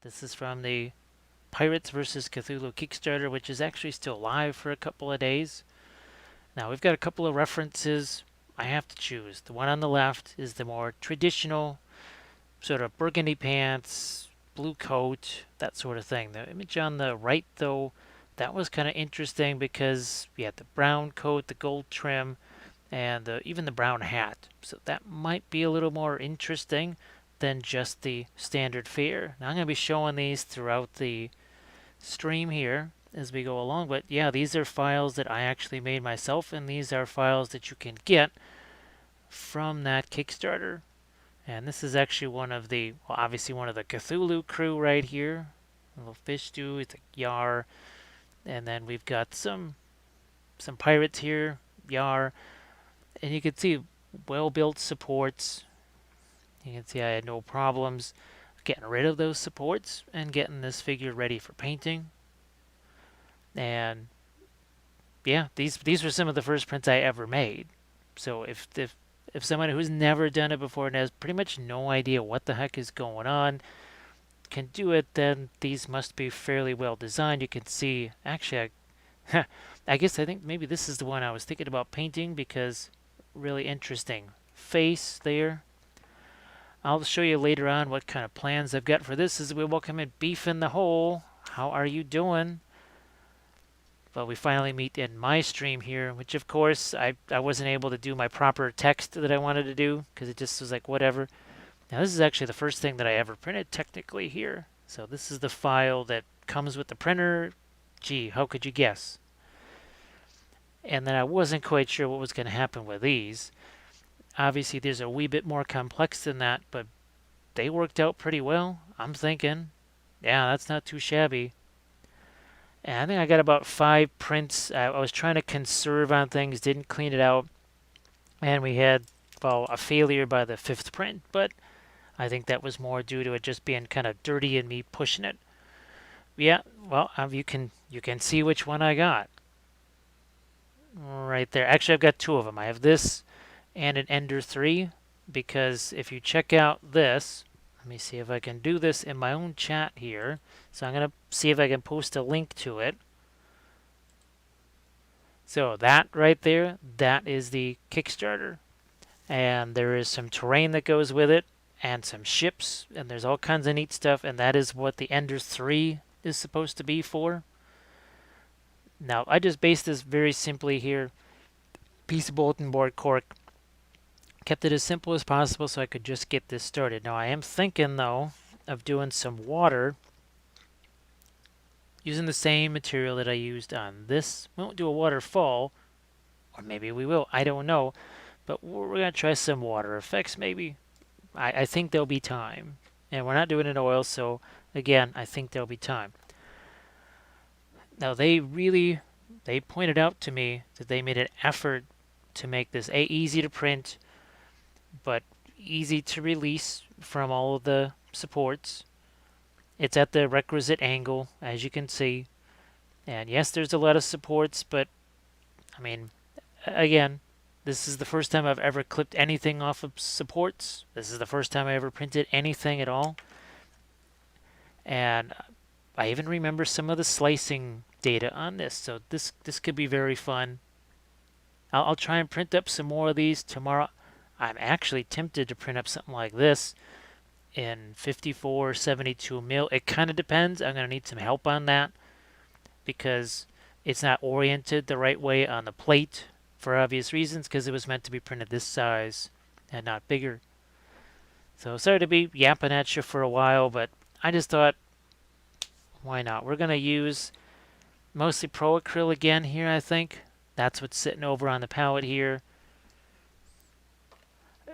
This is from the Pirates vs. Cthulhu Kickstarter, which is actually still live for a couple of days. Now, we've got a couple of references I have to choose. The one on the left is the more traditional, sort of burgundy pants, blue coat, that sort of thing. The image on the right, though, that was kind of interesting because you had the brown coat, the gold trim, and even the brown hat. So that might be a little more interesting than just the standard fare. Now I'm going to be showing these throughout the stream here as we go along. But yeah, these are files that I actually made myself, and these are files that you can get from that Kickstarter. And this is actually one of the, well, obviously one of the Cthulhu crew right here. A little fish stew, it's a Yar. And then we've got some pirates here, Yar. And you can see well-built supports. You can see I had no problems getting rid of those supports and getting this figure ready for painting. And yeah, these were some of the first prints I ever made. So if someone who's never done it before and has pretty much no idea what the heck is going on can do it, then these must be fairly well designed. You can see, actually, I guess I think maybe this is the one I was thinking about painting because really interesting face there. I'll show you later on what kind of plans I've got for this. As we welcome in Beef in the Hole. How are you doing? Well, we finally meet in my stream here, which of course I wasn't able to do my proper text that I wanted to do because it just was like whatever. Now this is actually the first thing that I ever printed technically here. So this is the file that comes with the printer. Gee, how could you guess? And then I wasn't quite sure what was going to happen with these. Obviously, these are a wee bit more complex than that, but they worked out pretty well. I'm thinking, yeah, that's not too shabby. And I think I got about 5 prints. I was trying to conserve on things, didn't clean it out, and we had, well, a failure by the 5th print, but I think that was more due to it just being kind of dirty and me pushing it. Yeah, well, you can see which one I got. Right there. Actually, I've got 2 of them. I have this and an Ender 3, because if you check out this, let me see if I can do this in my own chat here. So I'm going to see if I can post a link to it. So that right there, that is the Kickstarter. And there is some terrain that goes with it and some ships, and there's all kinds of neat stuff, and that is what the Ender 3 is supposed to be for. Now, I just based this very simply here. Piece of bulletin board cork. Kept it as simple as possible so I could just get this started. Now, I am thinking, though, of doing some water using the same material that I used on this. We won't do a waterfall, or maybe we will. I don't know. But we're going to try some water effects, maybe. I think there'll be time. And we're not doing it in oil, so, again, I think there'll be time. Now, they pointed out to me that they made an effort to make this easy to print, but easy to release from all of the supports. It's at the requisite angle, as you can see. And yes, there's a lot of supports, but, I mean, again, this is the first time I've ever clipped anything off of supports. This is the first time I ever printed anything at all. And I even remember some of the slicing data on this, so this could be very fun. I'll try and print up some more of these tomorrow. I'm actually tempted to print up something like this in 54 or 72 mil. It kind of depends. I'm going to need some help on that because it's not oriented the right way on the plate for obvious reasons, because it was meant to be printed this size and not bigger. So sorry to be yapping at you for a while, but I just thought, why not? We're going to use mostly Pro Acryl again here, I think. That's what's sitting over on the palette here.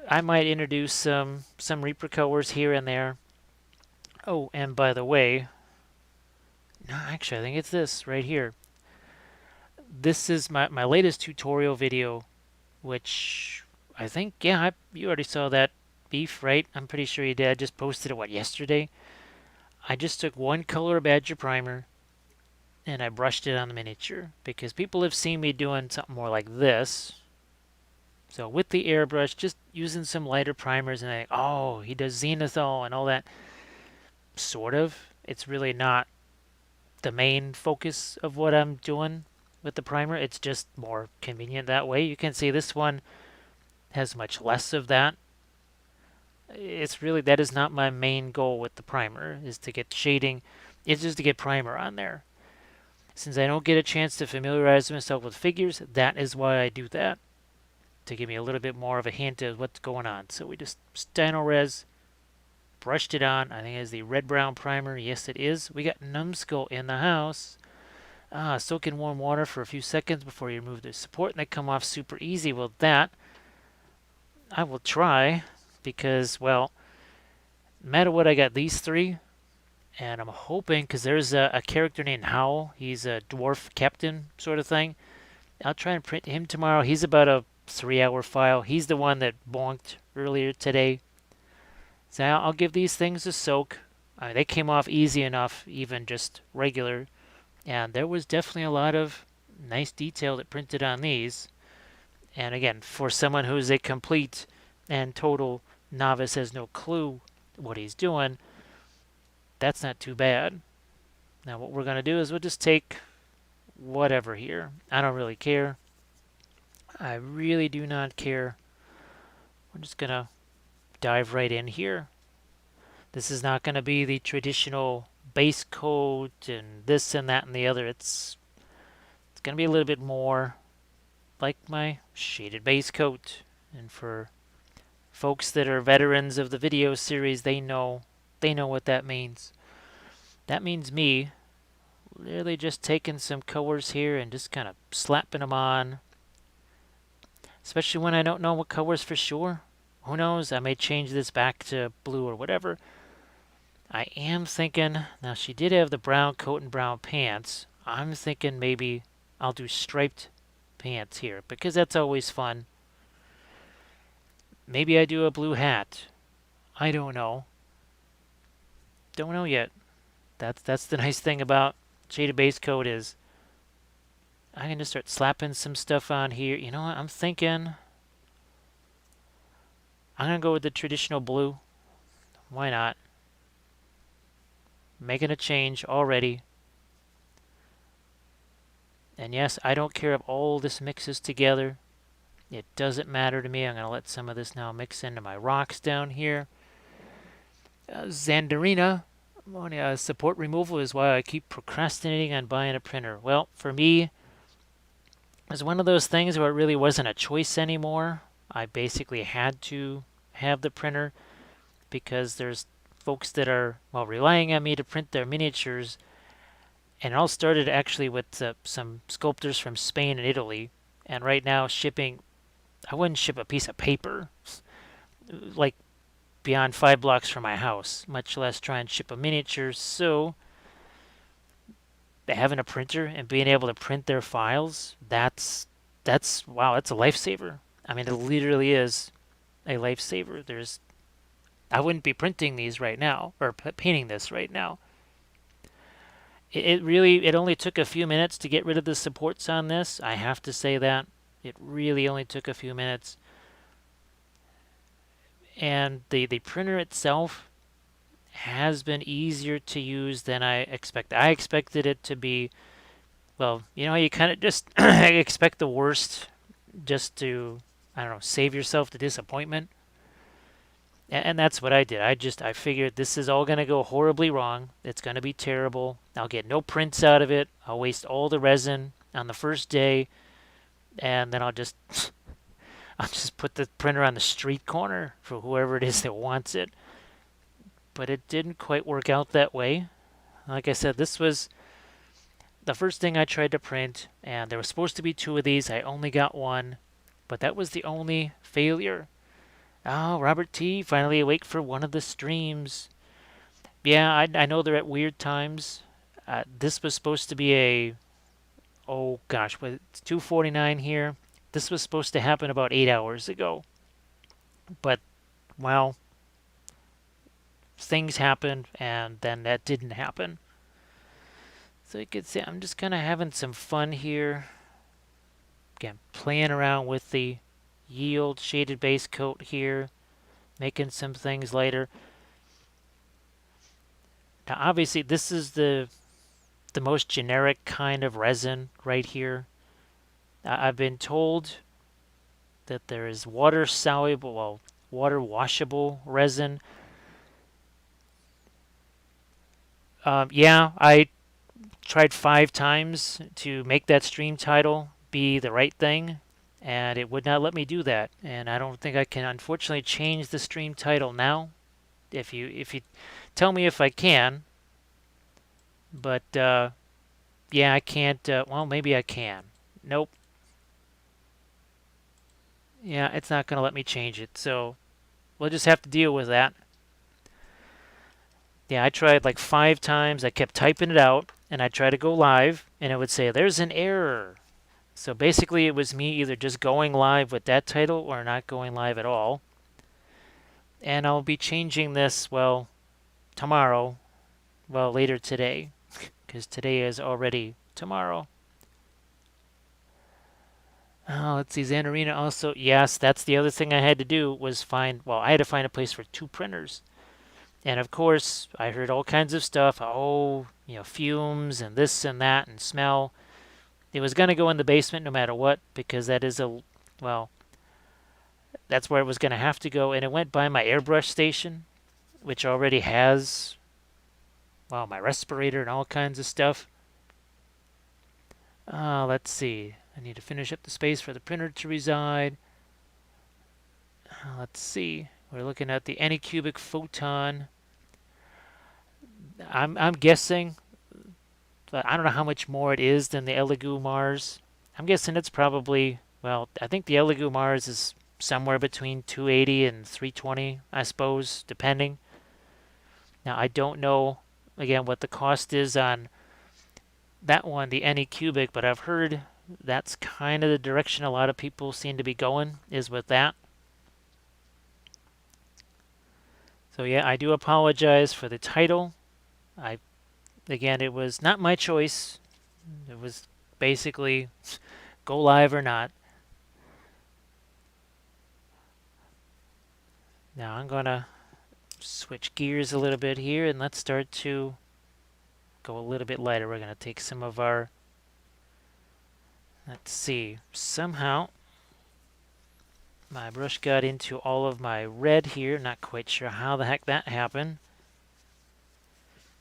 I might introduce some Reaper colors here and there. Oh, and by the way, no, actually, I think it's this right here. This is my latest tutorial video, which I think, yeah, you already saw that, Beef, right? I'm pretty sure you did. I just posted it, yesterday? I just took one color Badger primer and I brushed it on the miniature because people have seen me doing something more like this. So with the airbrush, just using some lighter primers, and I think, oh, he does zenithal and all that. Sort of. it's really not the main focus of what I'm doing with the primer. It's just more convenient that way. You can see this one has much less of that. It's really, that is not my main goal with the primer, is to get shading. It's just to get primer on there. Since I don't get a chance to familiarize myself with figures, that is why I do that, to give me a little bit more of a hint of what's going on. So we just Steno-Res, brushed it on. I think it is the red-brown primer. Yes, it is. We got Numbskull in the house. Soak in warm water for a few seconds before you remove the support, and they come off super easy. Well, that I will try, because, well, no matter what, I got these three, and I'm hoping, because there's a character named Howl. He's a dwarf captain sort of thing. I'll try and print him tomorrow. He's about a 3-hour file. He's the one that bonked earlier today. So I'll give these things a soak. They came off easy enough, even just regular. And there was definitely a lot of nice detail that printed on these. And again, for someone who's a complete and total novice, has no clue what he's doing, that's not too bad. Now what we're going to do is we'll just take whatever here. I don't really care. I really do not care. We're just going to dive right in here. This is not going to be the traditional base coat and this and that and the other. It's going to be a little bit more like my shaded base coat. And for folks that are veterans of the video series, they know what that means. That means me really just taking some colors here and just kind of slapping them on. Especially when I don't know what colors for sure. Who knows? I may change this back to blue or whatever. I am thinking, now she did have the brown coat and brown pants. I'm thinking maybe I'll do striped pants here, because that's always fun. Maybe I do a blue hat. I don't know. Don't know yet. That's the nice thing about shaded base coat, is I can just start slapping some stuff on here. You know what? I'm thinking I'm going to go with the traditional blue. Why not? Making a change already. And yes, I don't care if all this mixes together. It doesn't matter to me. I'm going to let some of this now mix into my rocks down here. Xanderina. Support removal is why I keep procrastinating on buying a printer. Well, for me, it was one of those things where it really wasn't a choice anymore. I basically had to have the printer, because there's folks that are, well, relying on me to print their miniatures. And it all started actually with some sculptors from Spain and Italy. And right now, shipping, I wouldn't ship a piece of paper like beyond 5 blocks from my house, much less try and ship a miniature. So having a printer and being able to print their files, that's wow, that's a lifesaver. I mean, it literally is a lifesaver. I wouldn't be printing these right now, or painting this right now. It only took a few minutes to get rid of the supports on this. I have to say that. It really only took a few minutes. And the printer itself has been easier to use than I expected. I expected it to be, well, you kind of just expect the worst, just to, I don't know, save yourself the disappointment. And that's what I did. I figured this is all going to go horribly wrong. It's going to be terrible. I'll get no prints out of it. I'll waste all the resin on the first day. And then I'll just put the printer on the street corner for whoever it is that wants it. But it didn't quite work out that way. Like I said, this was the first thing I tried to print. And there was supposed to be 2 of these. I only got 1. But that was the only failure. Oh, Robert T. finally awake for one of the streams. Yeah, I know they're at weird times. This was supposed to be oh gosh, it's 2:49 here. This was supposed to happen about 8 hours ago. But, well, things happened, and then that didn't happen. So you could see I'm just kind of having some fun here. Again, playing around with the yield shaded base coat here, making some things lighter. Now, obviously, this is the most generic kind of resin right here. I've been told that there is water soluble, well, water washable resin. Yeah, I tried 5 times to make that stream title be the right thing, and it would not let me do that. And I don't think I can, unfortunately, change the stream title now. If you tell me if I can, but yeah, I can't. Well, maybe I can. Nope. Yeah, it's not going to let me change it. So we'll just have to deal with that. Yeah, I tried like 5 times. I kept typing it out, and I tried to go live, and it would say, "There's an error." So basically, it was me either just going live with that title or not going live at all. And I'll be changing this, well, tomorrow, well, later today, because today is already tomorrow. Oh, let's see, Xanarina also. Yes, that's the other thing I had to do was find, well, I had to find a place for 2 printers. And of course, I heard all kinds of stuff. Oh, fumes and this and that and smell. It was going to go in the basement no matter what because that is well, that's where it was going to have to go. And it went by my airbrush station, which already has, well, my respirator and all kinds of stuff. Let's see. I need to finish up the space for the printer to reside. Let's see. We're looking at the Anycubic Photon. I'm guessing, but I don't know how much more it is than the Elegoo Mars. I'm guessing it's probably, well, I think the Elegoo Mars is somewhere between 280 and 320, I suppose, depending. Now, I don't know, again, what the cost is on that one, the Anycubic, but I've heard that's kind of the direction a lot of people seem to be going, is with that. So yeah, I do apologize for the title. Again, it was not my choice. It was basically go live or not. Now I'm gonna switch gears a little bit here and let's start to go a little bit lighter. We're gonna take some of our, let's see, somehow my brush got into all of my red here. Not quite sure how the heck that happened.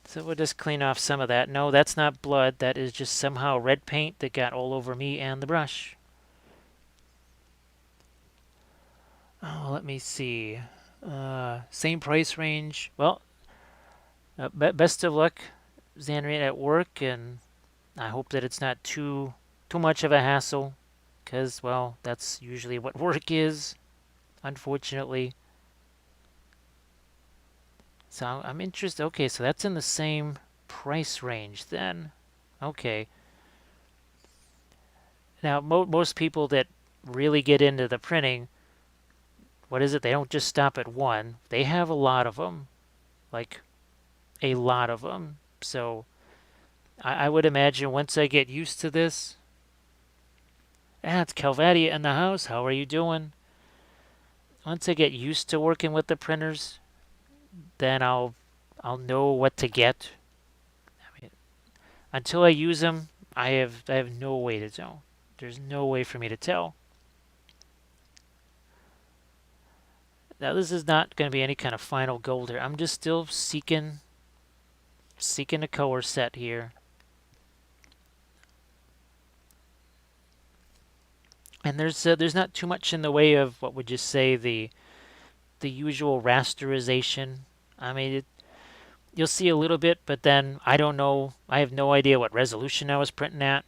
So we'll just clean off some of that. No, that's not blood. That is just somehow red paint that got all over me and the brush. Oh, let me see. Same price range. Well, best of luck, Xanrian, at work, and I hope that it's not too much of a hassle, because, well, that's usually what work is, unfortunately. So I'm interested. Okay, so that's in the same price range then. Okay. Now, most people that really get into the printing, what is it? They don't just stop at one. They have a lot of them, like a lot of them. So I would imagine once I get used to this, it's Calvadia in the house. How are you doing? Once I get used to working with the printers, then I'll know what to get. I mean, until I use them, I have no way to tell. There's no way for me to tell. Now this is not going to be any kind of final gold here. I'm just still seeking a color set here. And there's not too much in the way of what would you say the usual rasterization. I mean, you'll see a little bit, but then I don't know. I have no idea what resolution I was printing at.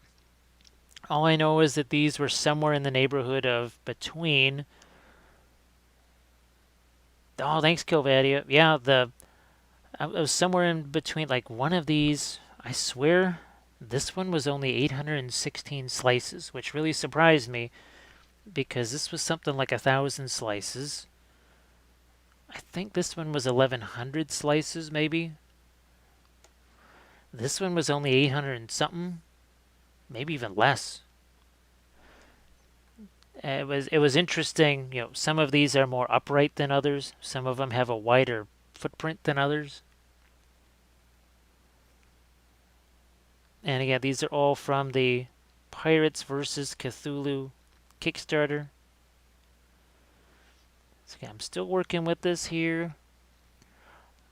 All I know is that these were somewhere in the neighborhood of between. Oh, thanks, Kilvadia. Yeah, I was somewhere in between. Like one of these, I swear, this one was only 816 slices, which really surprised me because this was something like 1,000 slices. I think this one was 1,100 slices, maybe. This one was only 800 and something, maybe even less. It was interesting. Some of these are more upright than others. Some of them have a wider footprint than others. And again, these are all from the Pirates versus Cthulhu Kickstarter. So again, I'm still working with this here.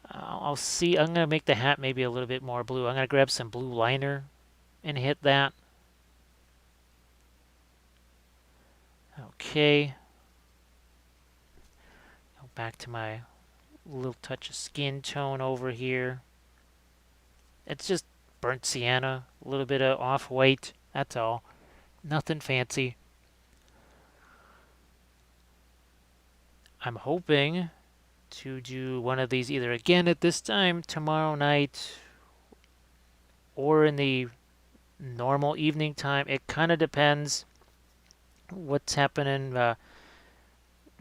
I'll see. I'm going to make the hat maybe a little bit more blue. I'm going to grab some blue liner and hit that. Okay. Go back to my little touch of skin tone over here. It's just burnt sienna, a little bit of off-white, that's all. Nothing fancy. I'm hoping to do one of these either again at this time tomorrow night or in the normal evening time. It kind of depends what's happening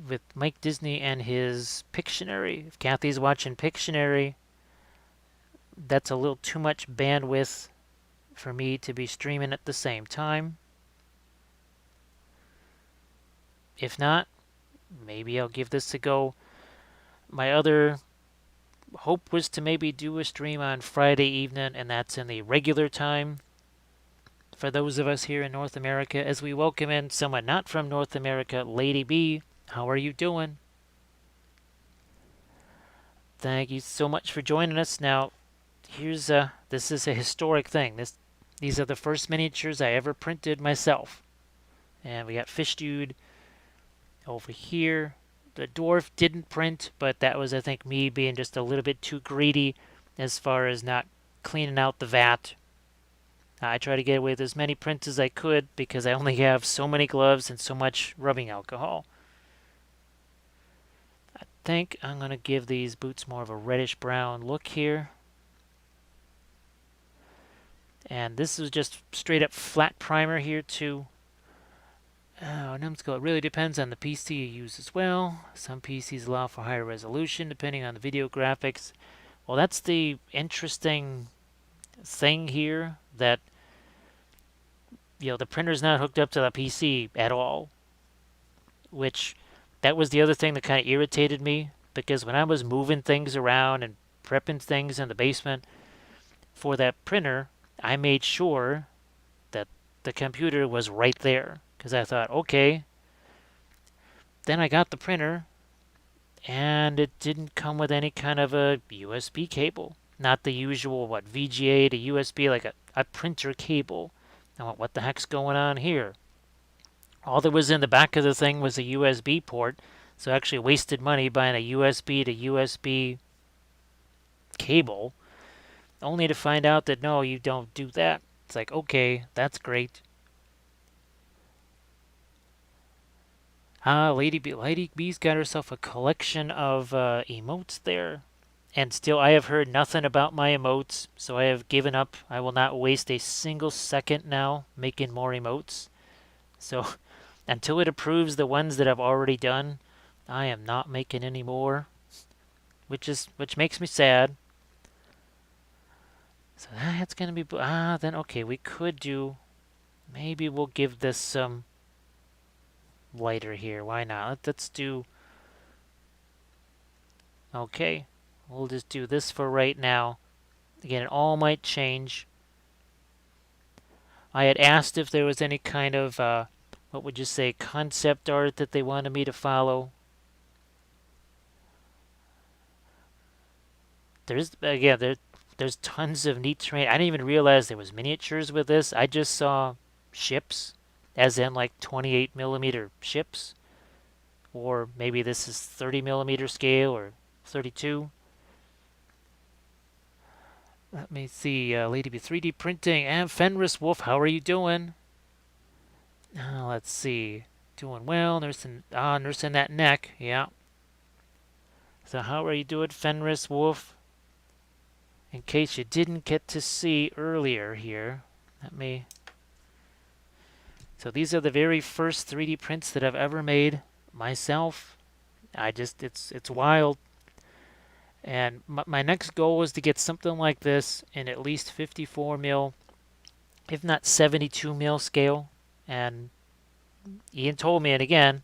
with Mike Disney and his Pictionary. If Kathy's watching Pictionary, that's a little too much bandwidth for me to be streaming at the same time. If not, maybe I'll give this a go. My other hope was to maybe do a stream on Friday evening, and that's in the regular time for those of us here in North America, as we welcome in someone not from North America. Lady B, how are you doing? Thank you so much for joining us. Now, this is a historic thing. These are the first miniatures I ever printed myself. And we got Fish Dude over here. The dwarf didn't print, but that was, I think, me being just a little bit too greedy as far as not cleaning out the vat. I try to get away with as many prints as I could because I only have so many gloves and so much rubbing alcohol. I think I'm going to give these boots more of a reddish brown look here. And this is just straight up flat primer here too. Numbskull, it really depends on the PC you use as well. Some PCs allow for higher resolution depending on the video graphics. Well, that's the interesting thing here, that the printer's not hooked up to the PC at all. Which, that was the other thing that kind of irritated me, because when I was moving things around and prepping things in the basement for that printer, I made sure that the computer was right there. Because I thought, okay. Then I got the printer, and it didn't come with any kind of a USB cable. Not the usual, VGA to USB, like a printer cable. I went, what the heck's going on here? All that was in the back of the thing was a USB port, so I actually wasted money buying a USB to USB cable, only to find out that no, you don't do that. It's like, okay, that's great. Lady B's got herself a collection of emotes there. And still, I have heard nothing about my emotes, so I have given up. I will not waste a single second now making more emotes. So, until it approves the ones that I've already done, I am not making any more, which makes me sad. So that's gonna be then okay. We could do. Maybe we'll give this some lighter here. Why not? Let's do. Okay, we'll just do this for right now. Again, it all might change. I had asked if there was any kind of, what would you say, concept art that they wanted me to follow. There's tons of neat terrain. I didn't even realize there was miniatures with this. I just saw ships, as in like 28 millimeter ships, or maybe this is 30 millimeter scale or 32. Let me see, Lady B 3D printing and Fenris Wolf. How are you doing? Let's see, doing well. Nursing that neck. Yeah. So how are you doing, Fenris Wolf? In case you didn't get to see earlier here, So these are the very first 3D prints that I've ever made myself. It's wild. And my next goal was to get something like this in at least 54 mil, if not 72 mil scale. And Ian told me, and again,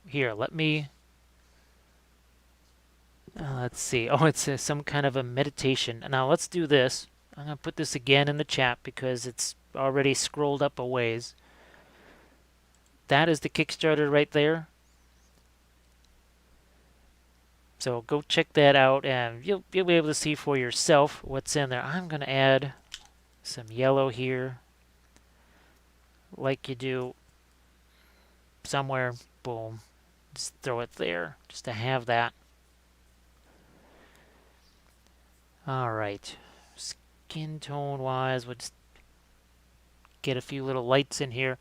here, let me, let's see. Oh, it's some kind of a meditation. Now let's do this. I'm going to put this again in the chat because it's already scrolled up a ways. That is the Kickstarter right there. So go check that out and you'll be able to see for yourself what's in there. I'm going to add some yellow here like you do somewhere. Boom. Just throw it there just to have that. All right. Skin tone wise, we'll just get a few little lights in here.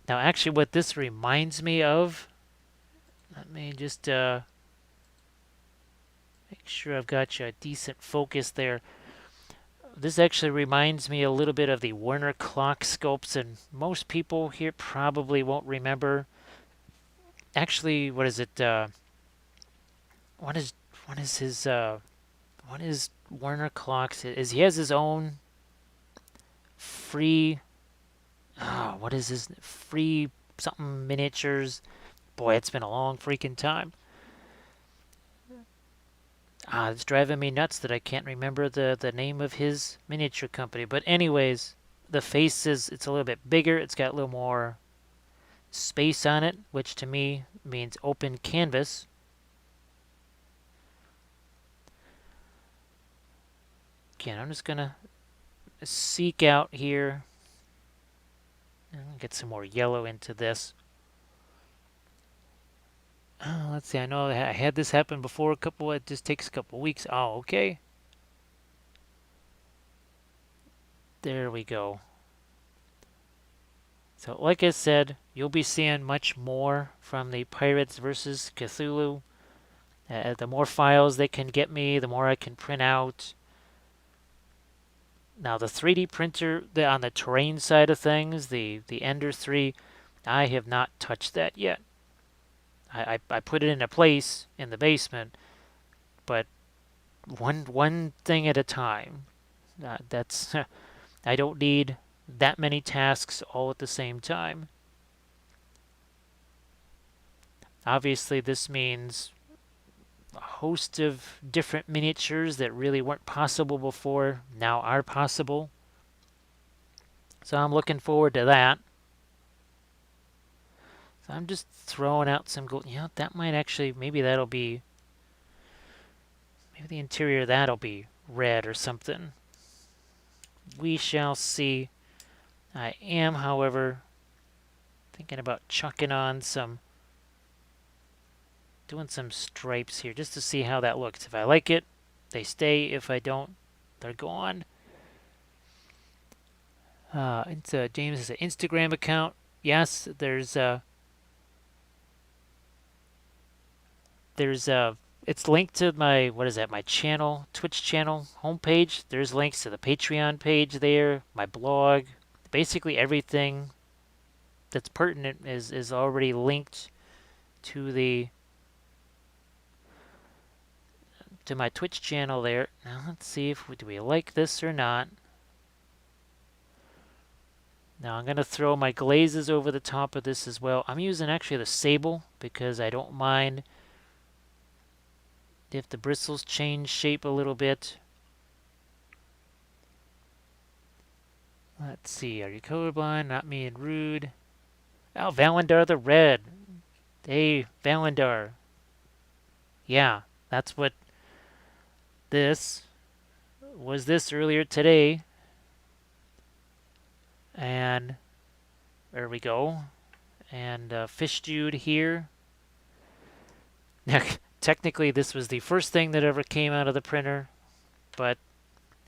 Now actually what this reminds me of, let me just make sure I've got you a decent focus there. This actually reminds me a little bit of the Werner clock sculpts, and most people here probably won't remember. Actually, what is it? What is his? What is Werner clocks? Is he has his own free? Oh, what is his free something miniatures? Boy, it's been a long freaking time. It's driving me nuts that I can't remember the name of his miniature company. But anyways, the face it's a little bit bigger. It's got a little more space on it, which to me means open canvas. Again, I'm just gonna seek out here and get some more yellow into this. Let's see. I know I had this happen before. It just takes a couple weeks. Oh, okay. There we go. So, like I said, you'll be seeing much more from the Pirates versus Cthulhu. The more files they can get me, the more I can print out. Now, the 3D printer on the terrain side of things, the Ender 3, I have not touched that yet. I put it into place in the basement, but one thing at a time. That's I don't need that many tasks all at the same time. Obviously, this means a host of different miniatures that really weren't possible before now are possible. So I'm looking forward to that. So I'm just throwing out some gold. You know, that might actually, maybe that'll be, maybe the interior of that'll be red or something. We shall see. I am, however, thinking about chucking on doing some stripes here just to see how that looks. If I like it, they stay. If I don't, they're gone. James has an Instagram account. Yes, it's linked to my, what is that, my channel, Twitch channel homepage. There's links to the Patreon page there, my blog. Basically everything that's pertinent is already linked to my Twitch channel there. Now let's see if do we like this or not. Now I'm going to throw my glazes over the top of this as well. I'm using actually the sable because I don't mind if the bristles change shape a little bit. Let's see, are you colorblind? Not me and rude. Oh, Valendar the Red. Hey, Valendar. Yeah, that's what this was this earlier today. And there we go. And Fish Jude here. Now, technically, this was the first thing that ever came out of the printer. But,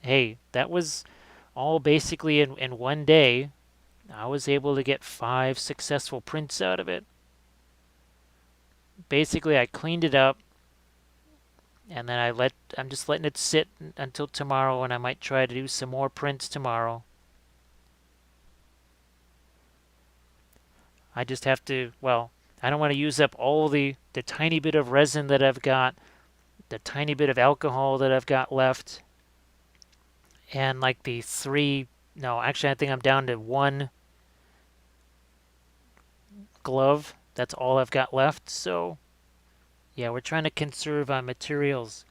hey, that was all basically in one day. I was able to get 5 successful prints out of it. Basically, I cleaned it up. And then I'm just letting it sit until tomorrow. And I might try to do some more prints tomorrow. I just have to, well, I don't want to use up all the tiny bit of resin that I've got, the tiny bit of alcohol that I've got left, and like the 3, no, actually I think I'm down to 1 glove. That's all I've got left. So, yeah, we're trying to conserve on materials.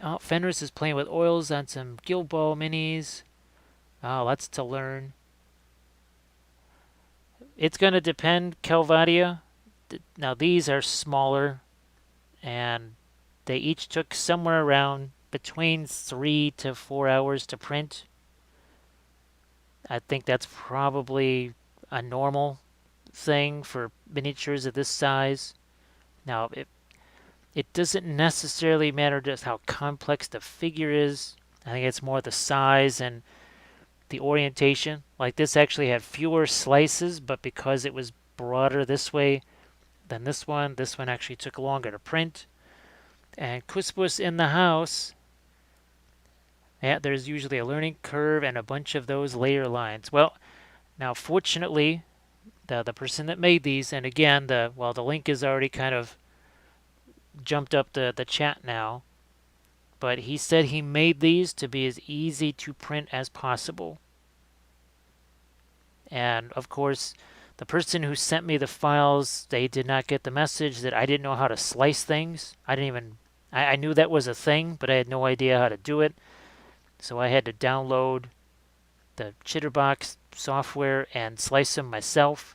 Oh, Fenris is playing with oils on some Guild Ball minis. Oh, lots to learn. It's going to depend, Calvadia. Now, these are smaller, and they each took somewhere around between 3 to 4 hours to print. I think that's probably a normal thing for miniatures of this size. Now, it doesn't necessarily matter just how complex the figure is. I think it's more the size and the orientation. Like this actually had fewer slices, but because it was broader this way than this one actually took longer to print. And Cuspus in the house, yeah, there's usually a learning curve and a bunch of those layer lines. Well, now fortunately, the person that made these, and again, the link is already kind of jumped up the chat now, but he said he made these to be as easy to print as possible. And of course, the person who sent me the files, they did not get the message that I didn't know how to slice things. I knew that was a thing, but I had no idea how to do it. So I had to download the Chitterbox software and slice them myself.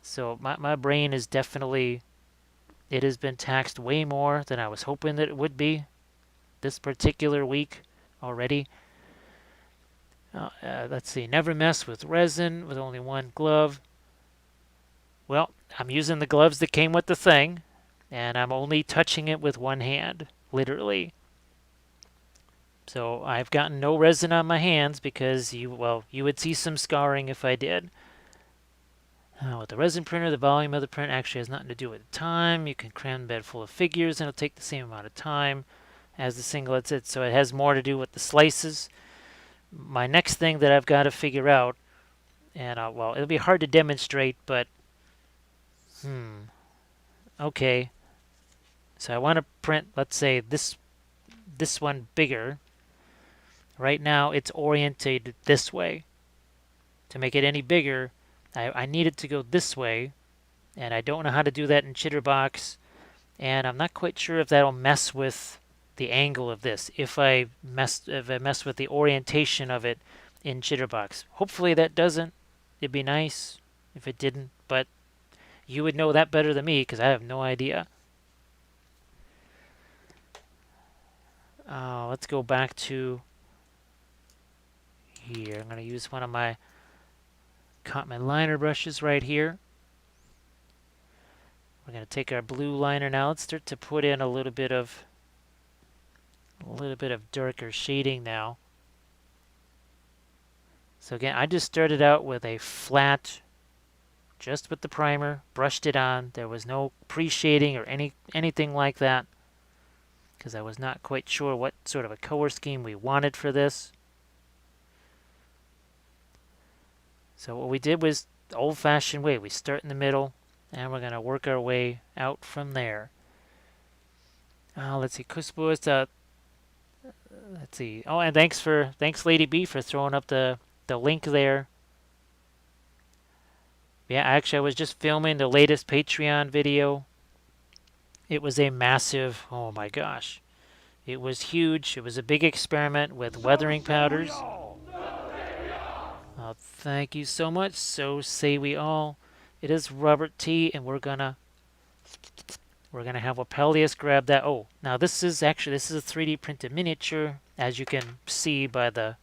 So my brain is definitely, it has been taxed way more than I was hoping that it would be this particular week already. Let's see, never mess with resin with only one glove. Well, I'm using the gloves that came with the thing, and I'm only touching it with one hand, literally. So I've gotten no resin on my hands because you would see some scarring if I did. With the resin printer, the volume of the print actually has nothing to do with the time. You can cram a bed full of figures and it'll take the same amount of time as the singlets. So it has more to do with the slices. My next thing that I've got to figure out, and it'll be hard to demonstrate, but okay. So I want to print, let's say this one bigger. Right now it's oriented this way. To make it any bigger, I need it to go this way, and I don't know how to do that in Chitterbox, and I'm not quite sure if that'll mess with the angle of this if I mess with the orientation of it in Chitterbox. Hopefully that doesn't. It'd be nice if it didn't, but you would know that better than me because I have no idea. Let's go back to here. I'm going to use one of my Cotman liner brushes right here. We're going to take our blue liner now. Let's start to put in a little bit of darker shading now. So again, I just started out with a flat, just with the primer, brushed it on. There was no pre-shading or anything like that because I was not quite sure what sort of a color scheme we wanted for this. So what we did was the old-fashioned way. We start in the middle, and we're going to work our way out from there. Let's see, Cuspus, let's see. Oh, and thanks Lady B for throwing up the link there. Yeah, actually, I was just filming the latest Patreon video. It was a massive, oh my gosh. It was huge. It was a big experiment with weathering powders. Oh, thank you so much. So say we all. It is Robert T, and we're gonna have Wappelius grab that. Oh, now this is a 3D printed miniature, as you can see by the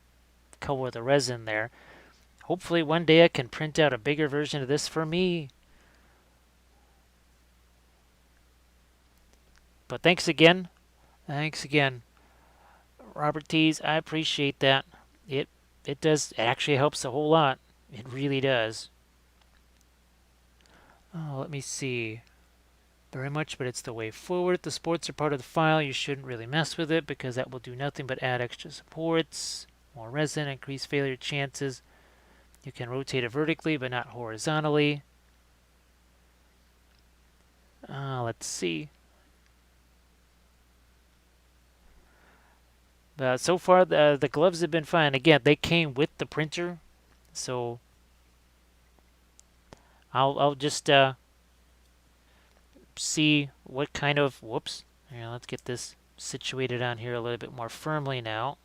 color of the resin there. Hopefully one day I can print out a bigger version of this for me. But thanks again. Robert T's, I appreciate that. It does, it actually helps a whole lot. It really does. Oh, let me see. Very much, but it's the way forward. The supports are part of the file. You shouldn't really mess with it because that will do nothing but add extra supports. More resin, increase failure chances. You can rotate it vertically, but not horizontally. Let's see. So far, the gloves have been fine. Again, they came with the printer, so I'll just see what kind of, whoops, Yeah, let's get this situated on here a little bit more firmly now.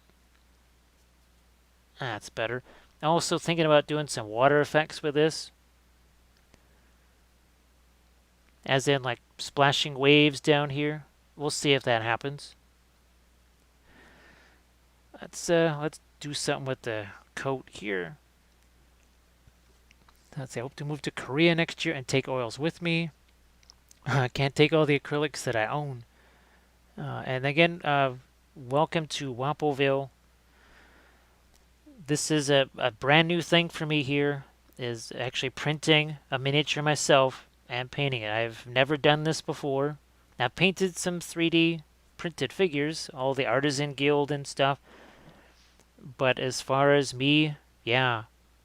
That's better. I'm also thinking about doing some water effects with this. As in like splashing waves down here. We'll see if that happens. Let's do something with the coat here. Let's say I hope to move to Korea next year and take oils with me. I can't take all the acrylics that I own. And again, welcome to Wappelville. This is a brand new thing for me here, is actually printing a miniature myself and painting it. I've never done this before. I've painted some 3D printed figures, all the Artisan Guild and stuff. But as far as me, yeah,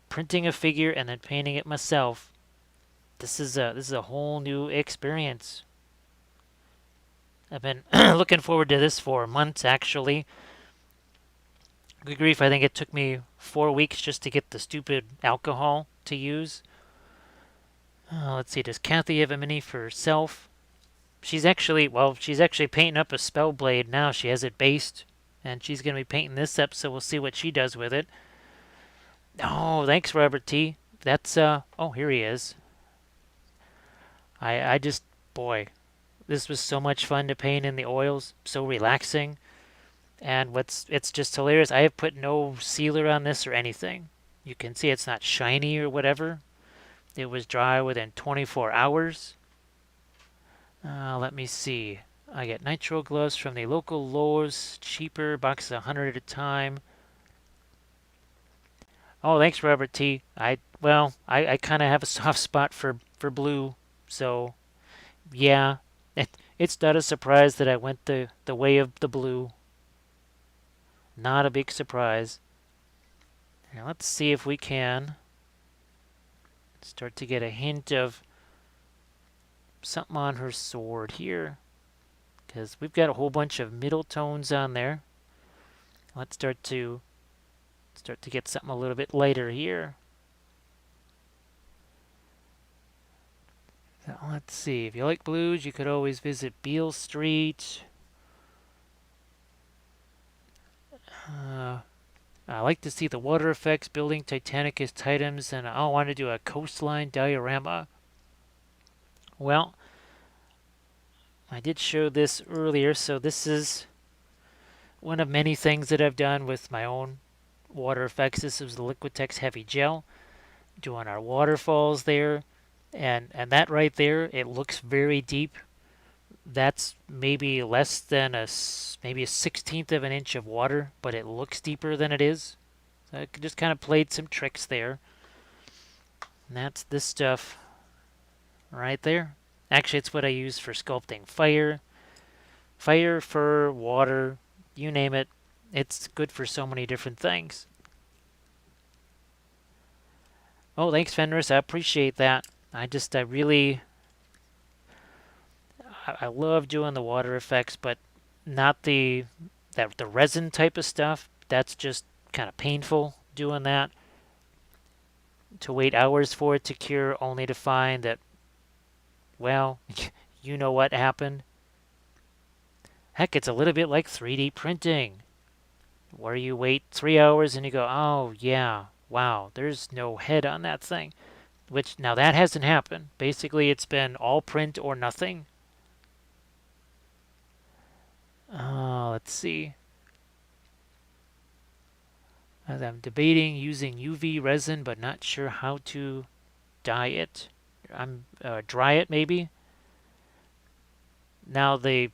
printing a figure and then painting it myself, this is a whole new experience. I've been looking forward to this for months, actually. Good grief, I think it took me 4 weeks just to get the stupid alcohol to use. Let's see, does Kathy have a mini for herself? She's actually painting up a spell blade now. She has it based, and she's going to be painting this up, so we'll see what she does with it. Oh, thanks, Robert T. That's, oh, here he is. I just, boy, this was so much fun to paint in the oils, so relaxing. And it's just hilarious. I have put no sealer on this or anything. You can see it's not shiny or whatever. It was dry within 24 hours. Let me see. I get nitro gloves from the local Lowe's, cheaper, boxes 100 at a time. Oh, thanks, Robert T. I kind of have a soft spot for blue, so yeah, it's not a surprise that I went the way of the blue. Not a big surprise. Now let's see if we can start to get a hint of something on her sword here, because we've got a whole bunch of middle tones on there. Let's start to get something a little bit lighter here. So let's see. If you like blues, you could always visit Beale Street. I like to see the water effects, building Titanicus Titans, and I want to do a coastline diorama. Well, I did show this earlier, so this is one of many things that I've done with my own water effects. This is the Liquitex Heavy Gel, doing our waterfalls there, and that right there, it looks very deep. That's maybe less than maybe a 16th of an inch of water, but it looks deeper than it is. So I just kind of played some tricks there. And that's this stuff right there. Actually, it's what I use for sculpting fire, fur, water, you name it. It's good for so many different things. Oh, thanks, Fenris. I appreciate that. I really, I love doing the water effects, but not the resin type of stuff. That's just kind of painful doing that. To wait hours for it to cure, only to find that, well, you know what happened. Heck, it's a little bit like 3D printing, where you wait 3 hours and you go, oh yeah, wow, there's no head on that thing. Which, now that hasn't happened. Basically, it's been all print or nothing. Let's see. As I'm debating using UV resin, but not sure how to dye it. I'm dry it maybe. Now the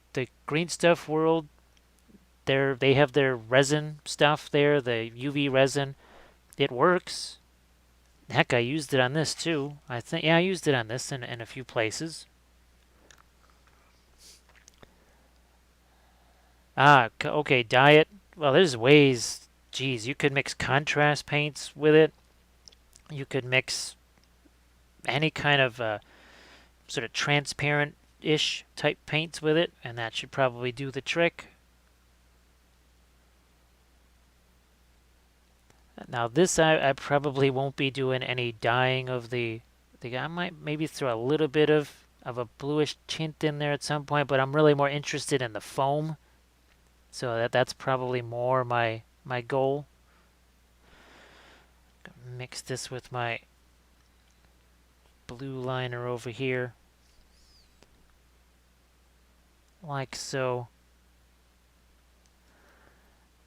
Green Stuff World, they have their resin stuff there, the UV resin. It works. Heck, I used it on this too. I used it on this in a few places. Okay, dye it. Well, there's ways. Geez, you could mix contrast paints with it. You could mix any kind of sort of transparent-ish type paints with it, and that should probably do the trick. Now this, I probably won't be doing any dyeing of the. I might maybe throw a little bit of of a bluish tint in there at some point, but I'm really more interested in the foam. So that's probably more my goal. Mix this with my blue liner over here, like so.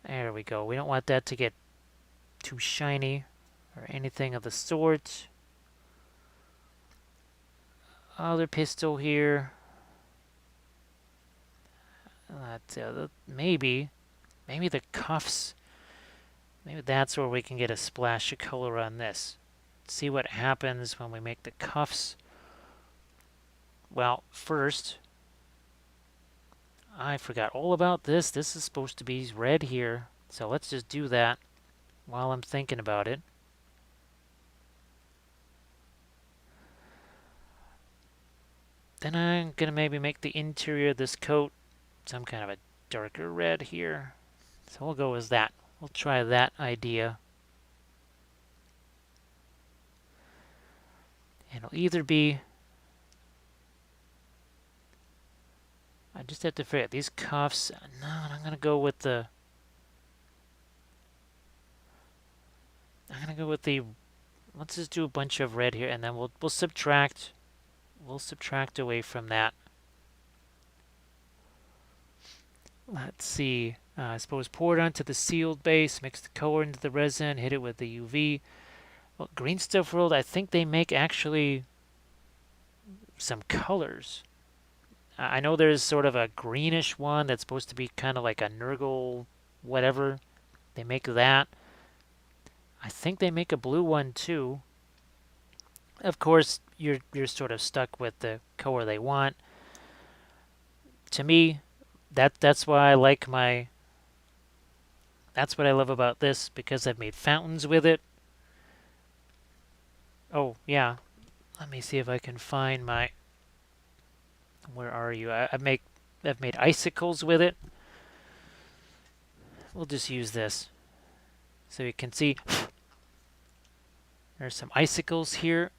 There we go. We don't want that to get too shiny or anything of the sort. Other pistol here. Maybe the cuffs. Maybe that's where we can get a splash of color on this. See what happens when we make the cuffs. Well, first, I forgot all about this. This is supposed to be red here. So let's just do that while I'm thinking about it. Then I'm going to maybe make the interior of this coat some kind of a darker red here. So we'll go with that. We'll try that idea. And it'll either be... I just have to figure out these cuffs. No, I'm going to go with the... I'm going to go with the... Let's just do a bunch of red here, and then we'll subtract. We'll subtract away from that. Let's see. I suppose pour it onto the sealed base, mix the color into the resin, hit it with the UV. Well, Green Stuff World, I think they make actually some colors. I know there's sort of a greenish one that's supposed to be kind of like a Nurgle whatever. They make that. I think they make a blue one too. Of course, you're sort of stuck with the color they want. To me, that's why I like my... That's what I love about this, because I've made fountains with it. Oh, yeah. Let me see if I can find my... Where are you? I've made icicles with it. We'll just use this. So you can see there's some icicles here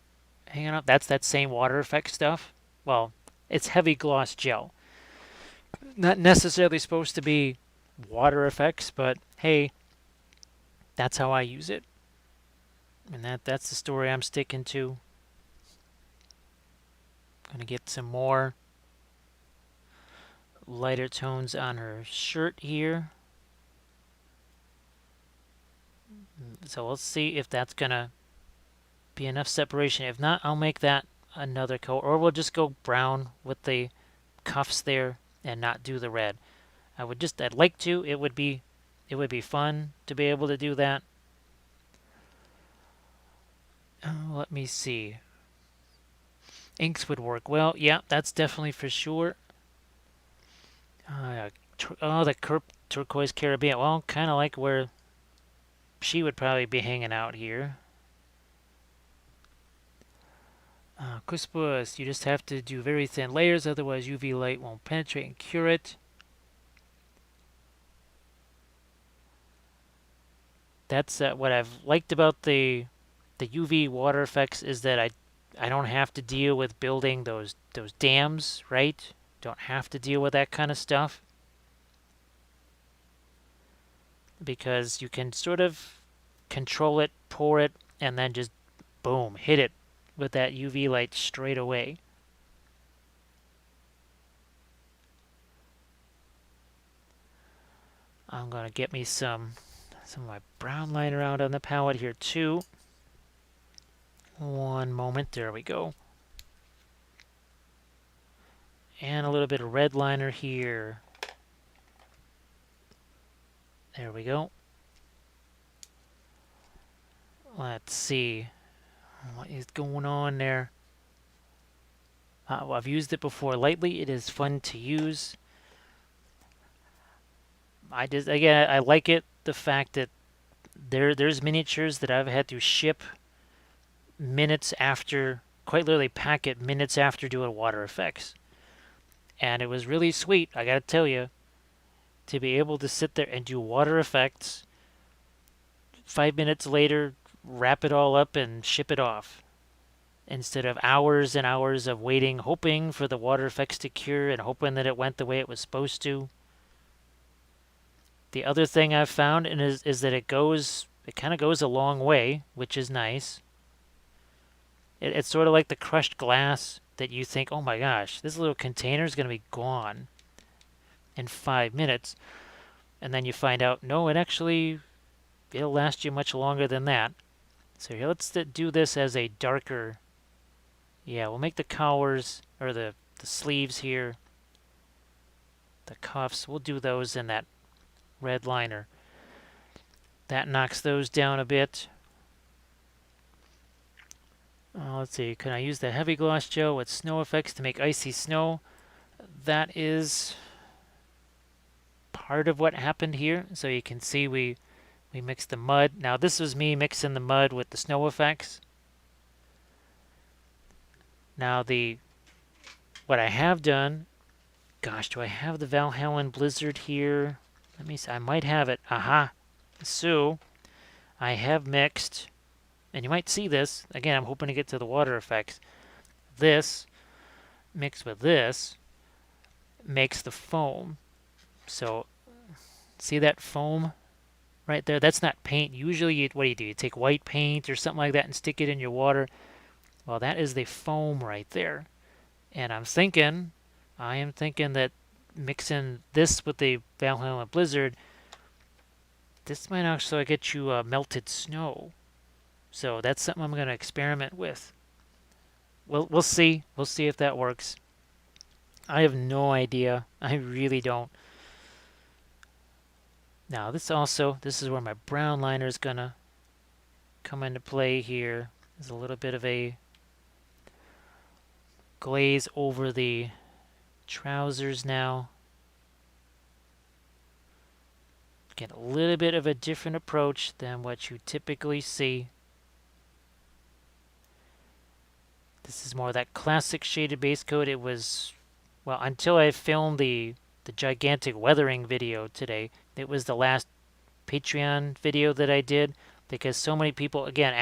hanging up. That's that same water effect stuff. Well, it's heavy gloss gel. Not necessarily supposed to be water effects, but hey, that's how I use it. And that's the story I'm sticking to. Gonna get some more lighter tones on her shirt here. So let's see if that's gonna be enough separation. If not, I'll make that another color, or we'll just go brown with the cuffs there and not do the red. I'd like to. It would be fun to be able to do that. Let me see. Inks would work well. Yeah, that's definitely for sure. The turquoise Caribbean. Well, kind of like where she would probably be hanging out here. Crispus, you just have to do very thin layers, otherwise UV light won't penetrate and cure it. That's what I've liked about the UV water effects, is that I don't have to deal with building those dams, right? Don't have to deal with that kind of stuff, because you can sort of control it, pour it, and then just boom, hit it with that UV light straight away. I'm gonna get me some of my brown liner out on the palette here too. One moment, there we go. And a little bit of red liner here. There we go. Let's see. What is going on there? Well, I've used it before lightly. It is fun to use. I like it, the fact that there's miniatures that I've had to ship minutes after, quite literally pack it minutes after doing water effects. And it was really sweet, I gotta tell you, to be able to sit there and do water effects. 5 minutes later, wrap it all up and ship it off. instead of hours and hours of waiting, hoping for the water effects to cure and hoping that it went the way it was supposed to. The other thing I've found is that it kind of goes a long way, which is nice. It's sort of like the crushed glass that you think, oh my gosh, this little container is going to be gone in 5 minutes. And then you find out, no, it'll last you much longer than that. So here, let's do this as a darker, yeah, we'll make the collars, or the sleeves here, the cuffs, we'll do those in that red liner. That knocks those down a bit. Let's see, can I use the heavy gloss gel with snow effects to make Icy Snow? That is part of what happened here. So you can see we mixed the mud. Now this was me mixing the mud with the snow effects. Now what I have done, gosh, do I have the Valhallan Blizzard here? Let me see, I might have it. Aha! So I have mixed, and you might see this, again, I'm hoping to get to the water effects. This mixed with this makes the foam. So see that foam right there? That's not paint. Usually, what do? You take white paint or something like that and stick it in your water. Well, that is the foam right there. And I am thinking that mixing this with the Valhalla Blizzard, this might actually get you melted snow. So that's something I'm going to experiment with. We'll see. We'll see if that works. I have no idea. I really don't. Now this is where my brown liner is going to come into play here. There's a little bit of a glaze over the trousers now. Get a little bit of a different approach than what you typically see. This is more that classic shaded base coat. It was, well, until I filmed the gigantic weathering video today, it was the last Patreon video that I did, because so many people, again,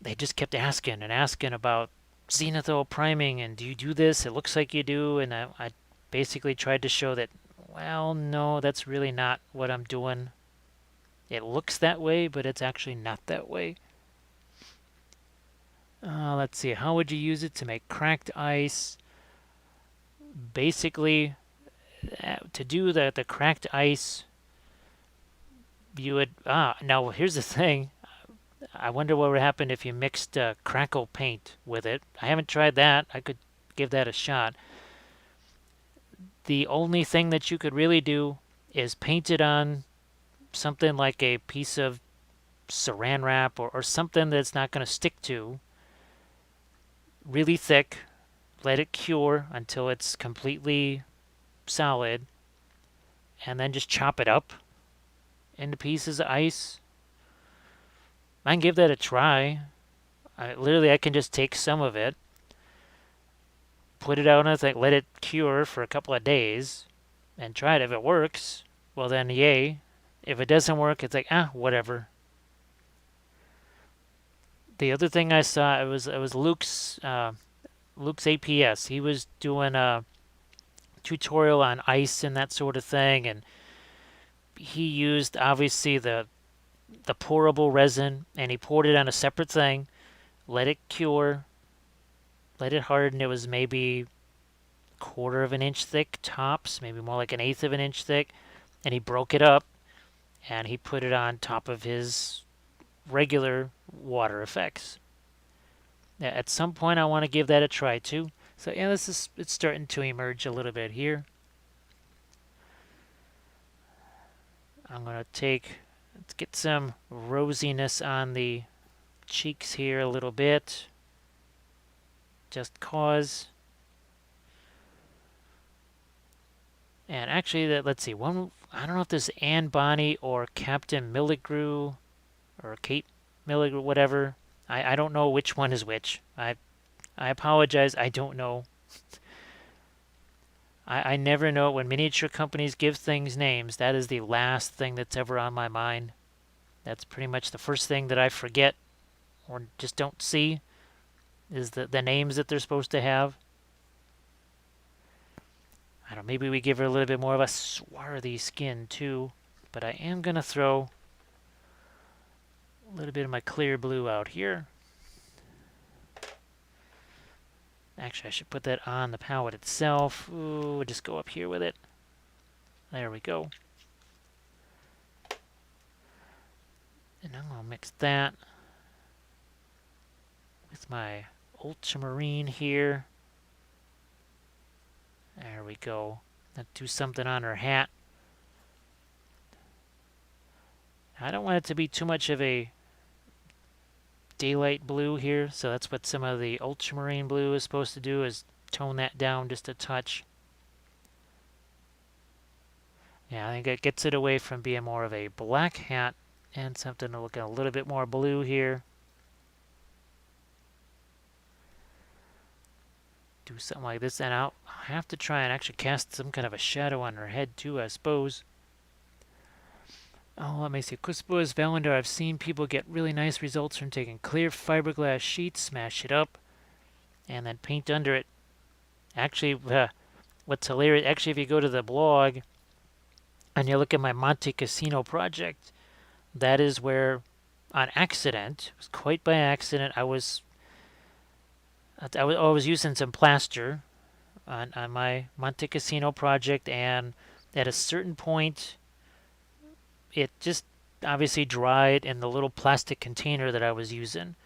they just kept asking and asking about zenithal priming, and do you do this? It looks like you do. And I basically tried to show that, well, no, that's really not what I'm doing. It looks that way, but it's actually not that way. Let's see, how would you use it to make cracked ice? Basically, to do the cracked ice, you would, now here's the thing. I wonder what would happen if you mixed crackle paint with it. I haven't tried that. I could give that a shot. The only thing that you could really do is paint it on something like a piece of saran wrap or something that's not going to stick to. Really thick. Let it cure until it's completely solid. And then just chop it up into pieces of ice. I can give that a try. I can just take some of it, put it out on a thing, let it cure for a couple of days, and try it. If it works, well then yay. If it doesn't work, it's like, whatever. The other thing I saw, it was Luke's APS. He was doing a tutorial on ice and that sort of thing, and he used obviously the pourable resin, and he poured it on a separate thing, let it cure, let it harden. It was maybe 1/4 of an inch thick tops, maybe more like 1/8 of an inch thick, and he broke it up and he put it on top of his regular water effects. At some point I want to give that a try too. So yeah, it's starting to emerge a little bit here. I'm going to let's get some rosiness on the cheeks here a little bit. Just cause. And actually, let's see, I don't know if this is Anne Bonny or Captain Milligrew or Kate Milligrew, whatever. I don't know which one is which. I apologize, I don't know. I never know when miniature companies give things names. That is the last thing that's ever on my mind. That's pretty much the first thing that I forget or just don't see is the names that they're supposed to have. I don't know, maybe we give her a little bit more of a swarthy skin too. But I am going to throw a little bit of my clear blue out here. Actually, I should put that on the palette itself. Ooh, we'll just go up here with it. There we go. And I'm going to mix that with my ultramarine here. There we go. Let's do something on her hat. I don't want it to be too much of a daylight blue here, so that's what some of the ultramarine blue is supposed to do, is tone that down just a touch. Yeah, I think it gets it away from being more of a black hat and something to look a little bit more blue here. Do something like this, and I'll have to try and actually cast some kind of a shadow on her head too, I suppose. Oh, let me see. Cuspos Valendar, I've seen people get really nice results from taking clear fiberglass sheets, smash it up, and then paint under it. Actually, what's hilarious, actually, if you go to the blog and you look at my Monte Cassino project, that is where, on accident, it was quite by accident, I was using some plaster on my Monte Cassino project, and at a certain point, it just obviously dried in the little plastic container that I was using.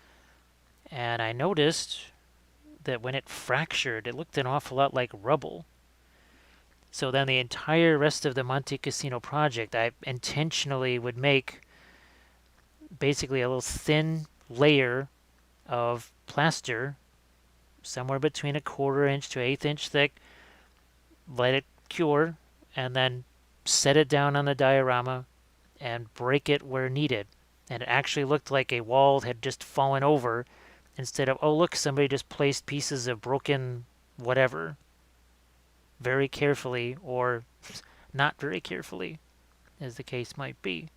And I noticed that when it fractured, it looked an awful lot like rubble. So then the entire rest of the Monte Cassino project, I intentionally would make basically a little thin layer of plaster, somewhere between 1/4 inch to 1/8 inch thick, let it cure, and then set it down on the diorama and break it where needed. And it actually looked like a wall had just fallen over, instead of, oh look, somebody just placed pieces of broken whatever very carefully, or not very carefully, as the case might be.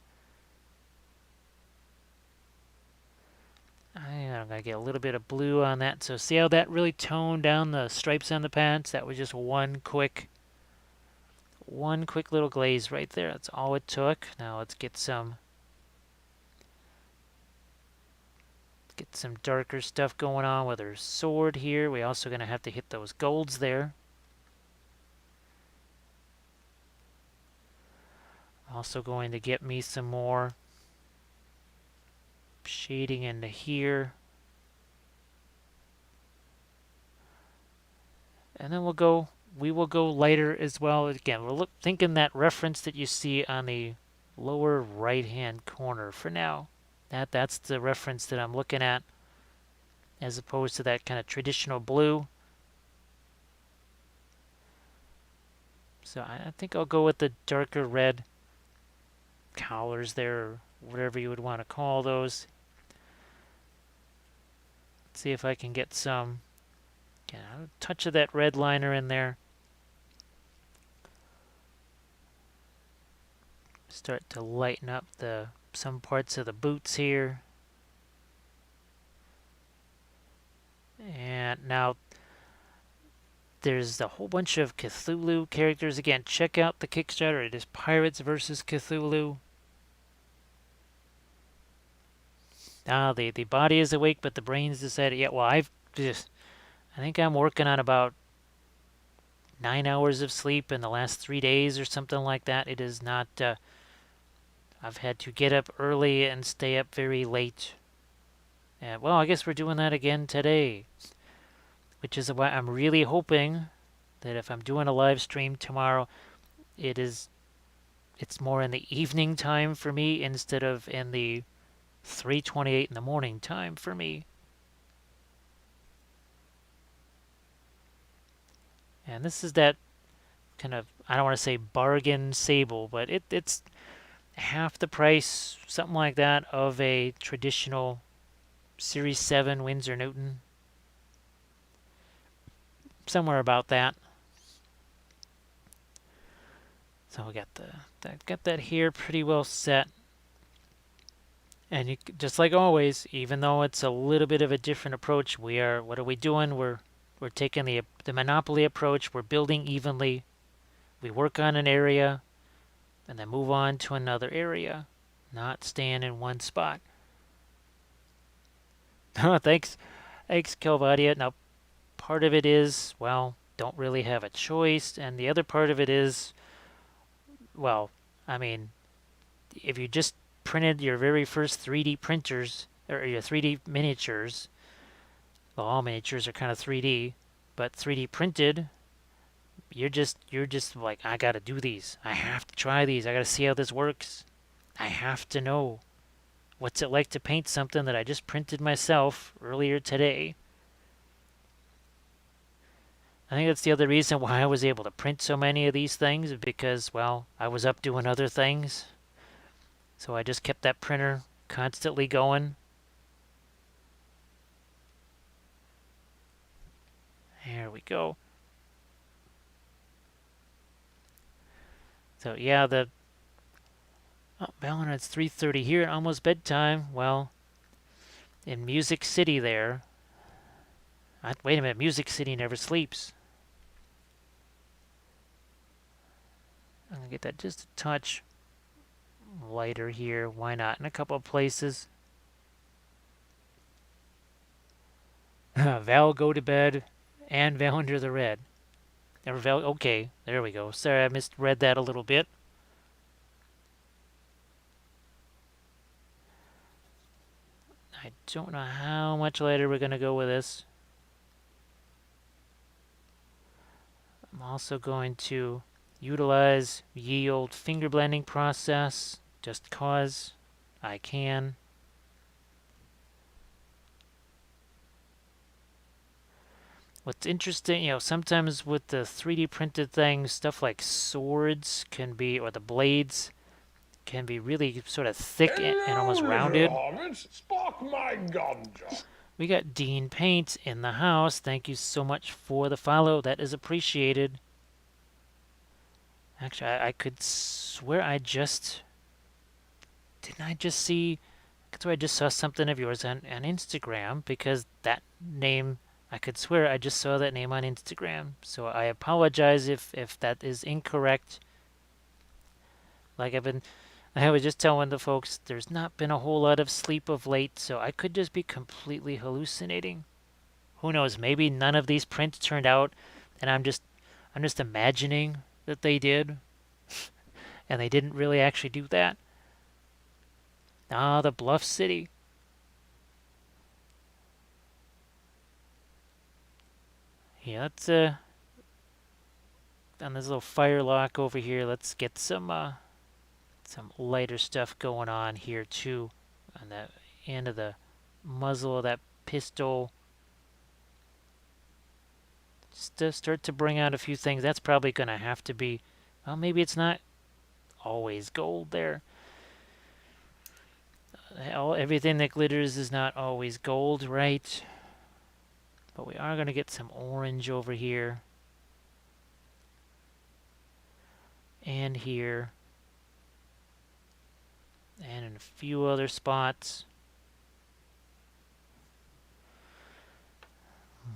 I'm going to get a little bit of blue on that. So see how that really toned down the stripes on the pants? That was just one quick little glaze right there. That's all it took. Now let's get some darker stuff going on with her sword here. We're also going to have to hit those golds there. Also going to get me some more shading into here. And then we will go lighter as well. Again, we're thinking that reference that you see on the lower right hand corner for now. That's the reference that I'm looking at, as opposed to that kind of traditional blue. So I think I'll go with the darker red collars there, or whatever you would want to call those. Let's see if I can get some a touch of that red liner in there. Start to lighten up some parts of the boots here. And now there's a whole bunch of Cthulhu characters. Again, check out the Kickstarter. It is Pirates versus Cthulhu. The body is awake, but the brain's decided. Yeah, well, I think I'm working on about 9 hours of sleep in the last 3 days or something like that. It is not. I've had to get up early and stay up very late. Well, I guess we're doing that again today, which is why I'm really hoping that if I'm doing a live stream tomorrow, it's more in the evening time for me instead of in the 3:28 in the morning time for me. And this is that kind of, I don't want to say bargain sable, but it's half the price, something like that, of a traditional Series 7 Winsor Newton. Somewhere about that. So we got that here pretty well set. And you, just like always, even though it's a little bit of a different approach, what are we doing? We're taking the monopoly approach. We're building evenly. We work on an area and then move on to another area, not staying in one spot. thanks, thanks, Kelvadia. Now, part of it is, well, don't really have a choice, and the other part of it is, well, I mean, if you just printed your very first 3D printers or your 3D miniatures, well, all miniatures are kind of 3D, but 3D printed, you're just like, I gotta do these. I have to try these. I gotta see how this works. I have to know what's it like to paint something that I just printed myself earlier today. I think that's the other reason why I was able to print so many of these things, because, well, I was up doing other things. So I just kept that printer constantly going. There we go. So yeah, Valentine, it's 3:30 here, almost bedtime. Well, in Music City there. Wait a minute, Music City never sleeps. I'm gonna get that just a touch lighter here. Why not? In a couple of places. Val go to bed and Val under the red. Or Val, okay, there we go. Sorry, I misread that a little bit. I don't know how much lighter we're gonna go with this. I'm also going to utilize ye old finger blending process just cause I can. What's interesting, sometimes with the 3D printed things, stuff like swords can be, or the blades can be really sort of thick and almost rounded. Spark my ganja. We got Dean Paint in the house. Thank you so much for the follow. That is appreciated. Actually, I could swear didn't I just see, I swear I just saw something of yours on Instagram, because that name, I could swear I just saw that name on Instagram. So I apologize if that is incorrect. Like I was just telling the folks, there's not been a whole lot of sleep of late, so I could just be completely hallucinating. Who knows? Maybe none of these prints turned out, and I'm just imagining that they did, and they didn't really actually do that. Ah, the Bluff City. Yeah, let's on this little fire lock over here. Let's get some lighter stuff going on here too, on the end of the muzzle of that pistol. Just to start to bring out a few things. That's probably going to have to be, well, maybe it's not always gold there. Everything that glitters is not always gold, right? But we are going to get some orange over here. And here. And in a few other spots.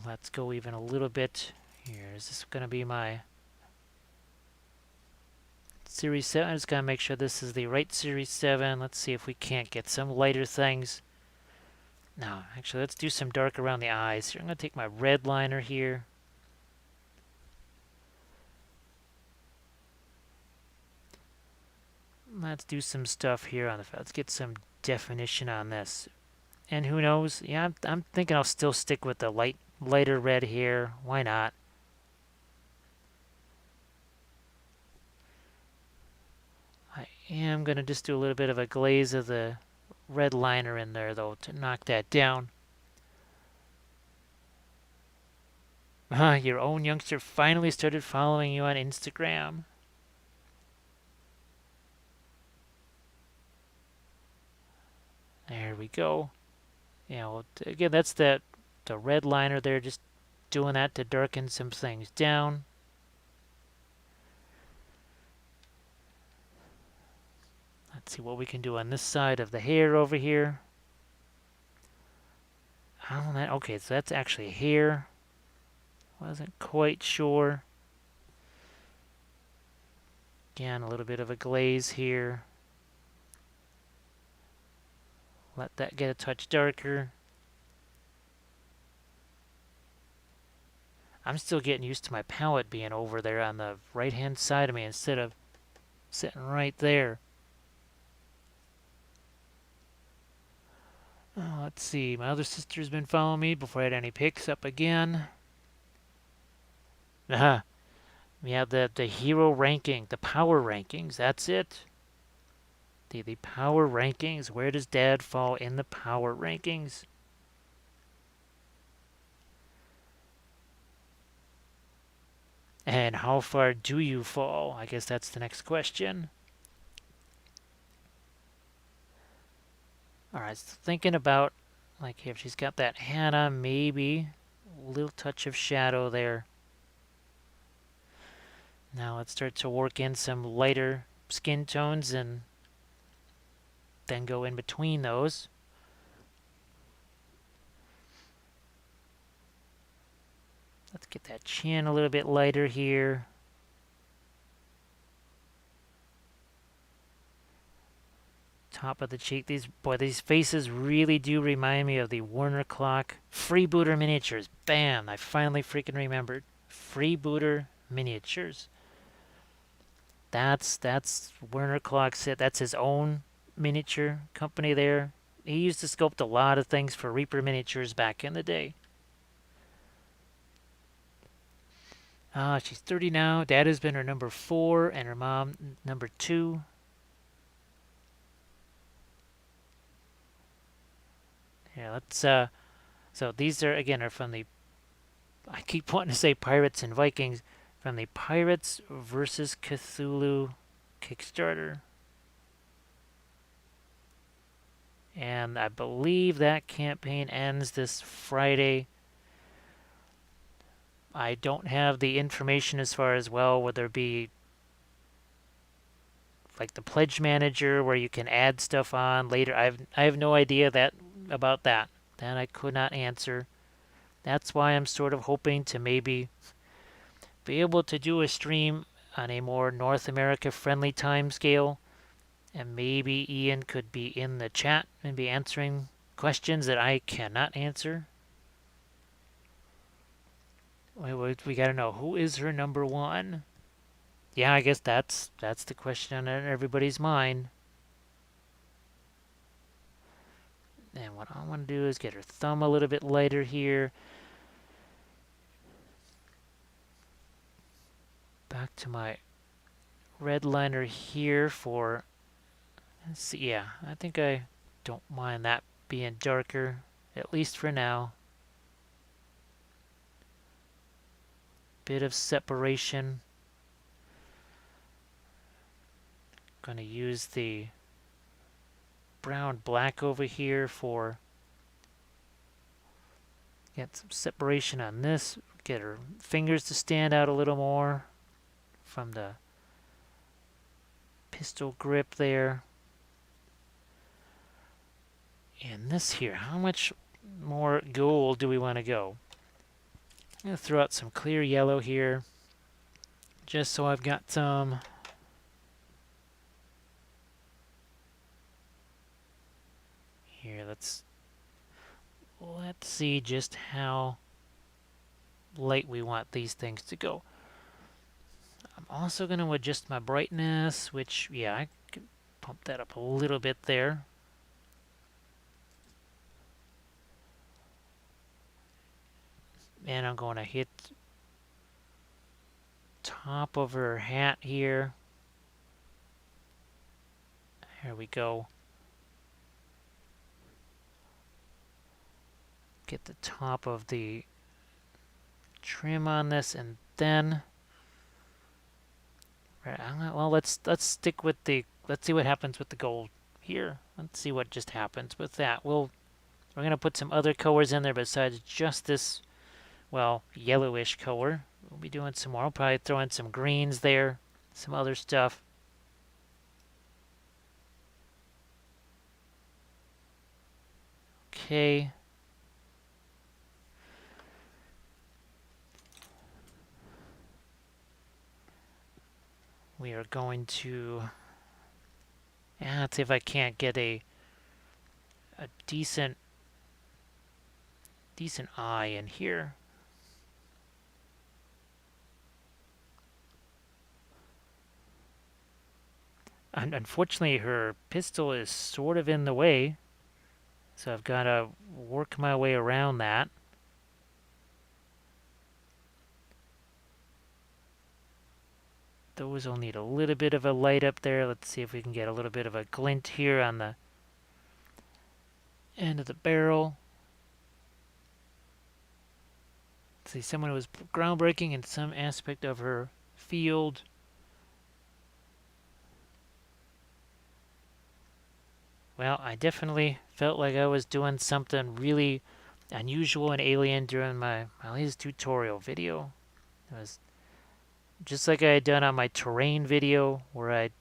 Let's go even a little bit here. Is this going to be my Series 7? I'm just going to make sure this is the right Series 7. Let's see if we can't get some lighter things. No, actually, let's do some dark around the eyes. Here, I'm going to take my red liner here. Let's do some stuff here on the. Let's get some definition on this. And who knows? Yeah, I'm thinking I'll still stick with the lighter red here. Why not? I am going to just do a little bit of a glaze of the red liner in there, though, to knock that down. Your own youngster finally started following you on Instagram. There we go. Yeah, well, again, that's the red liner there, just doing that to darken some things down. Let's see what we can do on this side of the hair over here. Oh, okay, so that's actually hair. Wasn't quite sure. Again, a little bit of a glaze here. Let that get a touch darker. I'm still getting used to my palette being over there on the right-hand side of me instead of sitting right there. Oh, let's see. My other sister's been following me before I had any picks up again. Uh-huh. Yeah, the hero ranking, the power rankings, that's it. The power rankings. Where does Dad fall in the power rankings? And how far do you fall? I guess that's the next question. All right, so thinking about, like, if she's got that hat on, maybe a little touch of shadow there. Now let's start to work in some lighter skin tones and then go in between those. Let's get that chin a little bit lighter here. Top of the cheek. These faces really do remind me of the Warner Clock Freebooter miniatures. Bam! I finally freaking remembered. Freebooter miniatures. That's Werner Clock's it. That's his own miniature company there. He used to sculpt a lot of things for Reaper miniatures back in the day. She's 30 now. Dad has been her number 4 and her mom number 2. Yeah, let's so these are from the I keep wanting to say Pirates and Vikings from the Pirates versus Cthulhu Kickstarter. And I believe that campaign ends this Friday. I don't have the information as far as well, whether it be like the pledge manager where you can add stuff on later. I have no idea about that. That I could not answer. That's why I'm sort of hoping to maybe be able to do a stream on a more North America friendly time scale, and maybe Ian could be in the chat and be answering questions that I cannot answer. We gotta know, who is her number 1? Yeah, I guess that's the question on everybody's mind. And what I want to do is get her thumb a little bit lighter here. Back to my red liner here for, let's see, yeah, I think I don't mind that being darker, at least for now. Bit of separation. Gonna use the brown black over here for get some separation on this. Get her fingers to stand out a little more from the pistol grip there. And this here, how much more gold do we want to go? I'm going to throw out some clear yellow here, just so I've got some. Here, let's see just how light we want these things to go. I'm also going to adjust my brightness, which, yeah, I can pump that up a little bit there. And I'm going to hit top of her hat here. Here we go. Get the top of the trim on this, and then well, let's stick with the, let's see what happens with the gold here. Let's see what just happens with that. We're going to put some other colors in there besides just this, well, yellowish color. We'll be doing some more. I'll probably throw in some greens there, some other stuff. okay. We are going to, yeah, let's see if I can't get a decent eye in here. And unfortunately, her pistol is sort of in the way, so I've got to work my way around that. Those will need a little bit of a light up there. Let's see if we can get a little bit of a glint here on the end of the barrel. Let's see, someone who was groundbreaking in some aspect of her field. Well, I definitely felt like I was doing something really unusual and alien during my latest tutorial video. It was just like I had done on my terrain video, where I'd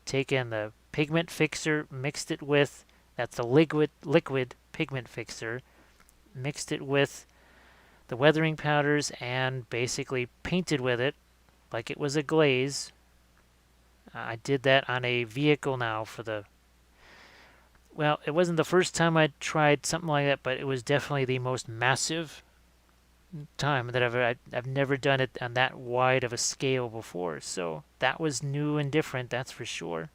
taken the pigment fixer, mixed it with, that's the liquid pigment fixer, mixed it with the weathering powders and basically painted with it like it was a glaze. I did that on a vehicle now for the, well, it wasn't the first time I'd tried something like that, but it was definitely the most massive time that I've never done it on that wide of a scale before. So that was new and different, that's for sure.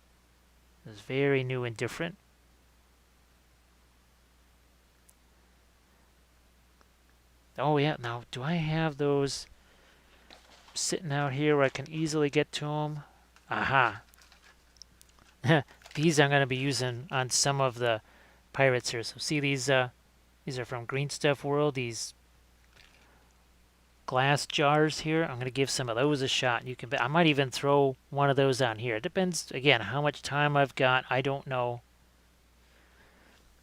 It was very new and different. Oh yeah, now do I have those sitting out here where I can easily get to them? Aha. These I'm going to be using on some of the pirates here. So see these are from Green Stuff World, these glass jars here. I'm going to give some of those a shot. You can I might even throw one of those on here. It depends again how much time I've got. I don't know.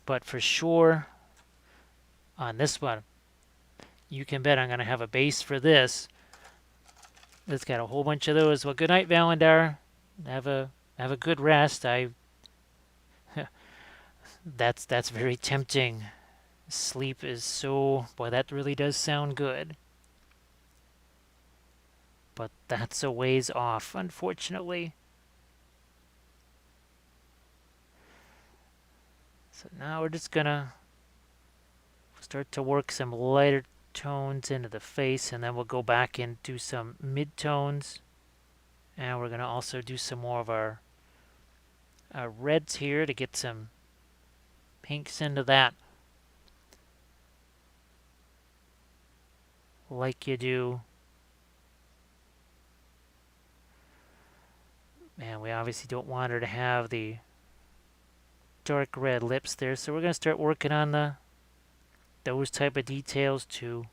But for sure on this one, you can bet I'm going to have a base for this. It's got a whole bunch of those. Well, good night, Valandar. Have a good rest. That's very tempting. Sleep is so, boy, that really does sound good. But that's a ways off, unfortunately. So now we're just gonna start to work some lighter tones into the face, and then we'll go back and do some mid-tones. And we're gonna also do some more of our reds here to get some pinks into that, like you do. And we obviously don't want her to have the dark red lips there, so we're going to start working on those type of details too.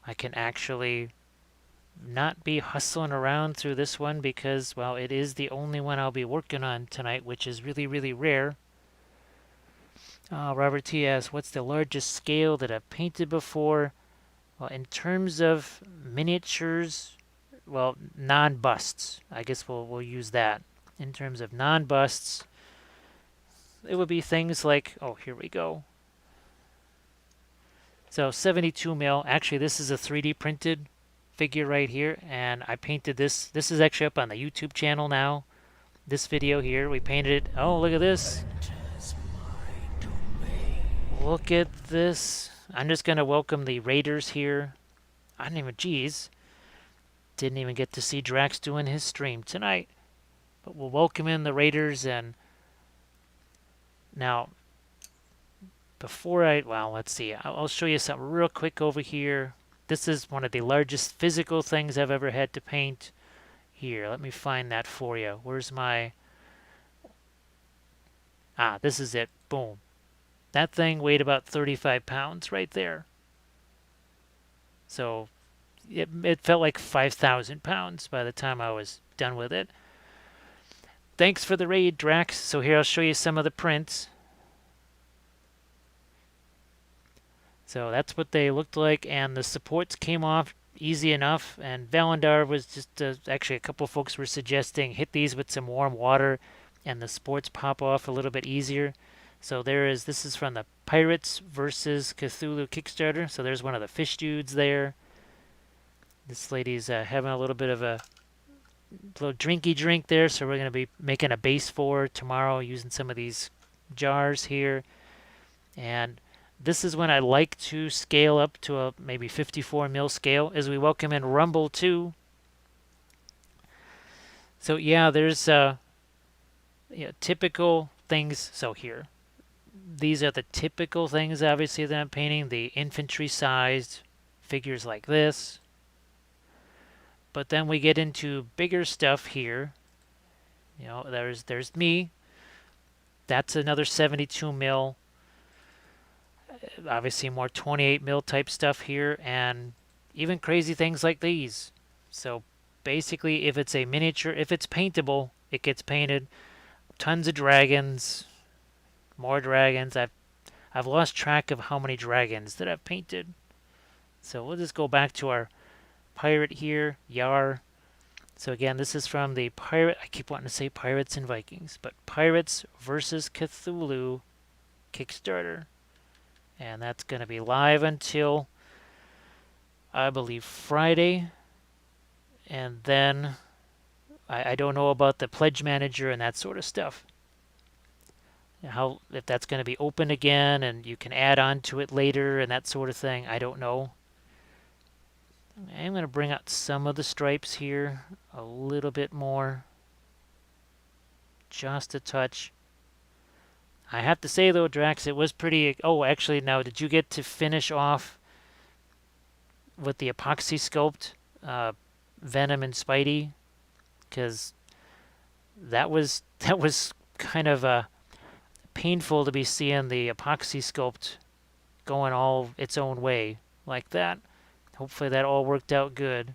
I can actually not be hustling around through this one because, well, it is the only one I'll be working on tonight, which is really, really rare. Robert T. asks, what's the largest scale that I've painted before? Well, in terms of miniatures, well, non-busts. I guess we'll use that. In terms of non-busts, it would be things like, oh, here we go. So 72 mil. Actually, this is a 3D printed figure right here, and I painted this. This is actually up on the YouTube channel now. This video here, we painted it. Oh, look at this. Look at this. I'm just going to welcome the Raiders here. I didn't even, geez. Didn't even get to see Drax doing his stream tonight. But we'll welcome in the Raiders. And now, before well, let's see. I'll show you something real quick over here. This is one of the largest physical things I've ever had to paint. Here, let me find that for you. Where's my... this is it. Boom. That thing weighed about 35 pounds right there. So it felt like 5,000 pounds by the time I was done with it. Thanks for the raid, Drax. So here I'll show you some of the prints. So that's what they looked like, and the supports came off easy enough. And Valandar was just, actually a couple folks were suggesting hit these with some warm water and the sports pop off a little bit easier. So this is from the Pirates versus Cthulhu Kickstarter. So there's one of the fish dudes there. This lady's having a little bit of a little drinky drink there. So we're going to be making a base for tomorrow using some of these jars here. And this is when I like to scale up to a maybe 54 mil scale as we welcome in Rumble 2. So yeah, there's typical things. So here, these are the typical things obviously that I'm painting. The infantry sized figures like this. But then we get into bigger stuff here. There's me. That's another 72 mil. Obviously more 28 mil type stuff here, and even crazy things like these. So basically, if it's a miniature, if it's paintable, it gets painted. Tons of dragons, more dragons. I've lost track of how many dragons that I've painted. So we'll just go back to our pirate here, Yar. So again, this is from the pirate. I keep wanting to say Pirates and Vikings, but Pirates versus Cthulhu Kickstarter. And that's going to be live until, I believe, Friday. And then I don't know about the pledge manager and that sort of stuff. How, if that's going to be open again and you can add on to it later and that sort of thing, I don't know. I'm going to bring out some of the stripes here a little bit more. Just a touch. I have to say though, Drax, it was pretty... Oh, actually, now, did you get to finish off with the epoxy sculpt, Venom and Spidey? Because that was kind of painful to be seeing the epoxy sculpt going all its own way like that. Hopefully that all worked out good.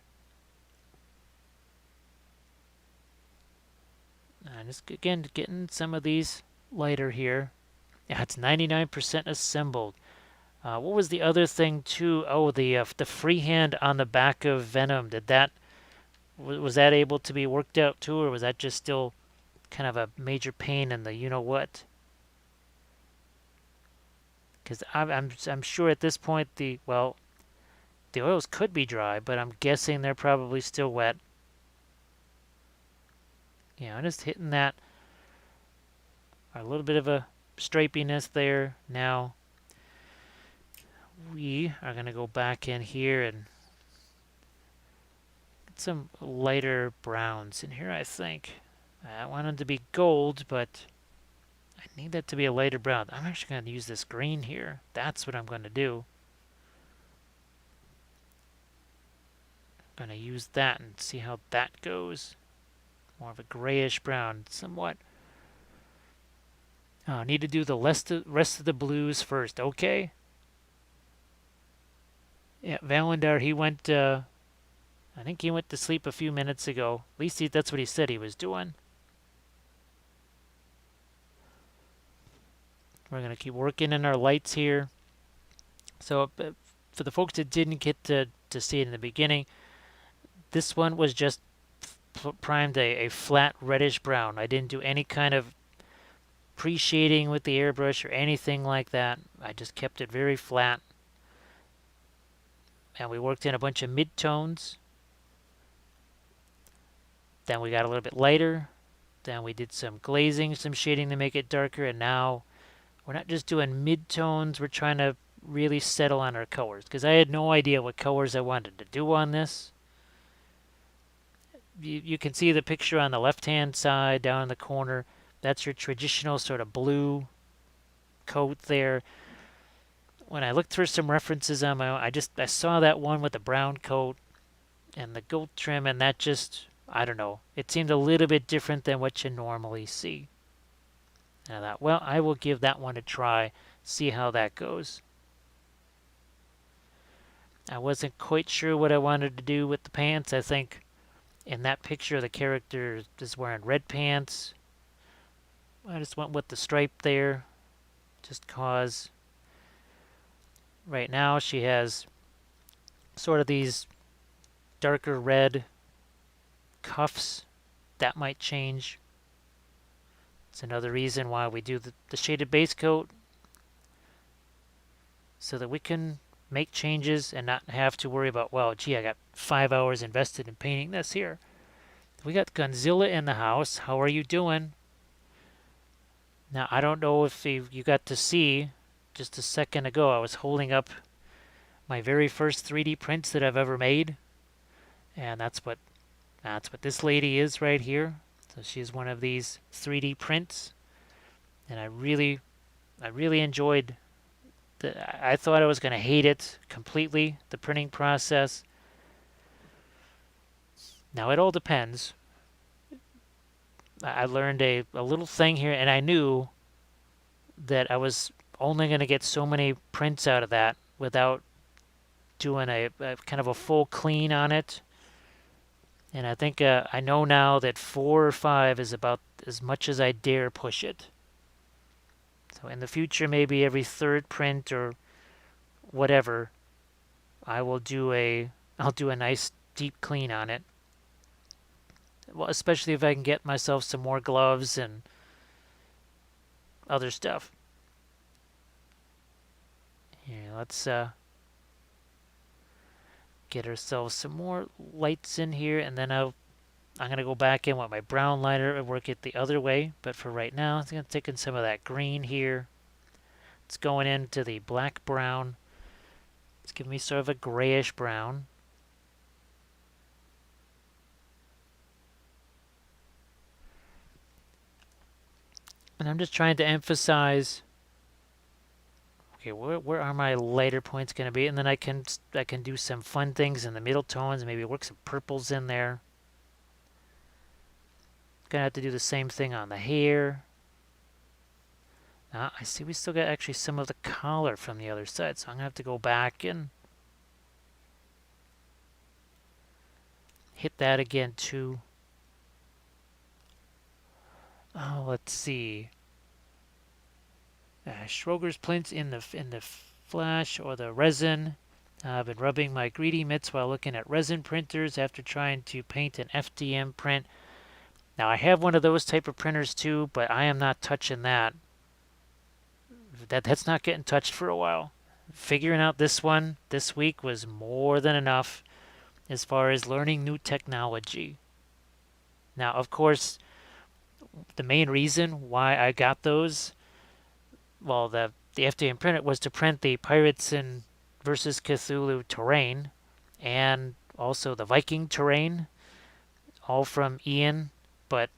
And just again getting some of these lighter here. Yeah, it's 99% assembled. What was the other thing too? Oh, the freehand on the back of Venom. Was that able to be worked out too, or was that just still kind of a major pain in the you know what? Because I'm sure at this point the oils could be dry, but I'm guessing they're probably still wet. Yeah, I'm just hitting that. A little bit of a stripiness there. Now we are going to go back in here and get some lighter browns in here, I think. I want them to be gold, but I need that to be a lighter brown. I'm actually going to use this green here. That's what I'm going to do. I'm going to use that and see how that goes. More of a grayish brown, somewhat. Oh, I need to do the rest of the blues first. Okay. Yeah, Valendar, he went, I think he went to sleep a few minutes ago. At least that's what he said he was doing. We're going to keep working in our lights here. So for the folks that didn't get to see it in the beginning, this one was just primed a flat reddish brown. I didn't do any kind of pre-shading with the airbrush or anything like that. I just kept it very flat. And we worked in a bunch of mid-tones. Then we got a little bit lighter. Then we did some glazing, some shading to make it darker. And now we're not just doing mid-tones. We're trying to really settle on our colors. Because I had no idea what colors I wanted to do on this. You can see the picture on the left-hand side down in the corner. That's your traditional sort of blue coat there. When I looked through some references on my own, I saw that one with the brown coat and the gold trim, and that just, I don't know, it seemed a little bit different than what you normally see. And I thought, well, I will give that one a try, see how that goes. I wasn't quite sure what I wanted to do with the pants. I think in that picture the character is wearing red pants. I just went with the stripe there, just cause right now she has sort of these darker red cuffs. That might change. It's another reason why we do the shaded base coat, so that we can make changes and not have to worry about, well, gee, I got 5 hours invested in painting this here. We got Godzilla in the house. How are you doing? Now, I don't know if you got to see just a second ago, I was holding up my very first 3D prints that I've ever made. And that's what this lady is right here. So she's one of these 3D prints. And I really enjoyed I thought I was going to hate it completely, the printing process. Now, it all depends. I learned a little thing here, and I knew that I was only going to get so many prints out of that without doing a kind of a full clean on it. And I think I know now that 4 or 5 is about as much as I dare push it. So in the future, maybe every third print or whatever, I'll do a nice deep clean on it. Well, especially if I can get myself some more gloves and other stuff. Here, let's get ourselves some more lights in here, and then I'm gonna go back in with my brown lighter and work it the other way. But for right now, I'm gonna take in some of that green here. It's going into the black brown. It's giving me sort of a grayish brown. And I'm just trying to emphasize, okay, where are my lighter points going to be? And then I can do some fun things in the middle tones, maybe work some purples in there. Gonna have to do the same thing on the hair. I see we still got actually some of the collar from the other side, so I'm gonna have to go back and hit that again too. Oh, let's see. Schroger's plinth in the flash or the resin. I've been rubbing my greedy mitts while looking at resin printers after trying to paint an FDM print. Now I have one of those type of printers too, but I am not touching that. That's not getting touched for a while. Figuring out this one this week was more than enough as far as learning new technology. Now, of course, the main reason why I got those, well, the FDM printer was to print the Pirates and versus Cthulhu terrain, and also the Viking terrain, all from Ian. But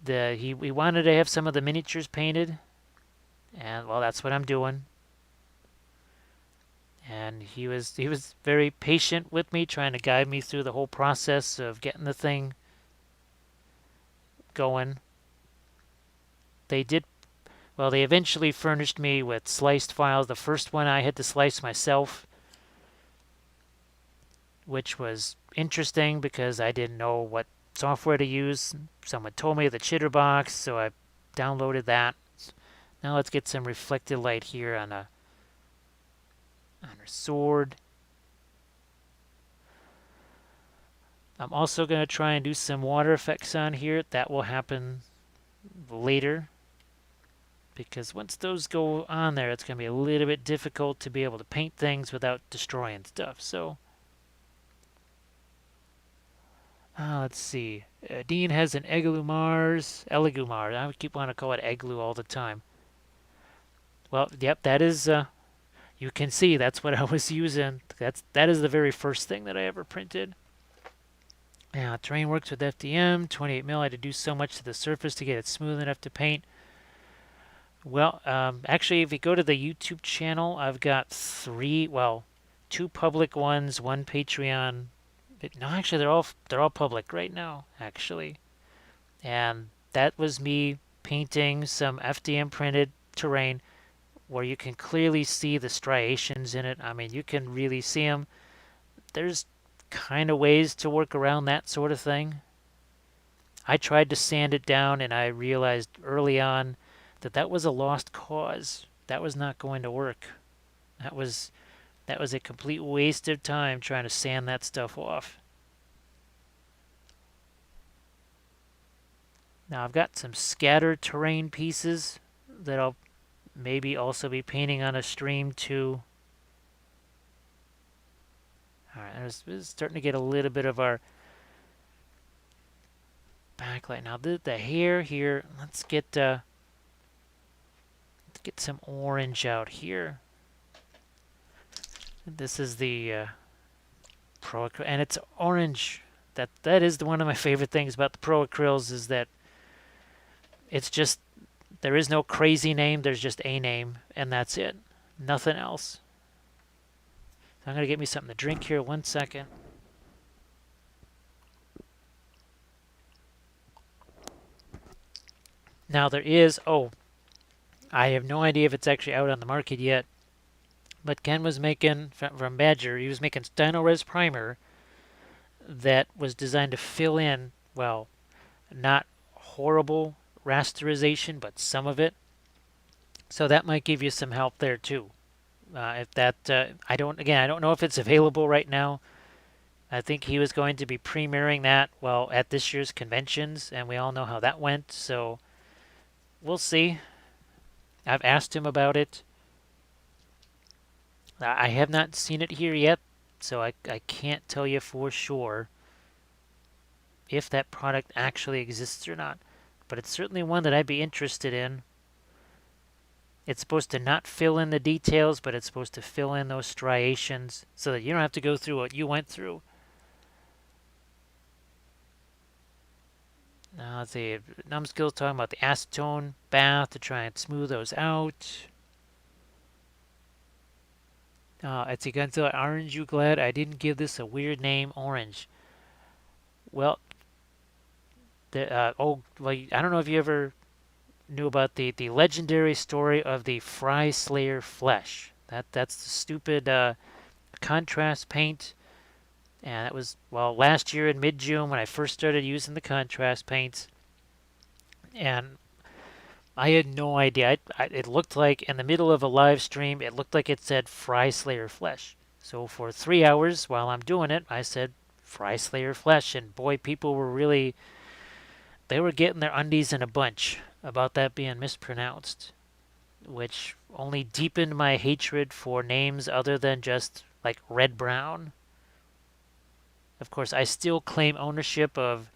we wanted to have some of the miniatures painted, and well, that's what I'm doing. And he was very patient with me, trying to guide me through the whole process of getting the thing going. They did well. They eventually furnished me with sliced files. The first one I had to slice myself, which was interesting because I didn't know what software to use. Someone told me the Chitterbox, so I downloaded that. Now let's get some reflected light here on her sword. I'm also going to try and do some water effects on here. That will happen later, because once those go on there, it's going to be a little bit difficult to be able to paint things without destroying stuff. So let's see. Dean has an Eligumar. I keep wanting to call it Eglu all the time. Well, yep, that is. You can see that's what I was using. That is the very first thing that I ever printed. Yeah, terrain works with FDM 28 mil. I had to do so much to the surface to get it smooth enough to paint. Well, actually, if you go to the YouTube channel, I've got two public ones, one Patreon. No, actually, they're all public right now, actually. And that was me painting some FDM printed terrain where you can clearly see the striations in it. I mean, you can really see them. There's kind of ways to work around that sort of thing. I tried to sand it down, and I realized early on that was a lost cause. That was not going to work. That was a complete waste of time trying to sand that stuff off. Now I've got some scattered terrain pieces that I'll maybe also be painting on a stream too. Alright, it's starting to get a little bit of our backlight. Now the hair here, let's get some orange out here. This is the Pro Acryl, and it's orange. That is one of my favorite things about the Pro Acryls is that it's just there is no crazy name. There's just a name, and that's it. Nothing else. So I'm gonna get me something to drink here. 1 second. Now there is. Oh, I have no idea if it's actually out on the market yet. But Ken was making from Badger. He was making Stynylrez primer that was designed to fill in, well, not horrible rasterization, but some of it. So that might give you some help there too. If that, I don't know if it's available right now. I think he was going to be premiering that, well, at this year's conventions, and we all know how that went. So we'll see. I've asked him about it. I have not seen it here yet, so I can't tell you for sure if that product actually exists or not. But it's certainly one that I'd be interested in. It's supposed to not fill in the details, but it's supposed to fill in those striations so that you don't have to go through what you went through. Now let's see, Numbskill's talking about the acetone bath to try and smooth those out. It's a Godzilla Orange, you glad I didn't give this a weird name, Orange. Well, I don't know if you ever knew about the legendary story of the Fry Slayer flesh. That's the stupid contrast paint, and that was well last year in mid-June when I first started using the contrast paints, and I had no idea. It looked like in the middle of a live stream, it looked like it said Fry Slayer flesh. So for 3 hours while I'm doing it, I said Fry Slayer flesh, and boy, people were really they were getting their undies in a bunch about that being mispronounced, which only deepened my hatred for names other than just like red brown. Of course, I still claim ownership of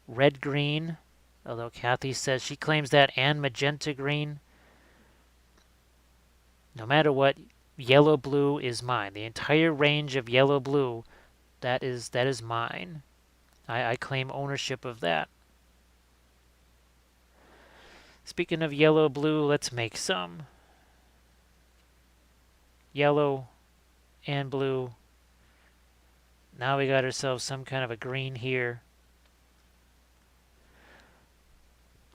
red green, although Kathy says she claims that and magenta green. No matter what, yellow blue is mine. The entire range of yellow blue, that is mine. I claim ownership of that. Speaking of yellow blue, let's make some. Yellow and blue. Now we got ourselves some kind of a green here.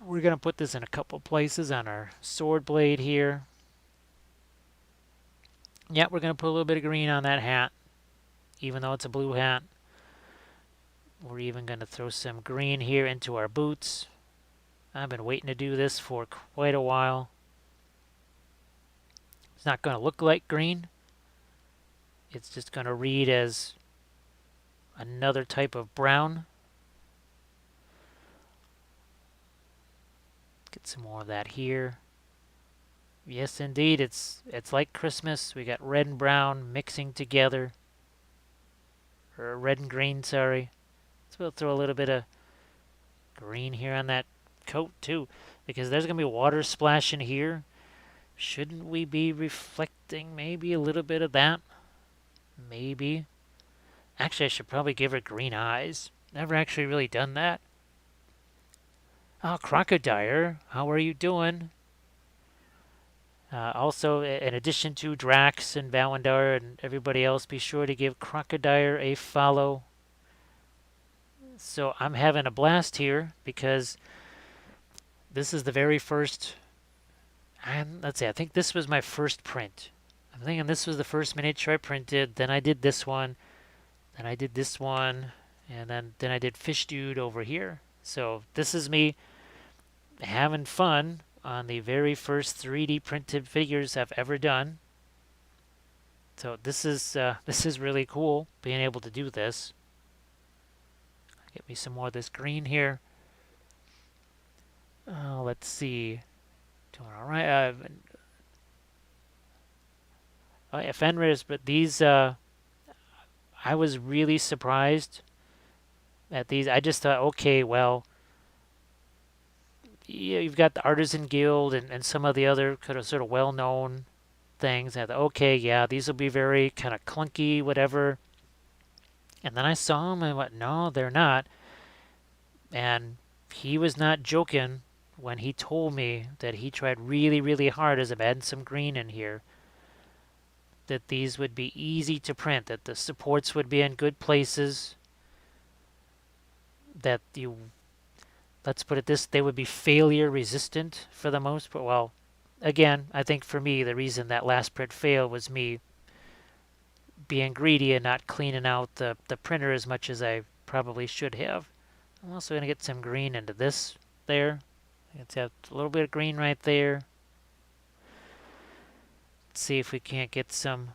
We're going to put this in a couple places on our sword blade here. Yeah, we're going to put a little bit of green on that hat, even though it's a blue hat. We're even going to throw some green here into our boots. I've been waiting to do this for quite a while. It's not going to look like green. It's just going to read as another type of brown. Get some more of that here. Yes, indeed, it's like Christmas. We got red and brown mixing together. Or red and green, sorry. So we'll throw a little bit of green here on that coat too, because there's going to be water splashing here. Shouldn't we be reflecting maybe a little bit of that? Maybe. Actually, I should probably give her green eyes. Never actually really done that. Oh, Crocodile, how are you doing? Also, in addition to Drax and Valendar and everybody else, be sure to give Crocodile a follow. So I'm having a blast here because this is the very first, and let's see, I think this was my first print. I'm thinking this was the first miniature I printed, then I did this one, then I did this one, and then I did Fish Dude over here. So this is me having fun on the very first 3D printed figures I've ever done. So this is really cool being able to do this. Get me some more of this green here. Let's see. Doing all right. Oh, yeah, Fenris, but these, I was really surprised at these. I just thought, okay, well, yeah, you've got the Artisan Guild and some of the other kind of sort of well-known things. I thought, okay, yeah, these will be very kind of clunky, whatever. And then I saw them and I went, no, they're not. And he was not joking when he told me that he tried really, really hard as I'm adding some green in here, that these would be easy to print, that the supports would be in good places, that you, let's put it this, they would be failure resistant for the most part. Well, again, I think for me, the reason that last print failed was me being greedy and not cleaning out the printer as much as I probably should have. I'm also going to get some green into this there. Let's have a little bit of green right there. Let's see if we can't get some,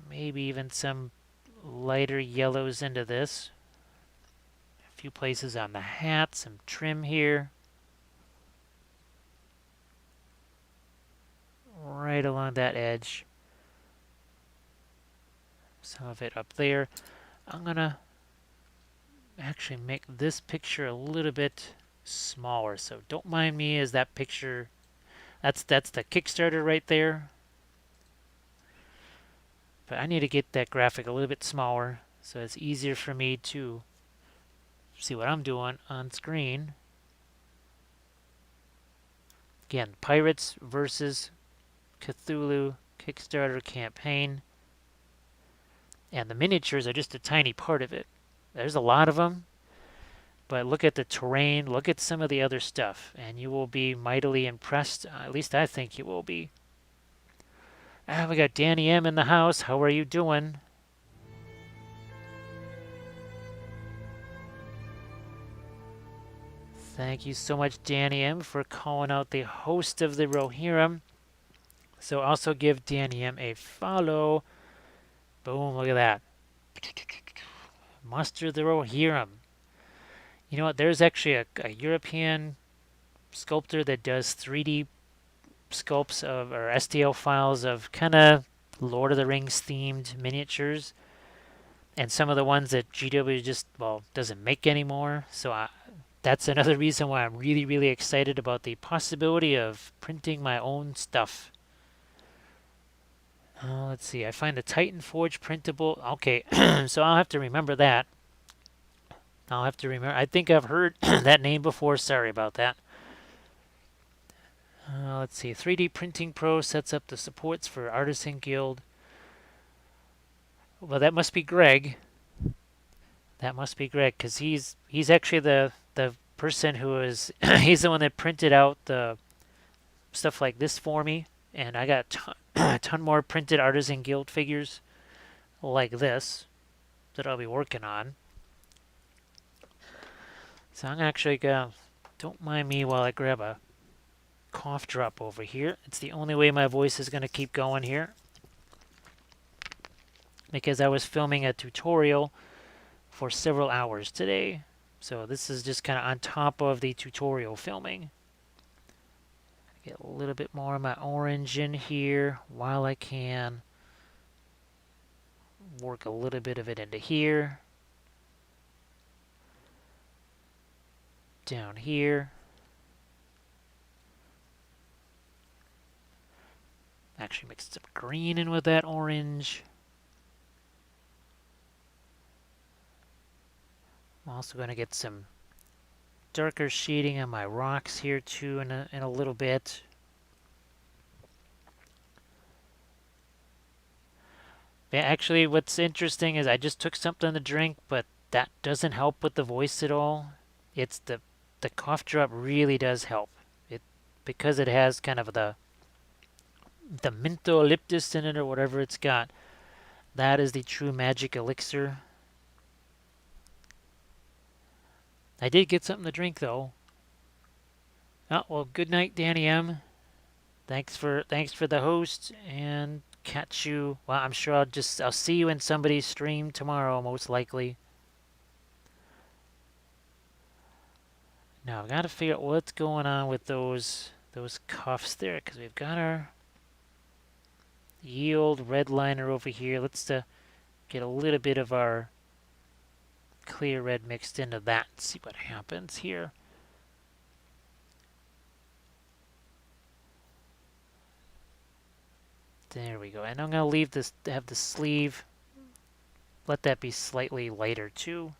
maybe even some lighter yellows into this. A few places on the hat, some trim here. Right along that edge. Some of it up there. I'm going to actually make this picture a little bit smaller. So don't mind me as that picture, that's the Kickstarter right there. But I need to get that graphic a little bit smaller so it's easier for me to see what I'm doing on screen. Again, Pirates versus Cthulhu Kickstarter campaign. And the miniatures are just a tiny part of it. There's a lot of them, but look at the terrain, look at some of the other stuff, and you will be mightily impressed. At least I think you will be. We got Danny M in the house. How are you doing? Thank you so much, Danny M, for calling out the host of the Rohirrim. So also give Danny M a follow. Boom, look at that. Muster the Rohirrim. You know what? There's actually a European sculptor that does 3D sculpts of, or STL files of kind of Lord of the Rings themed miniatures. And some of the ones that GW just, well, doesn't make anymore. So that's another reason why I'm really, really excited about the possibility of printing my own stuff. Let's see. I find the Titan Forge printable. Okay, so I'll have to remember that. I'll have to remember. I think I've heard that name before. Sorry about that. Let's see. 3D Printing Pro sets up the supports for Artisan Guild. Well, that must be Greg. That must be Greg, because he's actually the person who is he's the one that printed out the stuff like this for me, and I got a ton more printed Artisan Guild figures like this that I'll be working on. So I'm actually gonna, don't mind me while I grab a cough drop over here. It's the only way my voice is gonna keep going here, because I was filming a tutorial for several hours today. So this is just kind of on top of the tutorial filming. Get a little bit more of my orange in here while I can. Work a little bit of it into here. Down here. Actually mix some green in with that orange. I'm also going to get some darker shading on my rocks here too in a little bit. Yeah, actually, what's interesting is I just took something to drink, but that doesn't help with the voice at all. It's the cough drop really does help. It, because it has kind of the mentholyptus in it or whatever it's got. That is the true magic elixir. I did get something to drink though. Oh, well, good night, Danny M. Thanks for the host, and catch you. Well, I'm sure I'll see you in somebody's stream tomorrow, most likely. Now I've got to figure out what's going on with those cuffs there, because we've got our yield red liner over here. Let's get a little bit of our clear red mixed into that and see what happens here. There we go. And I'm going to leave this, have the sleeve, let that be slightly lighter too.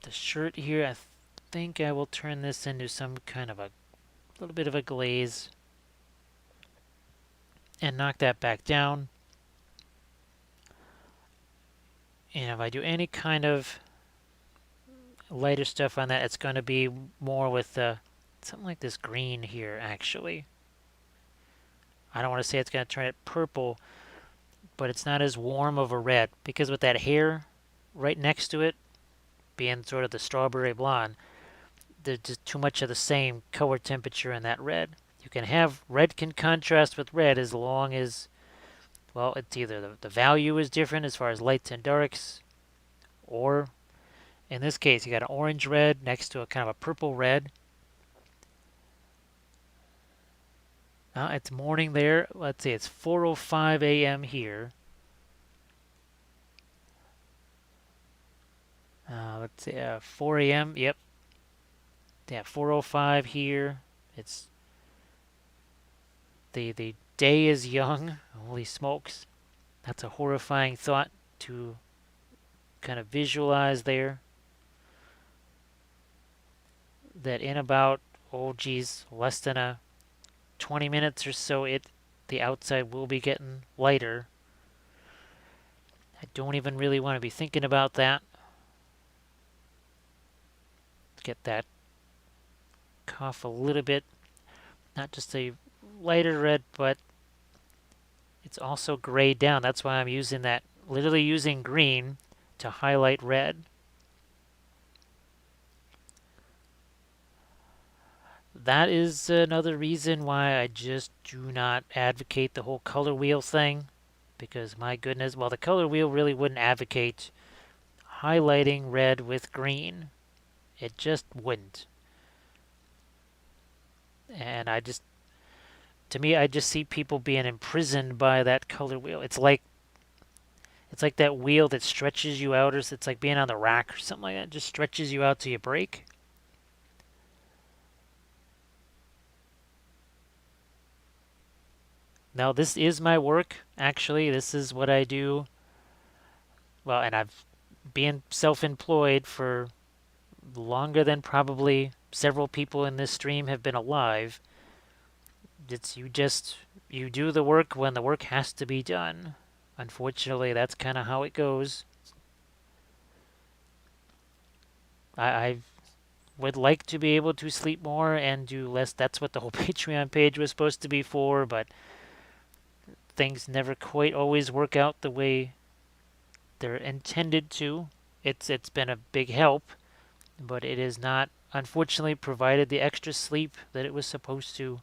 The shirt here, I think I will turn this into some kind of a little bit of a glaze and knock that back down. And if I do any kind of lighter stuff on that, it's going to be more with something like this green here, actually. I don't want to say it's going to turn it purple, but it's not as warm of a red, because with that hair right next to it being sort of the strawberry blonde, there's just too much of the same color temperature in that red. You can have red can contrast with red as long as, well, it's either the value is different as far as lights and darks, or in this case, you got an orange red next to a kind of a purple red. It's morning there. Let's see, it's 4:05 a.m. here. Let's see, 4 a.m. Yep. Yeah, 4:05 here. It's the day is young. Holy smokes. That's a horrifying thought to kind of visualize there. That in about, oh geez, less than 20 minutes or so, the outside will be getting lighter. I don't even really want to be thinking about that. Get that cuff a little bit, not just a lighter red, but it's also grayed down. That's why I'm using that, literally using green to highlight red. That is another reason why I just do not advocate the whole color wheel thing, because my goodness, well, the color wheel really wouldn't advocate highlighting red with green. It just wouldn't. And to me, I just see people being imprisoned by that color wheel. It's like that wheel that stretches you out, or it's like being on the rack or something like that. It just stretches you out till you break. Now, this is my work, actually. This is what I do. Well, and I've been self-employed for longer than probably several people in this stream have been alive. It's you do the work when the work has to be done. Unfortunately, that's kind of how it goes. I would like to be able to sleep more and do less. That's what the whole Patreon page was supposed to be for, but things never quite always work out the way they're intended to. It's been a big help, but it has not, unfortunately, provided the extra sleep that it was supposed to.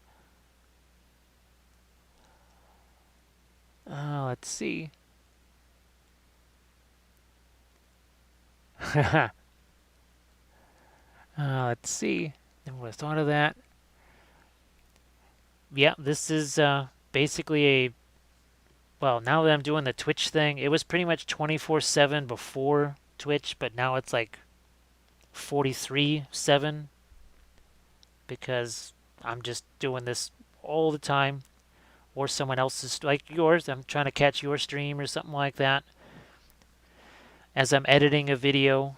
Let's see. Let's see. Never thought of that. Yeah, this is basically a. Well, now that I'm doing the Twitch thing, it was pretty much 24/7 before Twitch, but now it's like 43/7 because I'm just doing this all the time, or someone else's, like yours. I'm trying to catch your stream or something like that as I'm editing a video.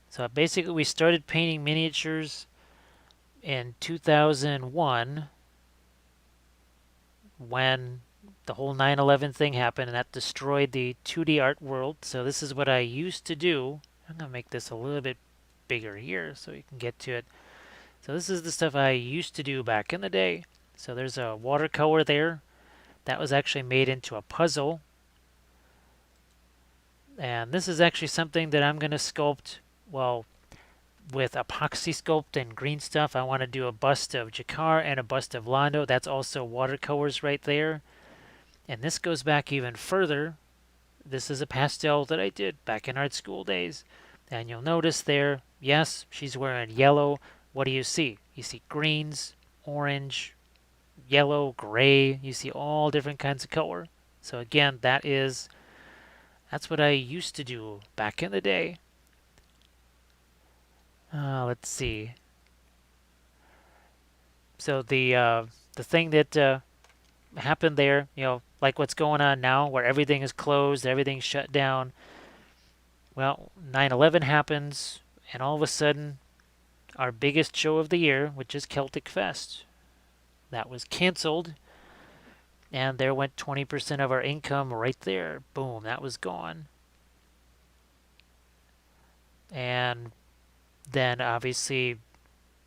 So basically, we started painting miniatures in 2001 when the whole 9/11 thing happened, and that destroyed the 2D art world. So this is what I used to do. I'm going to make this a little bit bigger here so you can get to it. So this is the stuff I used to do back in the day. So there's a watercolor there. That was actually made into a puzzle. And this is actually something that I'm going to sculpt, well, with epoxy sculpt and green stuff. I want to do a bust of Jakar and a bust of Londo. That's also watercolors right there. And this goes back even further. This is a pastel that I did back in art school days. And you'll notice there, yes, she's wearing yellow. What do you see? You see greens, orange, yellow, gray. You see all different kinds of color. So again, that's what I used to do back in the day. Let's see. So the thing that happened there, like what's going on now, where everything is closed, everything's shut down. Well, 9/11 happens, and all of a sudden, our biggest show of the year, which is Celtic Fest, that was canceled, and there went 20% of our income right there. Boom, that was gone. And then obviously,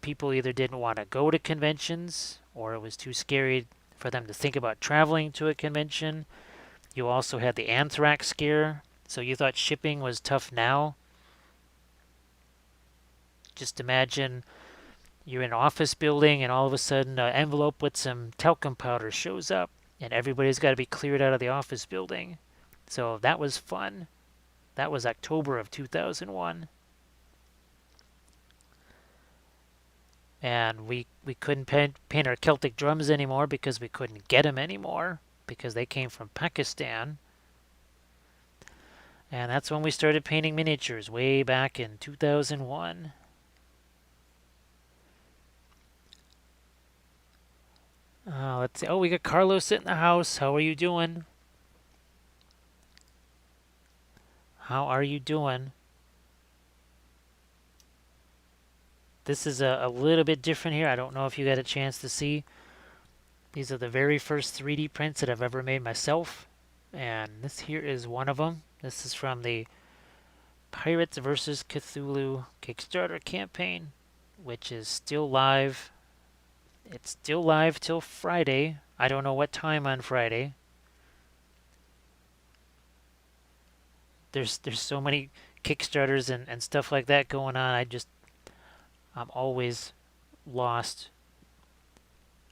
people either didn't want to go to conventions or it was too scary for them to think about traveling to a convention. You also had the anthrax scare, so you thought shipping was tough now. Just imagine you're in an office building and all of a sudden an envelope with some talcum powder shows up and everybody's got to be cleared out of the office building. So that was fun. That was October of 2001. And we couldn't paint our Celtic drums anymore because we couldn't get them anymore because they came from Pakistan. And that's when we started painting miniatures way back in 2001. Let's see. Oh, we got Carlos in the house. How are you doing? How are you doing? This is a little bit different here. I don't know if you got a chance to see. These are the very first 3D prints that I've ever made myself. And this here is one of them. This is from the Pirates vs. Cthulhu Kickstarter campaign, which is still live. It's still live till Friday. I don't know what time on Friday. There's so many Kickstarters and stuff like that going on. I'm always lost.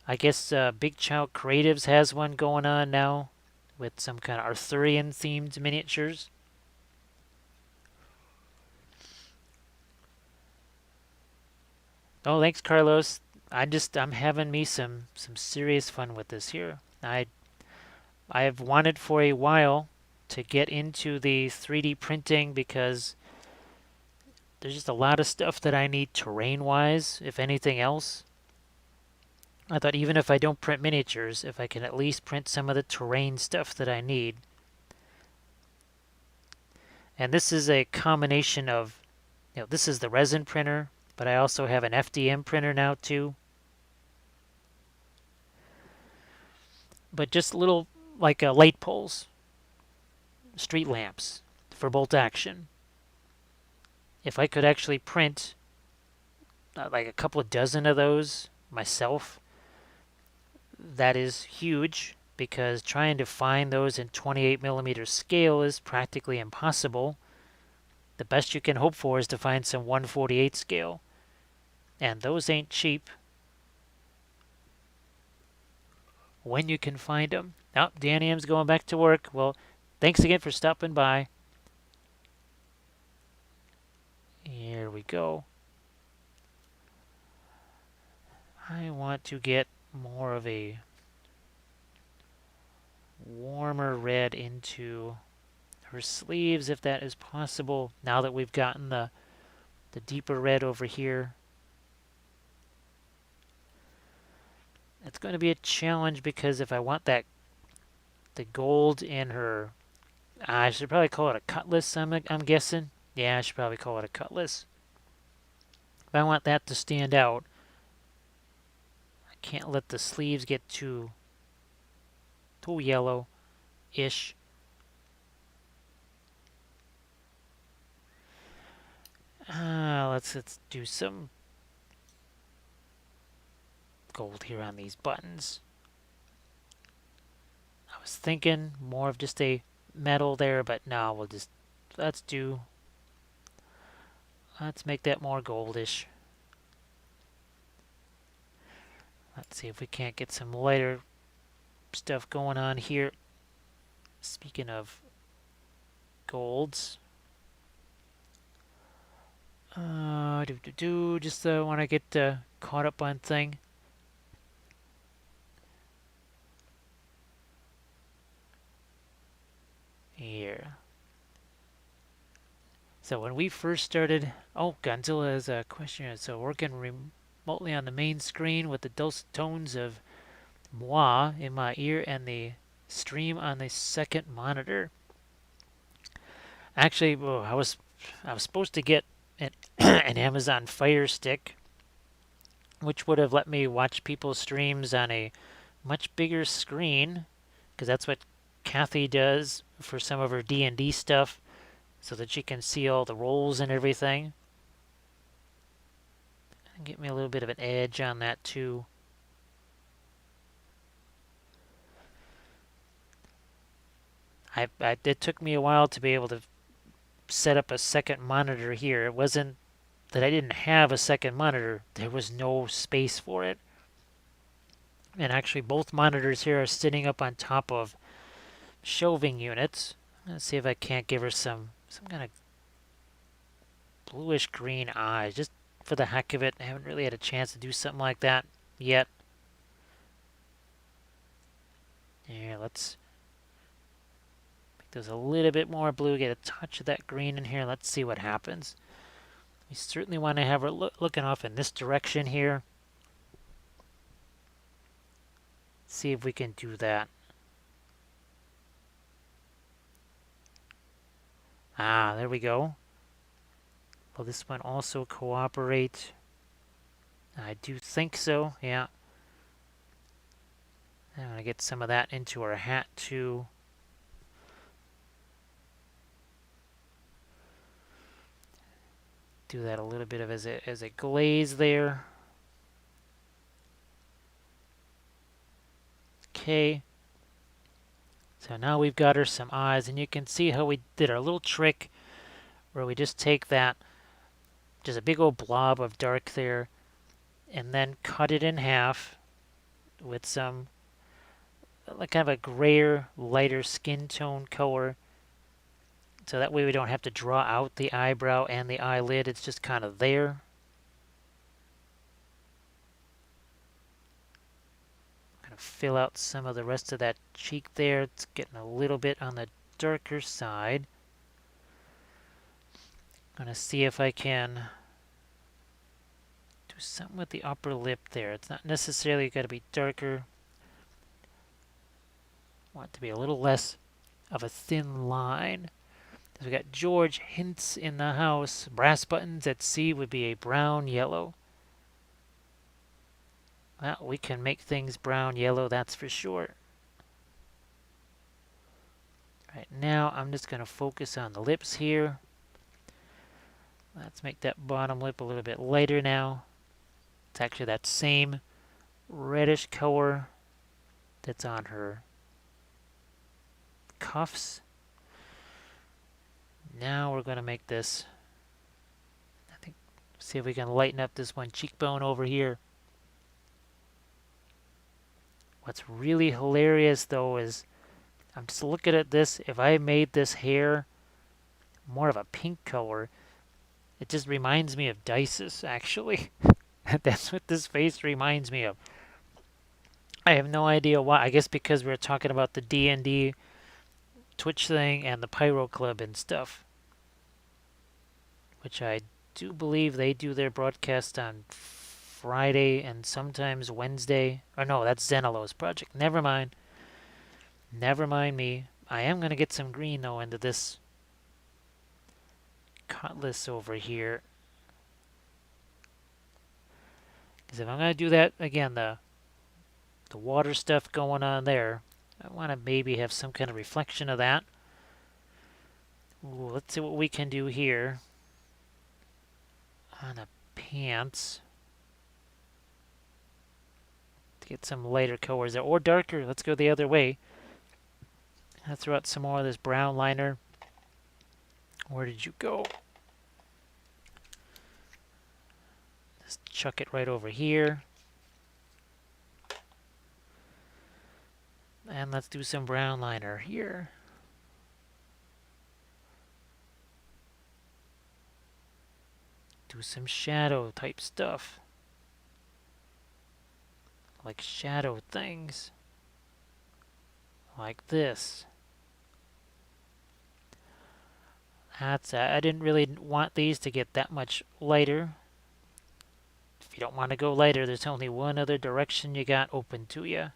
I guess Big Child Creatives has one going on now with some kind of Arthurian themed miniatures. Oh, thanks, Carlos. I'm having me some serious fun with this here. I have wanted for a while to get into the 3D printing because there's just a lot of stuff that I need terrain-wise, if anything else. I thought even if I don't print miniatures, if I can at least print some of the terrain stuff that I need. And this is a combination of, this is the resin printer, but I also have an FDM printer now too. But just little, like light poles, street lamps for bolt action. If I could actually print like a couple of dozen of those myself, that is huge because trying to find those in 28mm scale is practically impossible. The best you can hope for is to find some 1/48 scale, and those ain't cheap when you can find them. Oh, Danny M's going back to work. Well, thanks again for stopping by. Here we go. I want to get more of a warmer red into her sleeves if that is possible now that we've gotten the deeper red over here. It's going to be a challenge because if I want the gold in her, I should probably call it a cutlass, I'm guessing. Yeah, I should probably call it a cutlass. If I want that to stand out, I can't let the sleeves get too yellow-ish. Let's do some gold here on these buttons. I was thinking more of just a metal there, but no, let's make that more goldish. Let's see if we can't get some lighter stuff going on here. Speaking of golds, just want to get caught up on thing here. So when we first started, oh, Godzilla has a question. So working remotely on the main screen with the dulcet tones of moi in my ear and the stream on the second monitor. Actually, I was supposed to get an, an Amazon Fire Stick, which would have let me watch people's streams on a much bigger screen, because that's what Kathy does for some of her D&D stuff, so that she can see all the rolls and everything. And get me a little bit of an edge on that too. It took me a while to be able to set up a second monitor here. It wasn't that I didn't have a second monitor, there was no space for it. And actually, both monitors here are sitting up on top of shelving units. Let's see if I can't give her some kind of bluish green eyes, just for the heck of it. I haven't really had a chance to do something like that yet. Here, let's make those a little bit more blue. Get a touch of that green in here. Let's see what happens. We certainly want to have her looking off in this direction here. See if we can do that. Ah, there we go. Will this one also cooperate? I do think so, yeah. I'm going to get some of that into our hat too. Do that a little bit of as a glaze there. Okay. So now we've got her some eyes, and you can see how we did our little trick where we just take that, just a big old blob of dark there, and then cut it in half with some like kind of a grayer, lighter skin tone color. So that way we don't have to draw out the eyebrow and the eyelid. It's just kind of there. Kind of fill out some of the rest of that cheek there. It's getting a little bit on the darker side. I'm going to see if I can do something with the upper lip there. It's not necessarily got to be darker. I want it to be a little less of a thin line. So we got George hints in the house. Brass buttons at C would be a brown yellow. Well, we can make things brown yellow, that's for sure. Right now, I'm just going to focus on the lips here. Let's make that bottom lip a little bit lighter now. It's actually that same reddish color that's on her cuffs. Now we're going to make this, I think, see if we can lighten up this one cheekbone over here. What's really hilarious though is I'm just looking at this. If I made this hair more of a pink color, it just reminds me of Dices, actually. That's what this face reminds me of. I have no idea why. I guess because we were talking about the D&D Twitch thing and the Pyro Club and stuff, which I do believe they do their broadcast on Friday and sometimes Wednesday. Or no, that's Zenalo's project. Never mind. Never mind me. I am going to get some green, though, into this cutlass over here. Because if I'm going to do that, again, the water stuff going on there, I want to maybe have some kind of reflection of that. Ooh, let's see what we can do here on the pants to get some lighter colors there, or darker. Let's go the other way. I'll throw out some more of this brown liner. Where did you go? Just chuck it right over here. And let's do some brown liner here. do some shadow type stuff. Like shadow things. Like this. I didn't really want these to get that much lighter. If you don't want to go lighter, there's only one other direction you got open to you.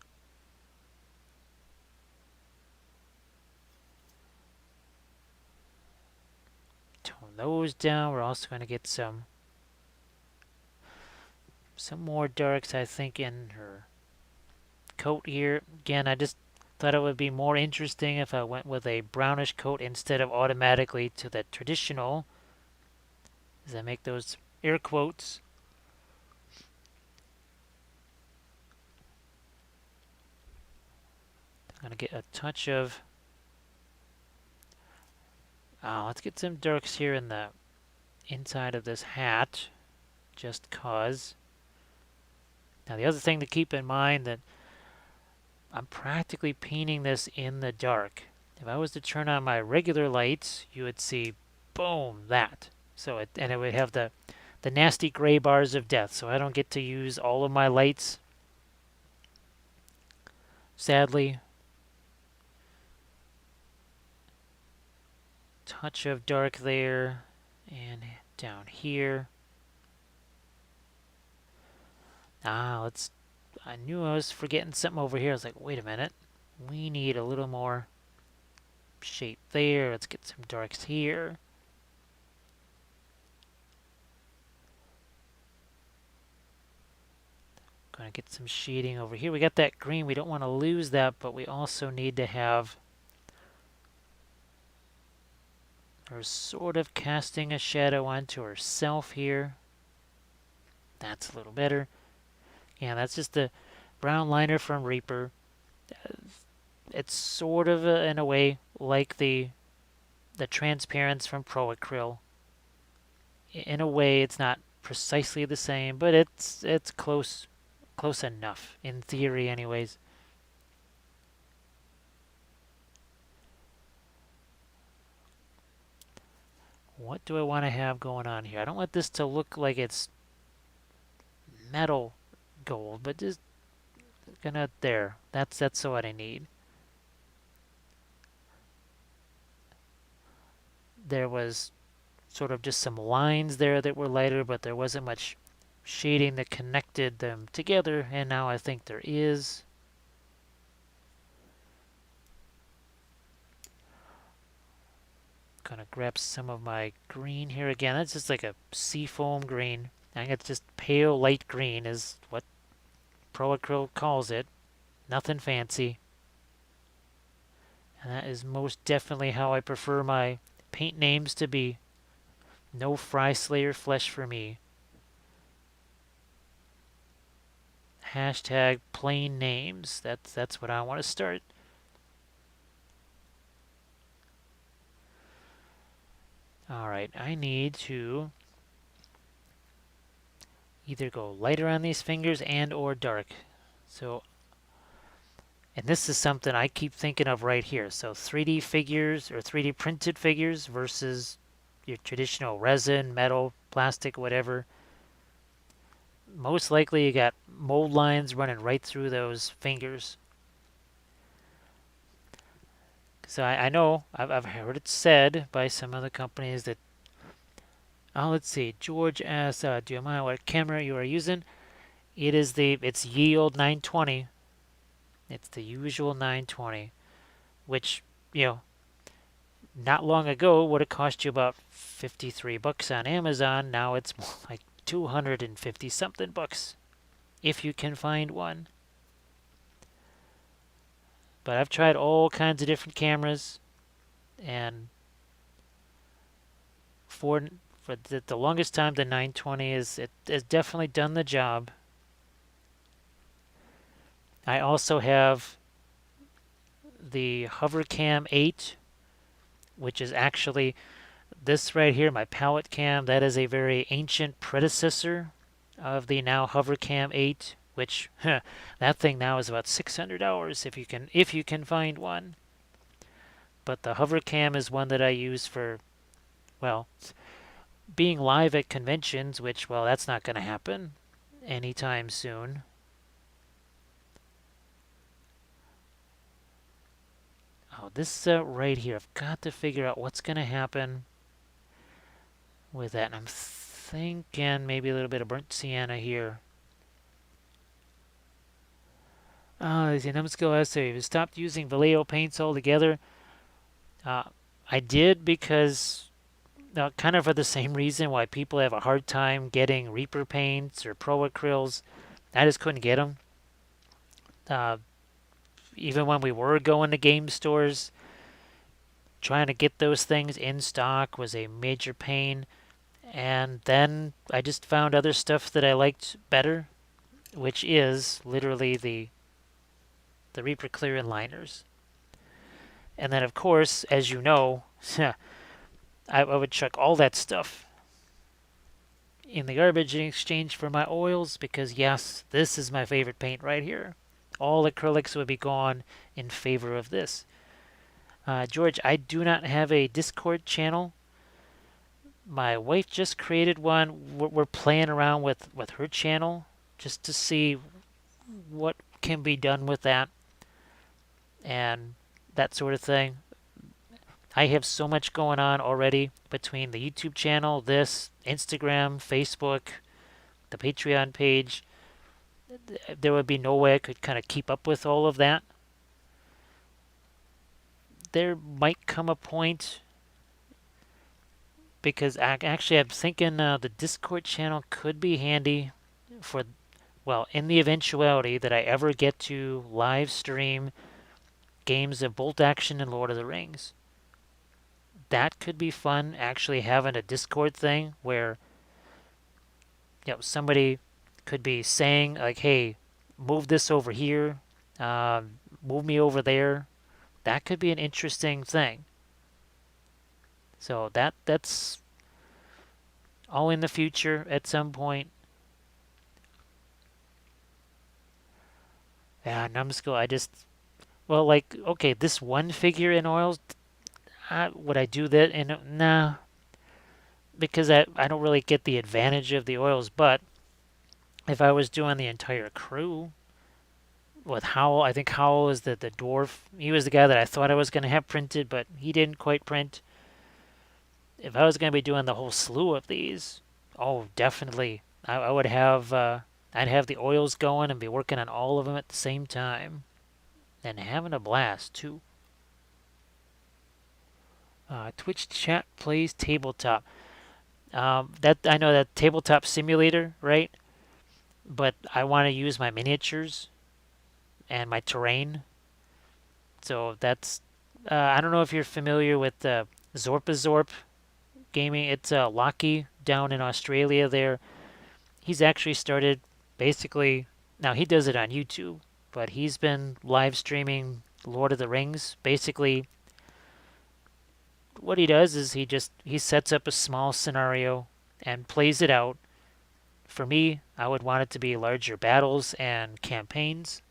Tone those down. We're also going to get some more darks, I think, in her coat here. Again, I just thought it would be more interesting if I went with a brownish coat instead of automatically to the traditional, as I make those air quotes. I'm going to get a touch of... let's get some darks here in the inside of this hat, just cause. Now the other thing to keep in mind that I'm practically painting this in the dark. If I was to turn on my regular lights, you would see, boom, that. So it would have the nasty gray bars of death. So I don't get to use all of my lights, sadly. Touch of dark there, and down here. I knew I was forgetting something over here. I was like, wait a minute. We need a little more shape there. Let's get some darks here. Gonna get some shading over here. We got that green. We don't want to lose that, but we also need to have her sort of casting a shadow onto herself here. That's a little better. Yeah, that's just the brown liner from Reaper. It's sort of, in a way, like the transparents from Pro Acryl. In a way, it's not precisely the same, but it's close enough, in theory anyways. What do I want to have going on here? I don't want this to look like it's metal gold, but just gonna, there. That's what I need. There was sort of just some lines there that were lighter, but there wasn't much shading that connected them together, and now I think there is. Gonna grab some of my green here again. That's just like a seafoam green. I think it's just pale light green is what Pro Acryl calls it. Nothing fancy. And that is most definitely how I prefer my paint names to be. No Fry Slayer flesh for me. Hashtag plain names. That's what I want to start. Alright, I need to either go lighter on these fingers and or dark. So, and this is something I keep thinking of right here. So 3D figures or 3D printed figures versus your traditional resin, metal, plastic, whatever. Most likely you got mold lines running right through those fingers. So I know, I've heard it said by some other companies that, let's see, George asks, do you mind what camera you are using? It's Yield 920. It's the usual 920, which, not long ago would have cost you about 53 bucks on Amazon. Now it's more like 250 something bucks if you can find one. But I've tried all kinds of different cameras, and for the longest time the 920 has definitely done the job. I also have the Hovercam 8, which is actually this right here, my palette cam. That is a very ancient predecessor of the now Hovercam 8, which that thing now is about $600 if you can find one. But the Hovercam is one that I use for, well, being live at conventions, which, well, that's not going to happen anytime soon. Oh, this right here, I've got to figure out what's going to happen with that. And I'm thinking maybe a little bit of burnt sienna here. The numbskull essay. We stopped using Vallejo paints altogether. Uh, I did because kind of for the same reason why people have a hard time getting Reaper paints or Pro Acryls. I just couldn't get them. Uh, Even when we were going to game stores, trying to get those things in stock was a major pain. And then I just found other stuff that I liked better, which is literally the Reaper clear liners. And then, of course, as you know, I would chuck all that stuff in the garbage in exchange for my oils because, yes, this is my favorite paint right here. All acrylics would be gone in favor of this. George, I do not have a Discord channel. My wife just created one. We're playing around with her channel just to see what can be done with that and that sort of thing. I have so much going on already between the YouTube channel, this, Instagram, Facebook, the Patreon page. There would be no way I could kind of keep up with all of that. There might come a point because actually I'm thinking the Discord channel could be handy for, well, in the eventuality that I ever get to live stream games of Bolt Action and Lord of the Rings. That could be fun, actually having a Discord thing where somebody could be saying like, "Hey, move this over here, move me over there." That could be an interesting thing. So that's all in the future at some point. Yeah, numbskull. Well, like, okay, this one figure in oils. Would I do that? And nah, because I don't really get the advantage of the oils. But if I was doing the entire crew with Howl, I think Howl is the dwarf. He was the guy that I thought I was going to have printed, but he didn't quite print. If I was going to be doing the whole slew of these, oh, definitely, I would have. I'd have the oils going and be working on all of them at the same time, and having a blast too. Twitch chat plays tabletop. That I know that tabletop simulator, right? But I want to use my miniatures and my terrain. So that's. I don't know if you're familiar with Zorp Gaming. It's Lockie down in Australia. There, he's actually started basically. Now he does it on YouTube, but he's been live streaming Lord of the Rings. Basically, what he does is he sets up a small scenario and plays it out. For me, I would want it to be larger battles and campaigns.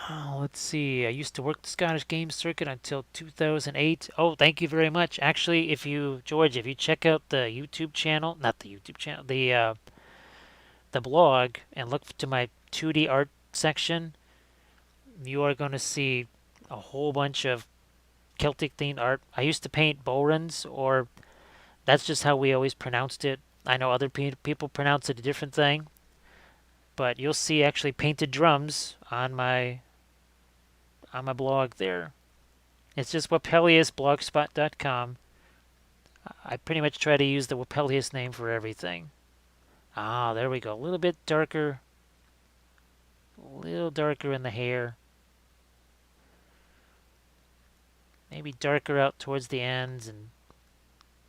Oh, let's see. I used to work the Scottish Games Circuit until 2008. Oh, thank you very much. Actually, George, if you check out the YouTube channel, not the YouTube channel, the blog, and look to my 2D art section, you are going to see a whole bunch of Celtic themed art. I used to paint Borans, or that's just how we always pronounced it. I know other people pronounce it a different thing, but you'll see actually painted drums on my blog there. It's just Wappeliusblogspot.com. I pretty much try to use the Wappelius name for everything. Ah, there we go. A little darker in the hair. Maybe darker out towards the ends and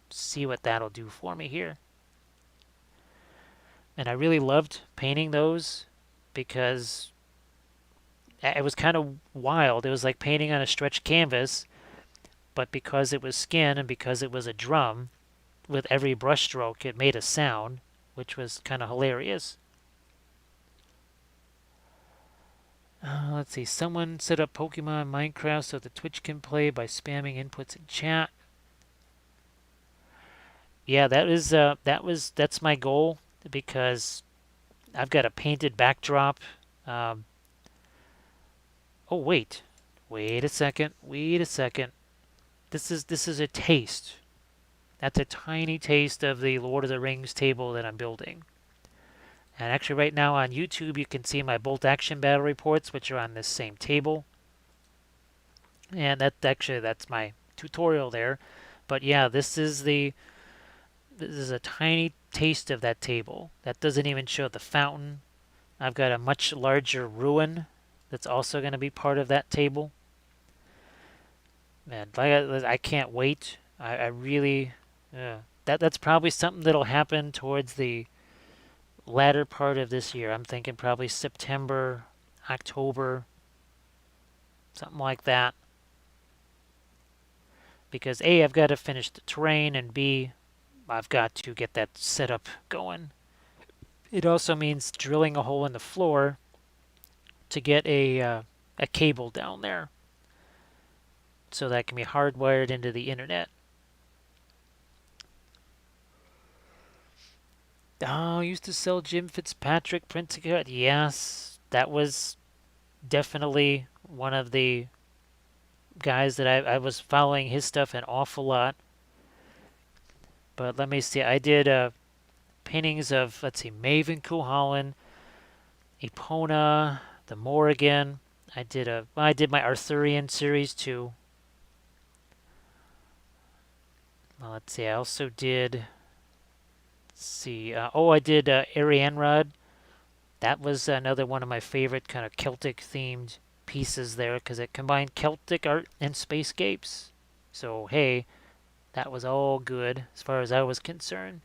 see what that'll do for me here. And I really loved painting those because it was kind of wild. It was like painting on a stretched canvas, but because it was skin and because it was a drum, with every brushstroke it made a sound, which was kind of hilarious. Let's see. Someone set up Pokemon Minecraft so the Twitch can play by spamming inputs in chat. yeah, that's my goal because I've got a painted backdrop. Um, oh wait a second, wait a second. This is a taste. That's a tiny taste of the Lord of the Rings table that I'm building. And actually, right now on YouTube, you can see my bolt action battle reports, which are on this same table. And that's my tutorial there. But yeah, this is a tiny taste of that table. That doesn't even show the fountain. I've got a much larger ruin that's also going to be part of that table. And I can't wait. I really, that's probably something that'll happen towards the latter part of this year. I'm thinking probably September, October, something like that. Because A, I've got to finish the terrain, and B, I've got to get that setup going. It also means drilling a hole in the floor to get a cable down there so that can be hardwired into the internet. Oh, I used to sell Jim Fitzpatrick printing card. Yes, that was definitely one of the guys that I was following his stuff an awful lot. But let me see. I did paintings of, let's see, Maven Cuchulainn, Epona, the Morrigan. I did my Arthurian series too. Well, let's see. I also did. Let's see. I did Arianrod. That was another one of my favorite kind of Celtic themed pieces there because it combined Celtic art and spacescapes. So hey, that was all good as far as I was concerned.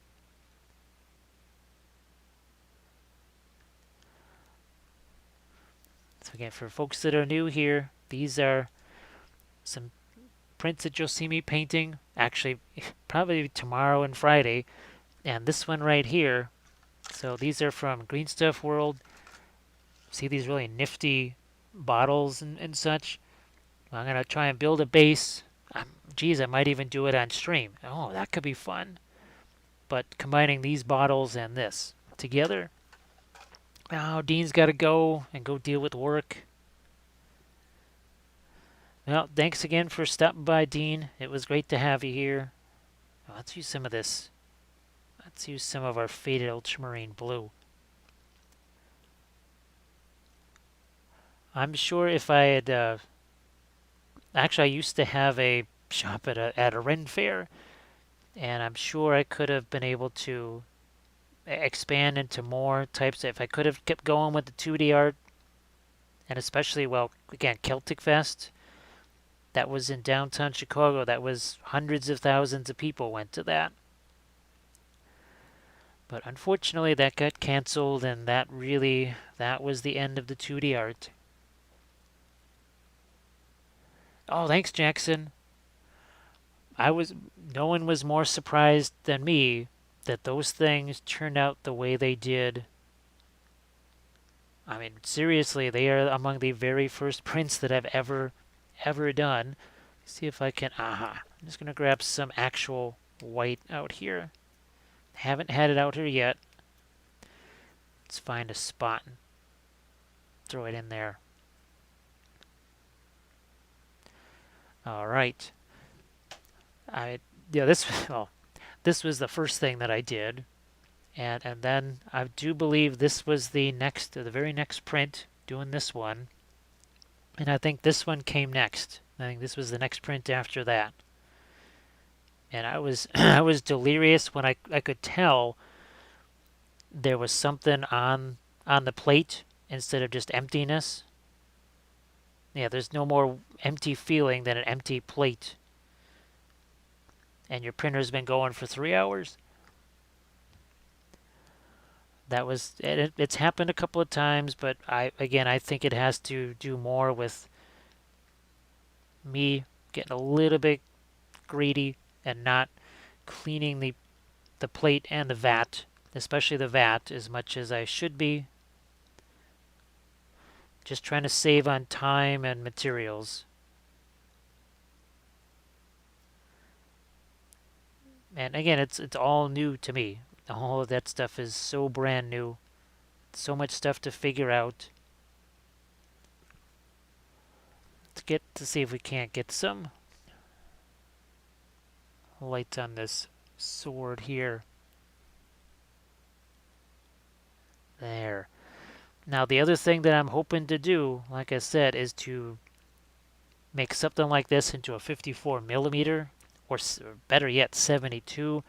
So again, for folks that are new here, these are some prints that you'll see me painting. Actually, probably tomorrow and Friday, and this one right here. So these are from Green Stuff World. See these really nifty bottles and such. I'm gonna try and build a base. Geez, I might even do it on stream. Oh, that could be fun. But combining these bottles and this together. Oh, Dean's got to go and go deal with work. Well, thanks again for stopping by, Dean. It was great to have you here. Oh, let's use some of this. Let's use some of our faded ultramarine blue. I'm sure if I had actually, I used to have a shop at a Ren fair, and I'm sure I could have been able to expand into more types. If I could have kept going with the 2D art, and especially, well, again, Celtic Fest, that was in downtown Chicago. That was hundreds of thousands of people went to that. But unfortunately, that got canceled, and that was the end of the 2D art. Oh, thanks, Jackson. No one was more surprised than me that those things turned out the way they did. I mean, seriously, they are among the very first prints that I've ever done. Let's see if I can. Aha! I'm just gonna grab some actual white out here. Haven't had it out here yet. Let's find a spot and throw it in there. All right. I yeah this well this was the first thing that I did, and then I do believe this was the very next print doing this one, and I think this one came next. I think this was the next print after that, and I was I was delirious when I could tell there was something on the plate instead of just emptiness. Yeah, there's no more empty feeling than an empty plate, and your printer's been going for 3 hours. It's happened a couple of times, but I think it has to do more with me getting a little bit greedy and not cleaning the plate and the vat, especially the vat, as much as I should be. Just trying to save on time and materials. And again, it's all new to me. All of that stuff is so brand new. So much stuff to figure out. To see if we can't get some light on this sword here. There. Now the other thing that I'm hoping to do, like I said, is to make something like this into a 54 millimeter, or better yet, 72.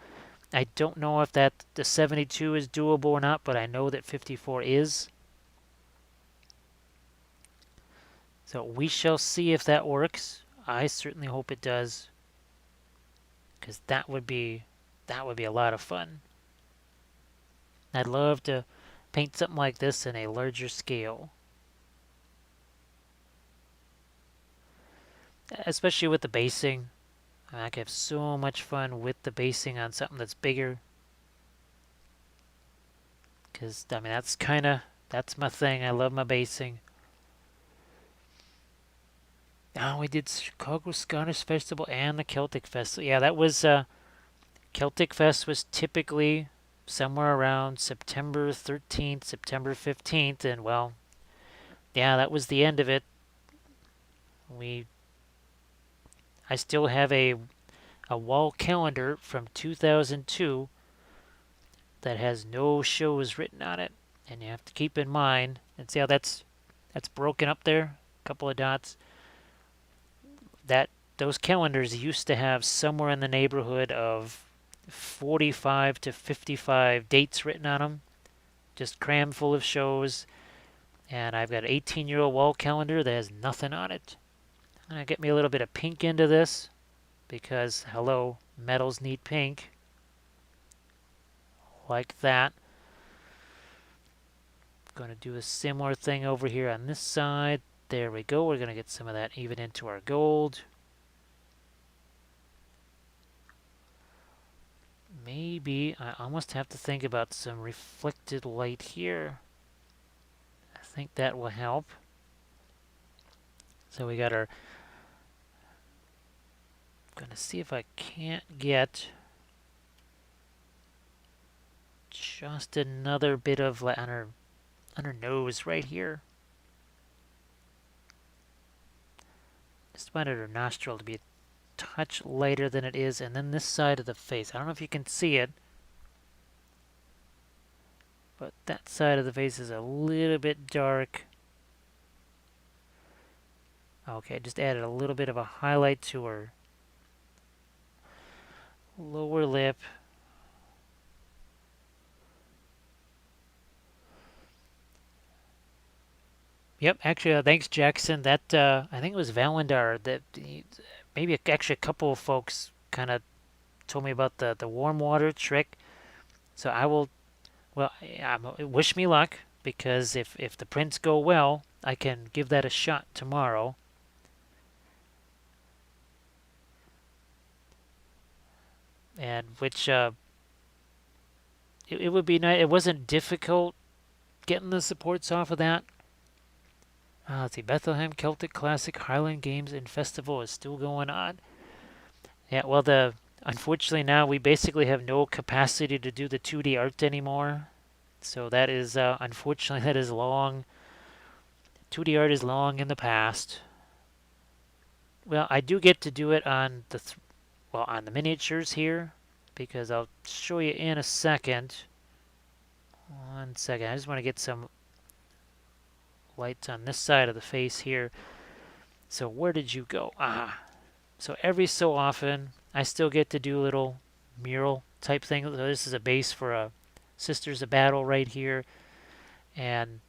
I don't know if that the 72 is doable or not, but I know that 54 is. So we shall see if that works. I certainly hope it does, because that would be a lot of fun. I'd love to paint something like this in a larger scale, especially with the basing. I could have so much fun with the basing on something that's bigger, because I mean that's my thing. I love my basing. Oh, we did Chicago Scottish Festival and the Celtic Festival. Yeah, that was Celtic Fest was typically somewhere around September 13th, September 15th, and well, yeah, that was the end of it. We I still have a wall calendar from 2002 that has no shows written on it, and you have to keep in mind and see how that's broken up there, a couple of dots. That those calendars used to have somewhere in the neighborhood of 45 to 55 dates written on them, just crammed full of shows. And I've got an 18-year-old wall calendar that has nothing on it. I'm gonna get me a little bit of pink into this because hello, metals need pink, like that. Going to do a similar thing over here on this side. There we go. We're going to get some of that even into our gold. Maybe I almost have to think about some reflected light here. I think that will help. So we got our... Going to see if I can't get just another bit of light on her nose right here. Just wanted her nostril to be a touch lighter than it is, and then this side of the face. I don't know if you can see it, but that side of the face is a little bit dark. Okay, just added a little bit of a highlight to her lower lip. Yep, actually, thanks, Jackson. That I think it was Valendar that maybe actually a couple of folks kind of told me about the warm water trick. So I will, well, wish me luck because if the prints go well, I can give that a shot tomorrow. And which it would be nice. It wasn't difficult getting the supports off of that. Let's see, Bethlehem Celtic Classic Highland Games and Festival is still going on. Yeah, well, unfortunately now we basically have no capacity to do the 2D art anymore. So that is unfortunately that is long. 2D art is long in the past. Well, I do get to do it on on the miniatures here because I'll show you in a second. One second, I just want to get some lights on this side of the face here. So where did you go? So every so often I still get to do little mural type things. So this is a base for a Sisters of Battle right here. And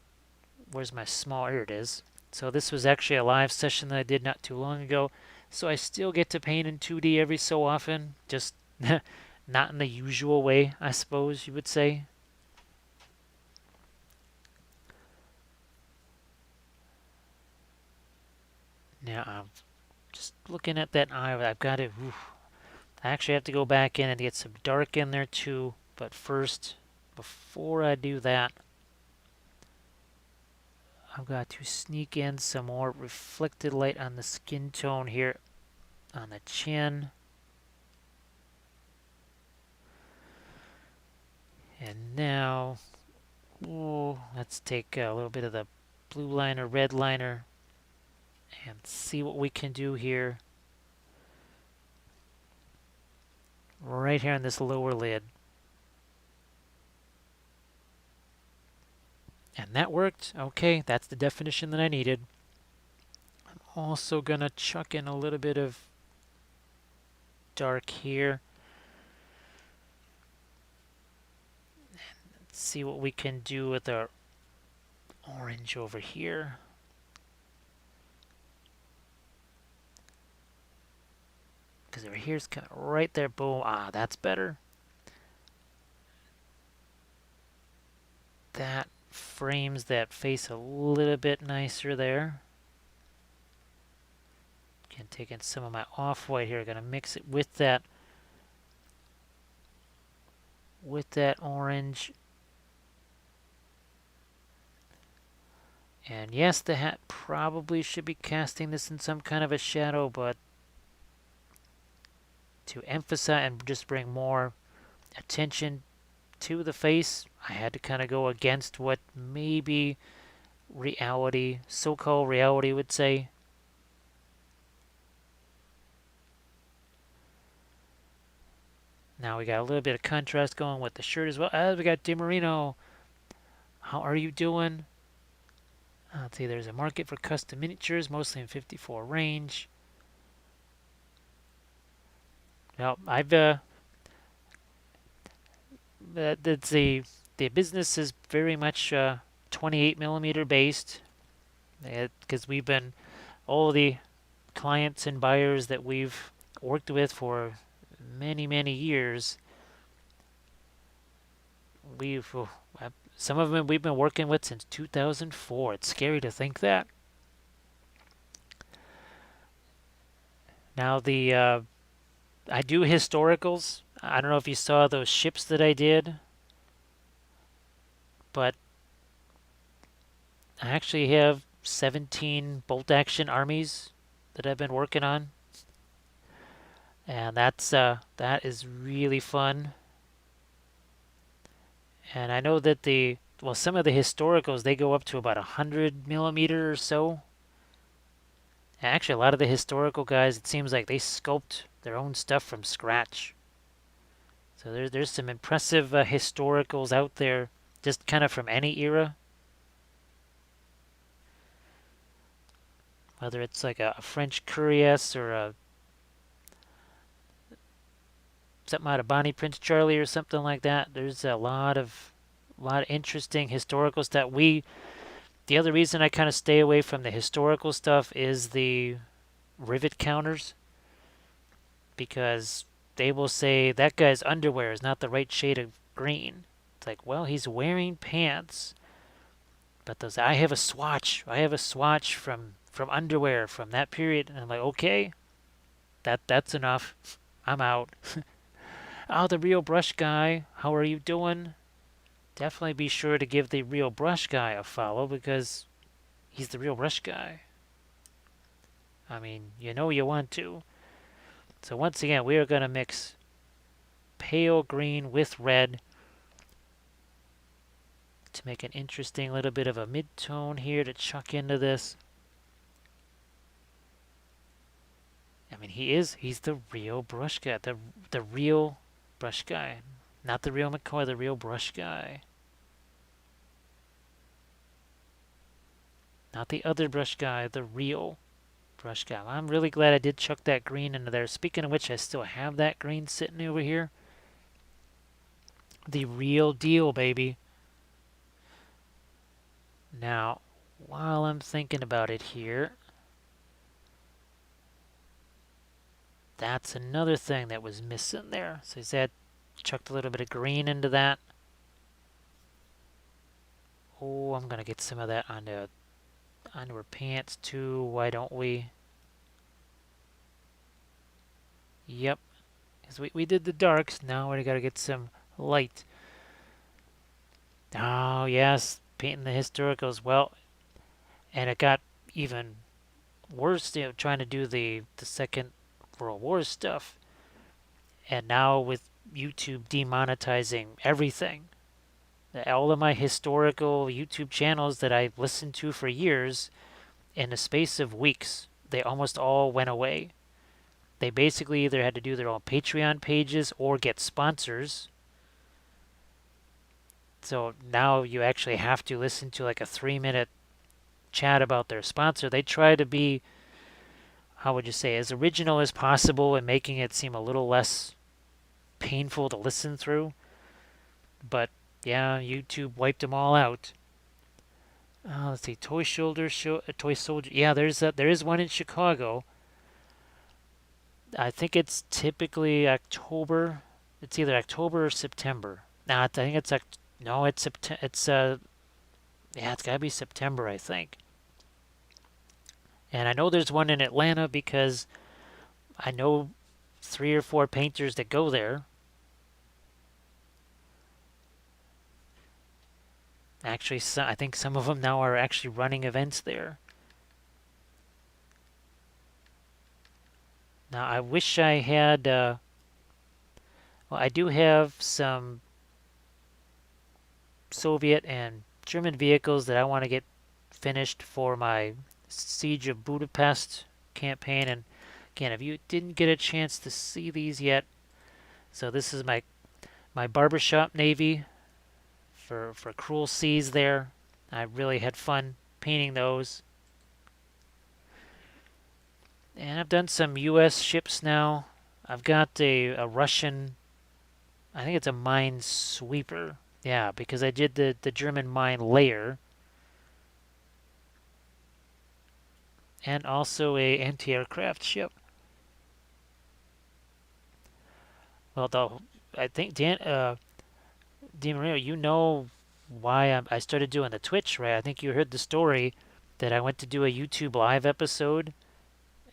where's my small? Here it is. So this was actually a live session that I did not too long ago. So I still get to paint in 2D every so often, just not in the usual way, I suppose you would say. Now I'm just looking at that eye. I've got to. I actually have to go back in and get some dark in there too. But first, before I do that, I've got to sneak in some more reflected light on the skin tone here on the chin. And now, ooh, let's take a little bit of the blue liner, red liner, and see what we can do here. Right here on this lower lid. And that worked. Okay, that's the definition that I needed. I'm also going to chuck in a little bit of dark here. Let's see what we can do with our orange over here. Because over here's kind of right there. Boom. Ah, that's better. That frames that face a little bit nicer there. Again, taking some of my off-white here. Going to mix it with that orange. And yes, the hat probably should be casting this in some kind of a shadow, but to emphasize and just bring more attention to the face, I had to kind of go against what maybe reality, so-called reality, would say. Now we got a little bit of contrast going with the shirt as well. We got DiMarino. How are you doing? Let's see, there's a market for custom miniatures, mostly in 54 range. Well, I've the business is very much 28 millimeter based, because we've been all the clients and buyers that we've worked with for many years. We've some of them we've been working with since 2004. It's scary to think that. Now I do historicals. I don't know if you saw those ships that I did, but I actually have 17 bolt action armies that I've been working on, and that is really fun. And I know that some of the historicals, they go up to about 100 millimeter or so. And actually, a lot of the historical guys, it seems like they sculpt their own stuff from scratch. So there's some impressive historicals out there, just kind of from any era. Whether it's like a French cuirass or something out of Bonnie Prince Charlie or something like that. There's a lot of interesting historical stuff. The other reason I kind of stay away from the historical stuff is the rivet counters, because they will say that guy's underwear is not the right shade of green. It's like, well, he's wearing pants, but those I have a swatch. I have a swatch from underwear from that period, and I'm like, okay, that's enough. I'm out. Oh, the real brush guy. How are you doing? Definitely be sure to give the real brush guy a follow, because he's the real brush guy. I mean, you know you want to. So once again, we are going to mix pale green with red to make an interesting little bit of a mid-tone here to chuck into this. I mean, he's the real brush guy, the real brush guy. Not the real McCoy, the real brush guy. Not the other brush guy, the real brush guy. I'm really glad I did chuck that green into there. Speaking of which, I still have that green sitting over here. The real deal, baby. Now, while I'm thinking about it here, that's another thing that was missing there. So he's had chucked a little bit of green into that. Oh, I'm gonna get some of that onto her pants too. Why don't we? Yep, because we did the darks. Now we gotta get some light. Oh yes, painting the historicals. Well, and it got even worse, trying to do the Second World War stuff. And now with YouTube demonetizing everything, All of my historical YouTube channels that I've listened to for years, in the space of weeks, they almost all went away. They basically either had to do their own Patreon pages or get sponsors. So now you actually have to listen to like a 3 minute chat about their sponsor. They try to be, how would you say, as original as possible and making it seem a little less painful to listen through. But yeah, YouTube wiped them all out. Let's see, Toy Soldier. Yeah, there is one in Chicago. I think it's typically October. It's either October or September. Nah, I think it's no, it's September. Yeah, it's gotta be September, I think. And I know there's one in Atlanta because I know 3 or 4 painters that go there. Actually, I think some of them now are actually running events there. Now, I wish I had. Well, I do have some Soviet and German vehicles that I want to get finished for my Siege of Budapest campaign. And again, if you didn't get a chance to see these yet, so this is my barbershop navy for Cruel Seas there. I really had fun painting those. And I've done some U.S. ships now. I've got a Russian, I think it's a mine sweeper. Yeah, because I did the German mine layer. And also a anti-aircraft ship. Well, I think DiMaria, you know why I started doing the Twitch, right? I think you heard the story that I went to do a YouTube live episode,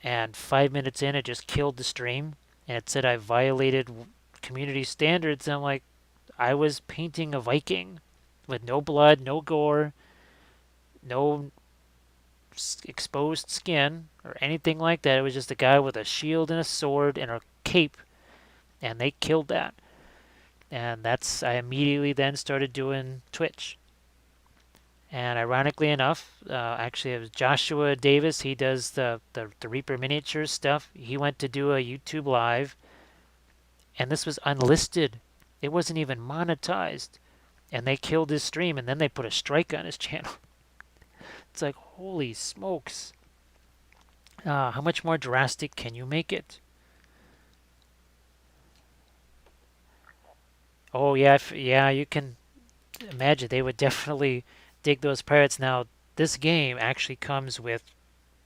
and 5 minutes in, it just killed the stream, and it said I violated community standards. And I'm like, I was painting a Viking with no blood, no gore, no exposed skin or anything like that. It was just a guy with a shield and a sword and a cape, and they killed that. And I immediately then started doing Twitch. And ironically enough, actually, it was Joshua Davis. He does the Reaper miniatures stuff. He went to do a YouTube live, and this was unlisted. It wasn't even monetized. And they killed his stream, and then they put a strike on his channel. It's like, holy smokes. How much more drastic can you make it? Oh, yeah, yeah, you can imagine they would definitely dig those pirates. Now, this game actually comes with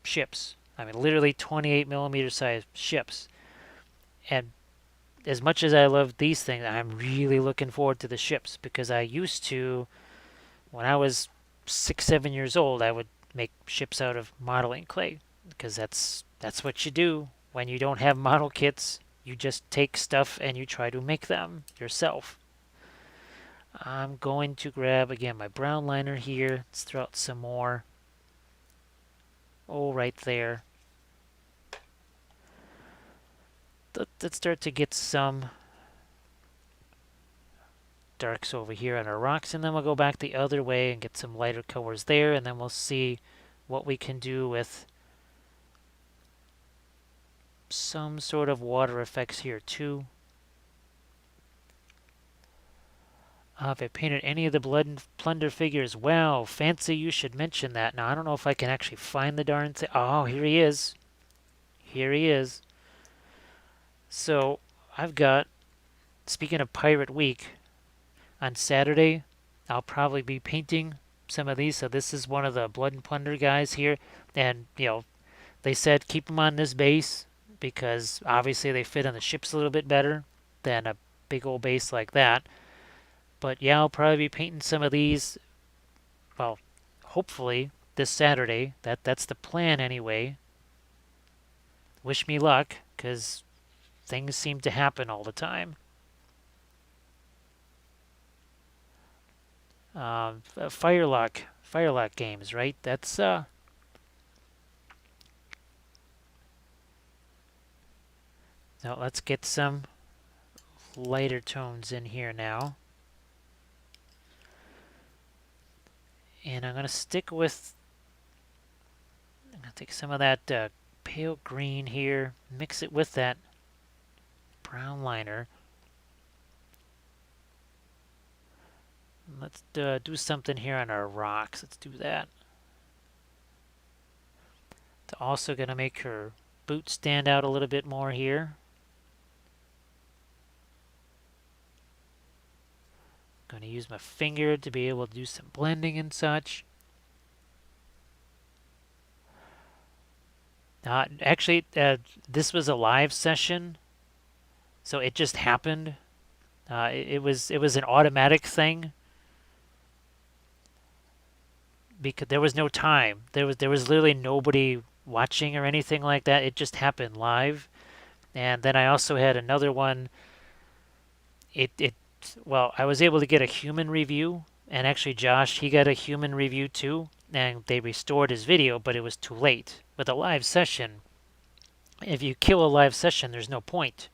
ships. I mean, literally 28 millimeter size ships. And as much as I love these things, I'm really looking forward to the ships because I used to, when I was 6, 7 years old, I would make ships out of modeling clay because that's what you do when you don't have model kits. You just take stuff and you try to make them yourself. I'm going to grab again my brown liner here. Let's throw out some more. Oh, right there. Let's start to get some darks over here on our rocks, and then we'll go back the other way and get some lighter colors there, and then we'll see what we can do with some sort of water effects here too. If I painted any of the Blood and Plunder figures, wow, fancy you should mention that. Now, I don't know if I can actually find the darn thing. Oh, here he is. Here he is. So, I've got, speaking of Pirate Week, on Saturday, I'll probably be painting some of these. So this is one of the Blood and Plunder guys here. And, they said keep them on this base because obviously they fit on the ships a little bit better than a big old base like that. But yeah, I'll probably be painting some of these, well, hopefully this Saturday. That's the plan anyway. Wish me luck, because things seem to happen all the time. Firelock games, right? That's Now let's get some lighter tones in here now. And I'm going to stick with, I'm going to take some of that pale green here, mix it with that brown liner. Let's do something here on our rocks. Let's do that. It's also going to make her boots stand out a little bit more here. Going to use my finger to be able to do some blending and such. Actually, this was a live session, so it just happened. It was an automatic thing because there was no time. There was literally nobody watching or anything like that. It just happened live. And then I also had another one. It well, I was able to get a human review, and actually Josh, he got a human review too, and they restored his video, but it was too late. With a live session, if you kill a live session, there's no point.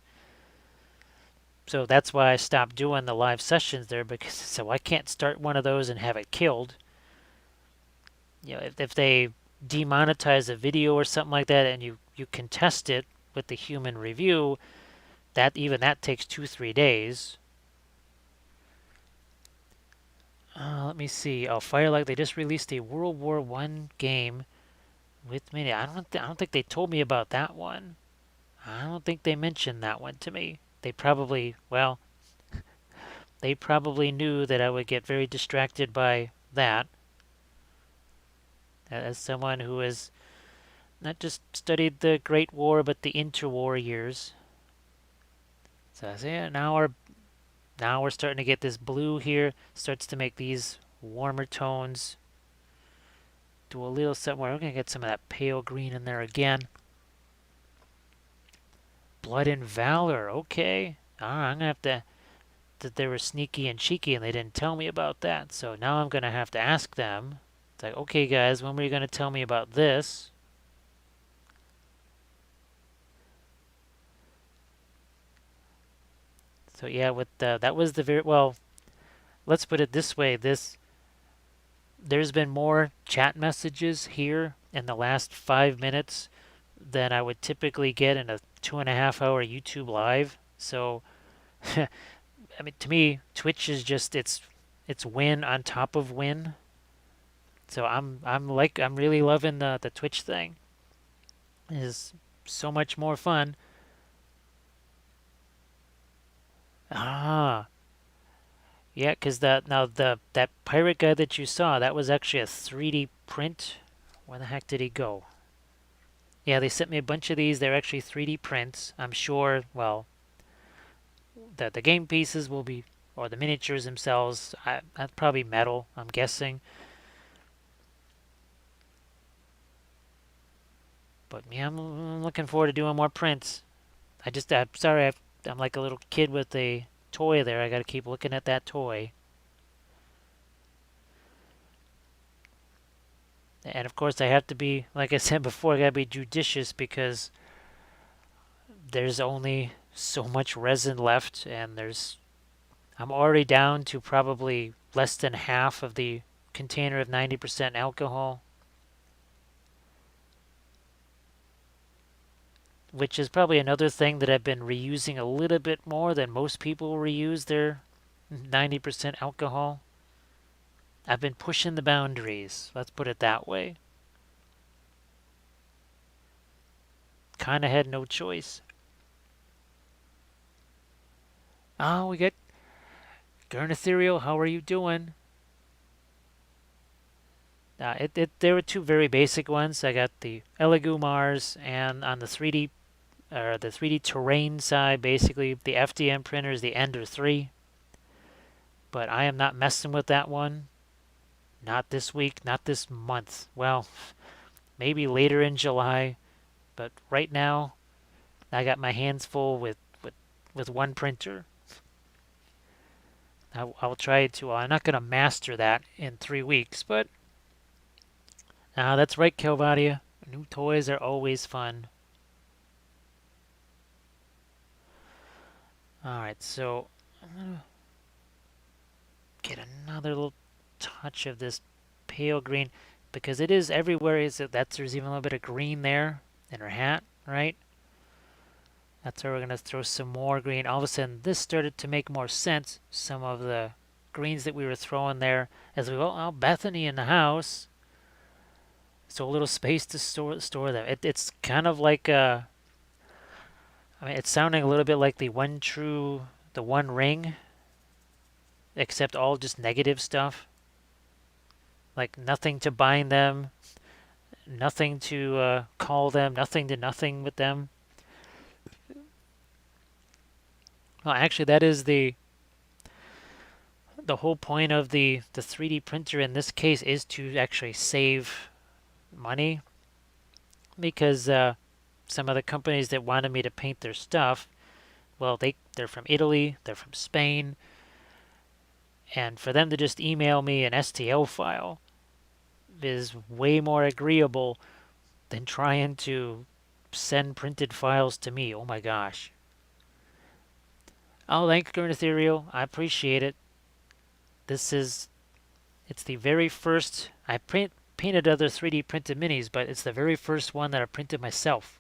So that's why I stopped doing the live sessions there, because so I can't start one of those and have it killed. If they demonetize a video or something like that, and you contest it with the human review, that takes 2-3 days. Let me see. Oh, Firelight. They just released a World War One game with me. I don't think they told me about that one. I don't think they mentioned that one to me. They probably knew that I would get very distracted by that. As someone who has not just studied the Great War, but the interwar years. So yeah, now we're starting to get this blue here. Starts to make these warmer tones. Do a little somewhere. We're gonna get some of that pale green in there again. Blood and Valor. Okay. I'm gonna have to. That they were sneaky and cheeky, and they didn't tell me about that. So now I'm gonna have to ask them. It's like, okay, guys, when were you gonna tell me about this? So yeah, with that was the very well. Let's put it this way: there's been more chat messages here in the last 5 minutes than I would typically get in a 2.5 hour YouTube live. So, I mean, to me, Twitch is just it's win on top of win. So I'm really loving the Twitch thing. It is so much more fun. Ah, yeah, because that pirate guy that you saw, that was actually a 3D print. Where the heck did he go? Yeah, they sent me a bunch of these. They're actually 3D prints. I'm sure, well, that the game pieces will be, or the miniatures themselves, that's probably metal, I'm guessing. But yeah, I'm looking forward to doing more prints. I'm sorry, I'm like a little kid with a toy there. I got to keep looking at that toy. And of course, I have to be, like I said before, I got to be judicious because there's only so much resin left, and I'm already down to probably less than half of the container of 90% alcohol, which is probably another thing that I've been reusing a little bit more than most people reuse their 90% alcohol. I've been pushing the boundaries, let's put it that way. Kind of had no choice. Oh, we got Gurnethereal, how are you doing? There were two very basic ones. I got the Elegumars, and on the 3D or the 3D terrain side, basically the FDM printer is the Ender 3. But I am not messing with that one. Not this week, not this month. Well, maybe later in July, but right now I got my hands full with one printer. I'll try to. I'm not going to master that in 3 weeks, but that's right, Kelvadia. New toys are always fun. Alright, so I'm going to get another little touch of this pale green, because it is everywhere. Is that there's even a little bit of green there in her hat, right? That's where we're gonna throw some more green. All of a sudden, this started to make more sense. Some of the greens that we were throwing there as we go. Oh, Bethany in the house, so a little space to store them. It's kind of like I mean, it's sounding a little bit like the One Ring, except all just negative stuff. Like nothing to bind them, nothing to call them, nothing to nothing with them. Well, actually, that is the whole point of the 3D printer in this case is to actually save money because some of the companies that wanted me to paint their stuff, well, they're from Italy, they're from Spain, and for them to just email me an STL file is way more agreeable than trying to send printed files to me. Oh my gosh. Oh, thanks, Gurn Ethereal. I appreciate it. This is, it's the very first, painted other 3D printed minis, but it's the very first one that I printed myself.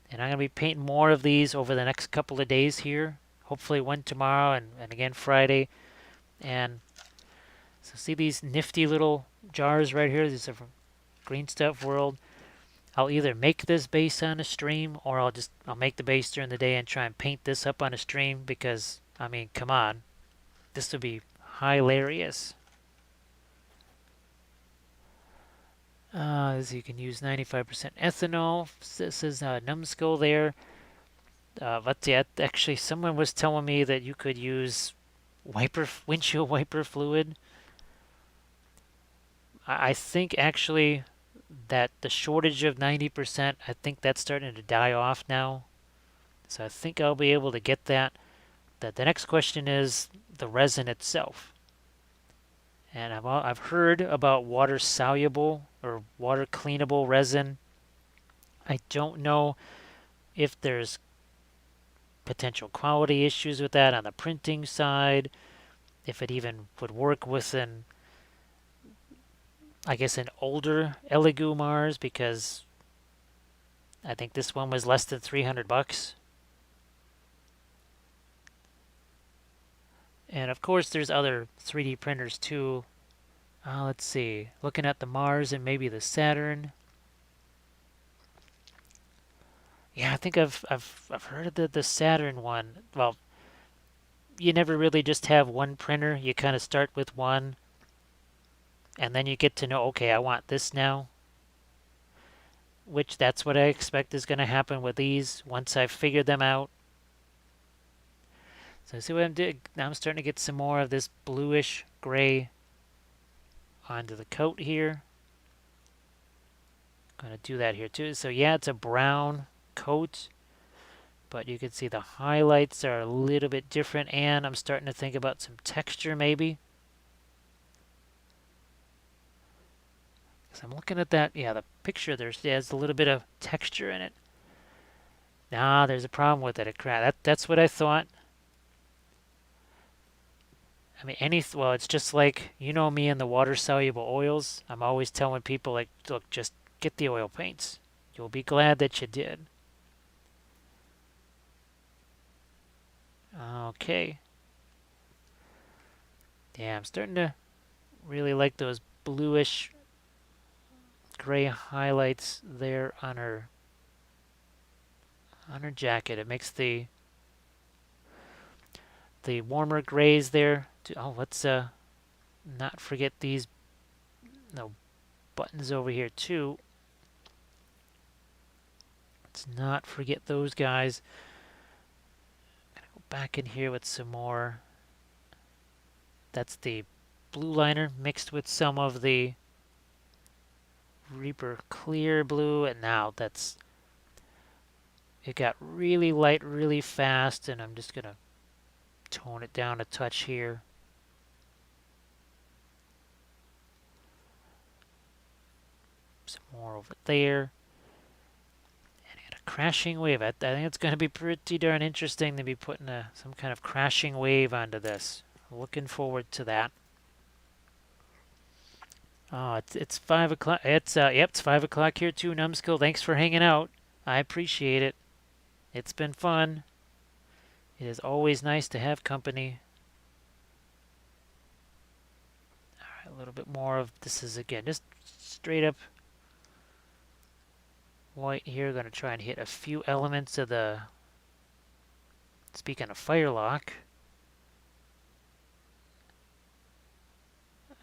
And I'm going to be painting more of these over the next couple of days here. Hopefully one tomorrow and again Friday. And so see these nifty little jars right here? These are from Green Stuff World. I'll either make this base on a stream or I'll make the base during the day and try and paint this up on a stream because, I mean, come on. This would be hilarious. So you can use 95% ethanol. This is a numbskull there. But yeah, actually, someone was telling me that you could use windshield wiper fluid. I think actually that the shortage of 90%, I think that's starting to die off now. So I think I'll be able to get that. The next question is the resin itself. And I've heard about water soluble or water cleanable resin. I don't know if there's potential quality issues with that on the printing side, if it even would work with I guess an older Elegoo Mars, because I think this one was less than $300. And of course, there's other 3D printers too. Let's see, looking at the Mars and maybe the Saturn. Yeah, I think I've heard of the Saturn one. Well, you never really just have one printer. You kind of start with one, and then you get to know, okay, I want this now. Which that's what I expect is going to happen with these once I've figured them out. So see what I'm doing? Now I'm starting to get some more of this bluish gray onto the coat here. I'm going to do that here too. So yeah, it's a brown coat, but you can see the highlights are a little bit different, and I'm starting to think about some texture maybe. Because I'm looking at that, yeah, the picture there's a little bit of texture in it. Nah, there's a problem with it. That's what I thought. I mean, well, it's just like, you know me and the water-soluble oils. I'm always telling people, like, look, just get the oil paints. You'll be glad that you did. Okay. Yeah, I'm starting to really like those bluish gray highlights there on her jacket. It makes the warmer grays there. Oh, let's not forget these buttons over here too. Let's not forget those guys. I'm gonna go back in here with some more. That's the blue liner mixed with some of the Reaper clear blue, and now it got really light really fast, and I'm just gonna tone it down a touch here. Some more over there. And I got a crashing wave. I think it's going to be pretty darn interesting to be putting some kind of crashing wave onto this. Looking forward to that. Oh, it's 5 o'clock. It's 5 o'clock here too, Numbskull. Thanks for hanging out. I appreciate it. It's been fun. It is always nice to have company. All right, a little bit more of this is again just straight up white here. Going to try and hit a few elements of the. Speaking of Firelock,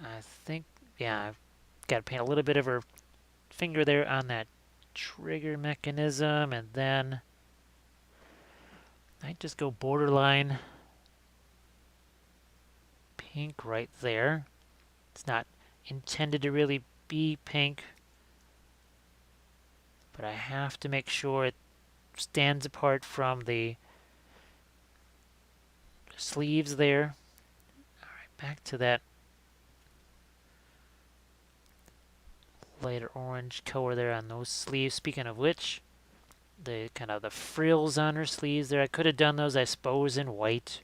I think yeah, I've got to paint a little bit of her finger there on that trigger mechanism, and then I just go borderline pink right there. It's not intended to really be pink, but I have to make sure it stands apart from the sleeves there. All right, back to that lighter orange color there on those sleeves. Speaking of which, the kind of the frills on her sleeves there, I could have done those, I suppose, in white.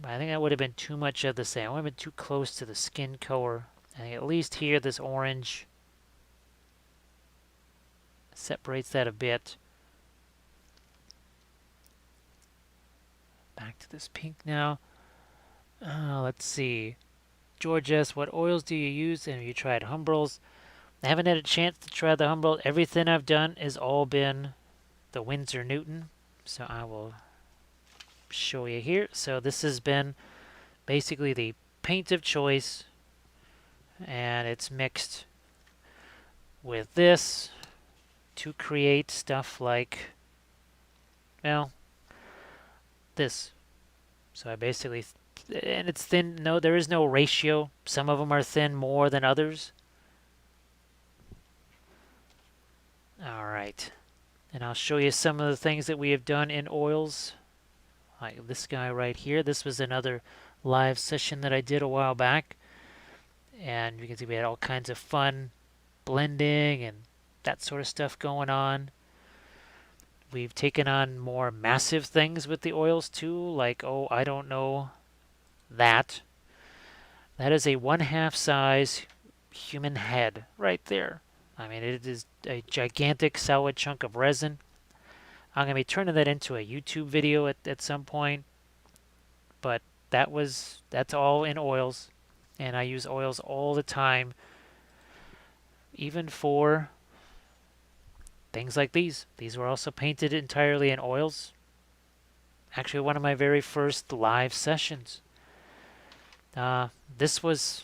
But I think that would have been too much of the same. I would have been too close to the skin color. I think at least here, this orange separates that a bit. Back to this pink now. Let's see. George asks, what oils do you use and have you tried Humbrels? I haven't had a chance to try the Humbrel. Everything I've done has all been the Winsor Newton. So I will show you here. So this has been basically the paint of choice, and it's mixed with this to create stuff like, well, this. So I basically, and it's thin. No, there is no ratio. Some of them are thin more than others. All right. And I'll show you some of the things that we have done in oils. Like this guy right here. This was another live session that I did a while back. And you can see we had all kinds of fun blending and that sort of stuff going on. We've taken on more massive things with the oils too, like, oh, I don't know, that. That is a 1/2 size human head right there. I mean, it is a gigantic solid chunk of resin. I'm going to be turning that into a YouTube video at some point, but that's all in oils, and I use oils all the time, even for things like these. These were also painted entirely in oils. Actually, one of my very first live sessions. This was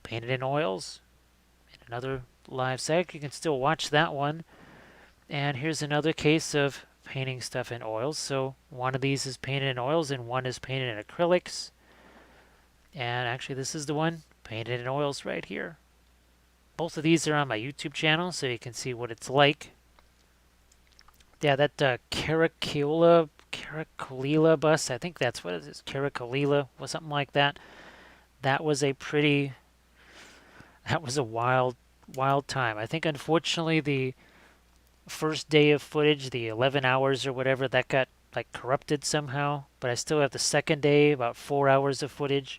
painted in oils. In another live sec, you can still watch that one. And here's another case of painting stuff in oils. So one of these is painted in oils and one is painted in acrylics. And actually this is the one painted in oils right here. Both of these are on my YouTube channel, so you can see what it's like. Yeah, that Caracolila bus, I think that's what it is, Caracolila or something like that. That was a wild time. I think unfortunately the first day of footage, the 11 hours or whatever, that got like corrupted somehow, but I still have the second day, about 4 hours of footage.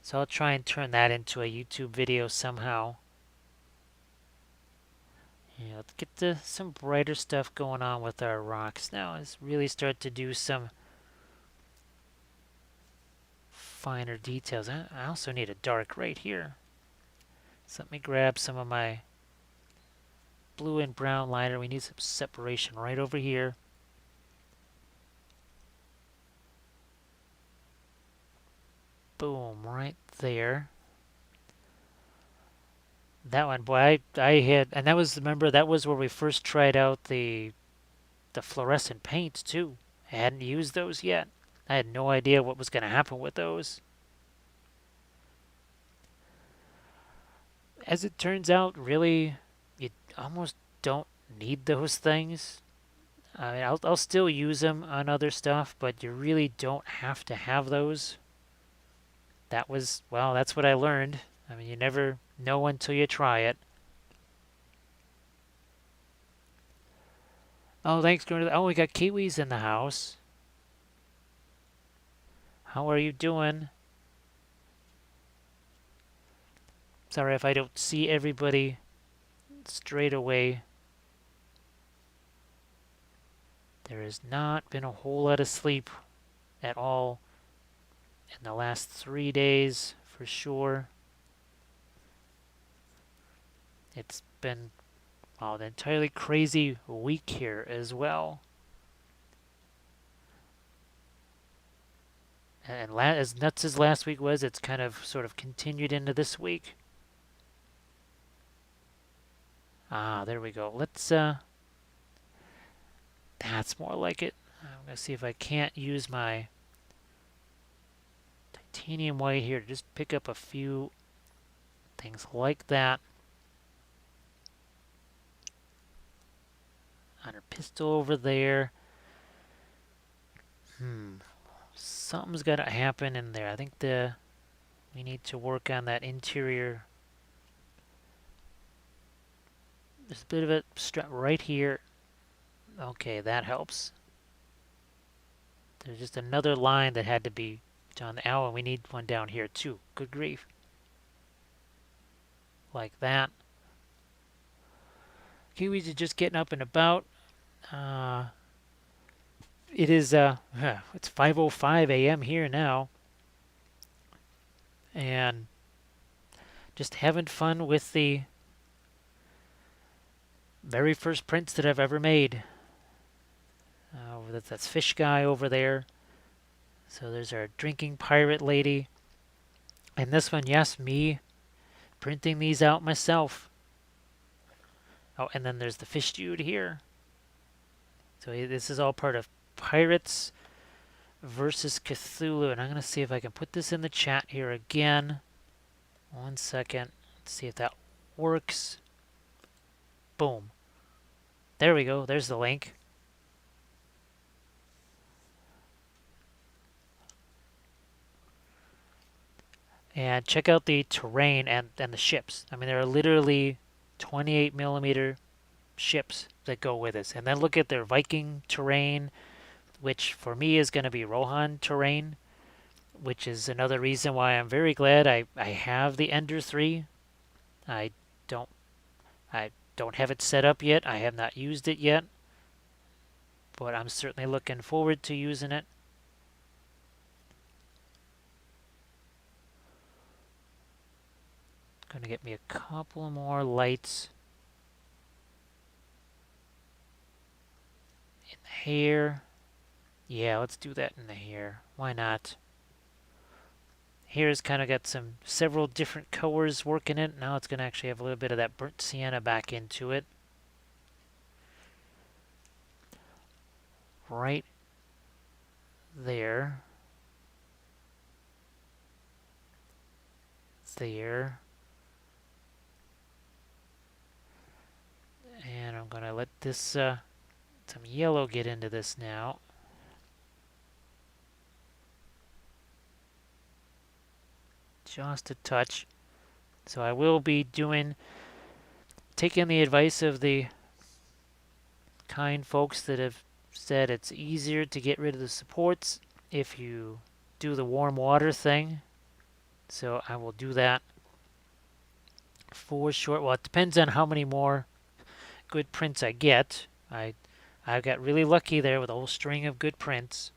So I'll try and turn that into a YouTube video somehow. Yeah, let's get to some brighter stuff going on with our rocks now. Let's really start to do some finer details. I also need a dark right here. So let me grab some of my blue and brown liner. We need some separation right over here. Boom, right there. That one, boy, I had, and that was, remember, that was where we first tried out the fluorescent paints too. I hadn't used those yet. I had no idea what was going to happen with those. As it turns out, really, you almost don't need those things. I mean, I'll still use them on other stuff, but you really don't have to have those. That was, well, that's what I learned. I mean, you never know until you try it. Oh, thanks, Gordon. Oh, we got kiwis in the house. How are you doing? Sorry if I don't see everybody straight away. There has not been a whole lot of sleep at all in the last 3 days, for sure. It's been an entirely crazy week here as well. And as nuts as last week was, it's kind of sort of continued into this week. There we go. That's more like it. I'm going to see if I can't use my titanium white here to just pick up a few things like that. On her pistol over there. Something's got to happen in there. I think we need to work on that interior. There's a bit of a strap right here. Okay, that helps. There's just another line that had to be done. And we need one down here too. Good grief. Like that. Kiwis are just getting up and about. It is it's 5:05 a.m. here now, and just having fun with the very first prints that I've ever made. That's fish guy over there. So there's our drinking pirate lady, and this one, yes, me printing these out myself. Oh, and then there's the fish dude here. So this is all part of Pirates versus Cthulhu, and I'm going to see if I can put this in the chat here again. 1 second. Let's see if that works. Boom. There we go. There's the link. And check out the terrain and the ships. I mean, there are literally 28 millimeter ships that go with this. And then look at their Viking Terrain, which for me is going to be Rohan Terrain, which is another reason why I'm very glad I have the Ender 3. I don't have it set up yet. I have not used it yet, but I'm certainly looking forward to using it. Going to get me a couple more lights in the hair. Yeah, let's do that in the hair. Why not? Hair's kind of got several different colors working it. Now it's going to actually have a little bit of that burnt sienna back into it. Right there. There. And I'm going to let this, some yellow get into this now. Just a touch. So I will be taking the advice of the kind folks that have said it's easier to get rid of the supports if you do the warm water thing. So I will do that for sure. Well, it depends on how many more good prints I get. I got really lucky there with a whole string of good prints.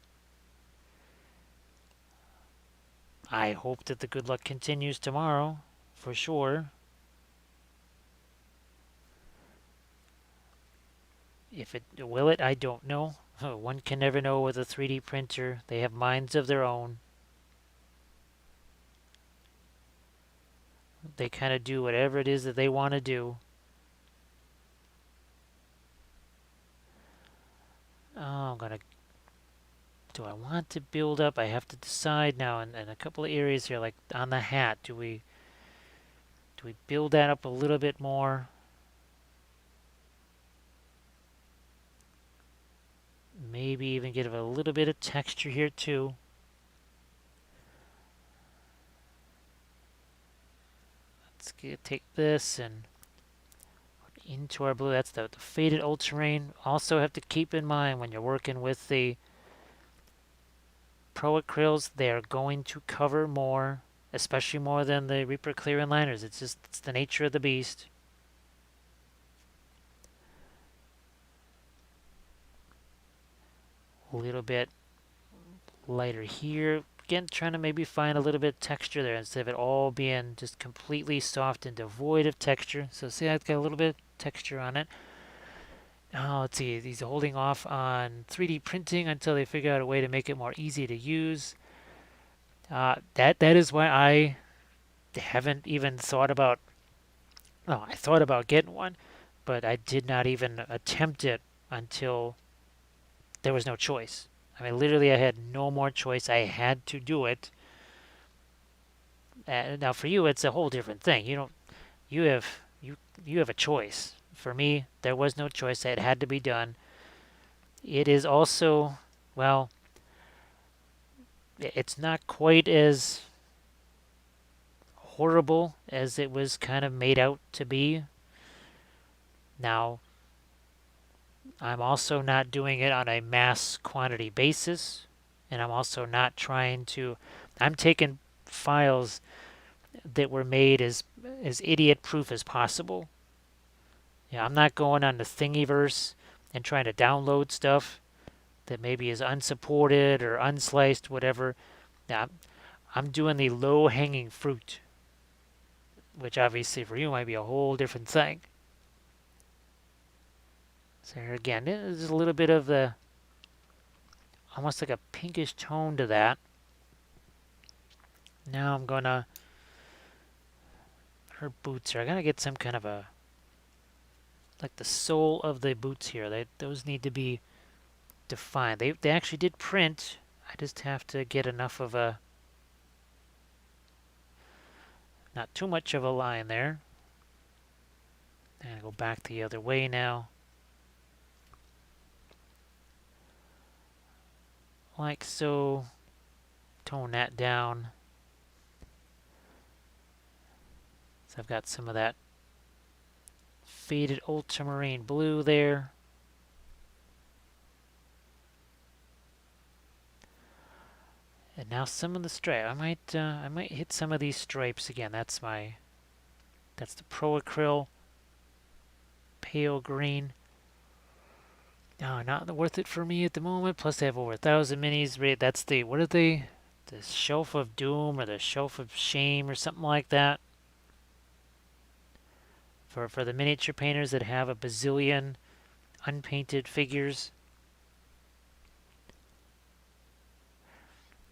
I hope that the good luck continues tomorrow, for sure. If it will it, I don't know. One can never know with a 3D printer. They have minds of their own. They kind of do whatever it is that they want to do. Oh, do I want to build up? I have to decide now in a couple of areas here, like on the hat. Do we build that up a little bit more? Maybe even get a little bit of texture here too. Let's take this and put into our blue. That's the faded ultramarine. Also have to keep in mind when you're working with the Pro acryls, they are going to cover more. especially more than the Reaper clear and liners. It's the nature of the beast. A little bit lighter here. Again, trying to maybe find a little bit of texture there instead of it all being just completely soft and devoid of texture. So see, I've got a little bit of texture on it. Oh, let's see. He's holding off on 3D printing until they figure out a way to make it more easy to use. That is why I haven't even thought about. Well, I thought about getting one, but I did not even attempt it until there was no choice. I mean, literally, I had no more choice. I had to do it. Now, for you, it's a whole different thing. You don't. You have you have a choice. For me, there was no choice. It had to be done. It is also, well, it's not quite as horrible as it was kind of made out to be. Now, I'm also not doing it on a mass quantity basis, and I'm also not trying to. I'm taking files that were made as idiot proof as possible. Yeah, I'm not going on the Thingiverse and trying to download stuff that maybe is unsupported or unsliced, whatever. Yeah, I'm doing the low hanging fruit, which obviously for you might be a whole different thing. So here again, there's a little bit of the almost like a pinkish tone to that. Now I'm gonna her boots here. I gotta get some kind of a like the sole of the boots here. Those need to be defined. They actually did print. I just have to get enough of a not too much of a line there. And go back the other way now. Like so. Tone that down. So I've got some of that faded ultramarine blue there. And now some of the stripe. I might hit some of these stripes again. That's the Pro Acryl pale green. No, not worth it for me at the moment. Plus they have over 1,000 minis. That's the what are they? The Shelf of Doom or the Shelf of Shame or something like that. For the miniature painters that have a bazillion unpainted figures.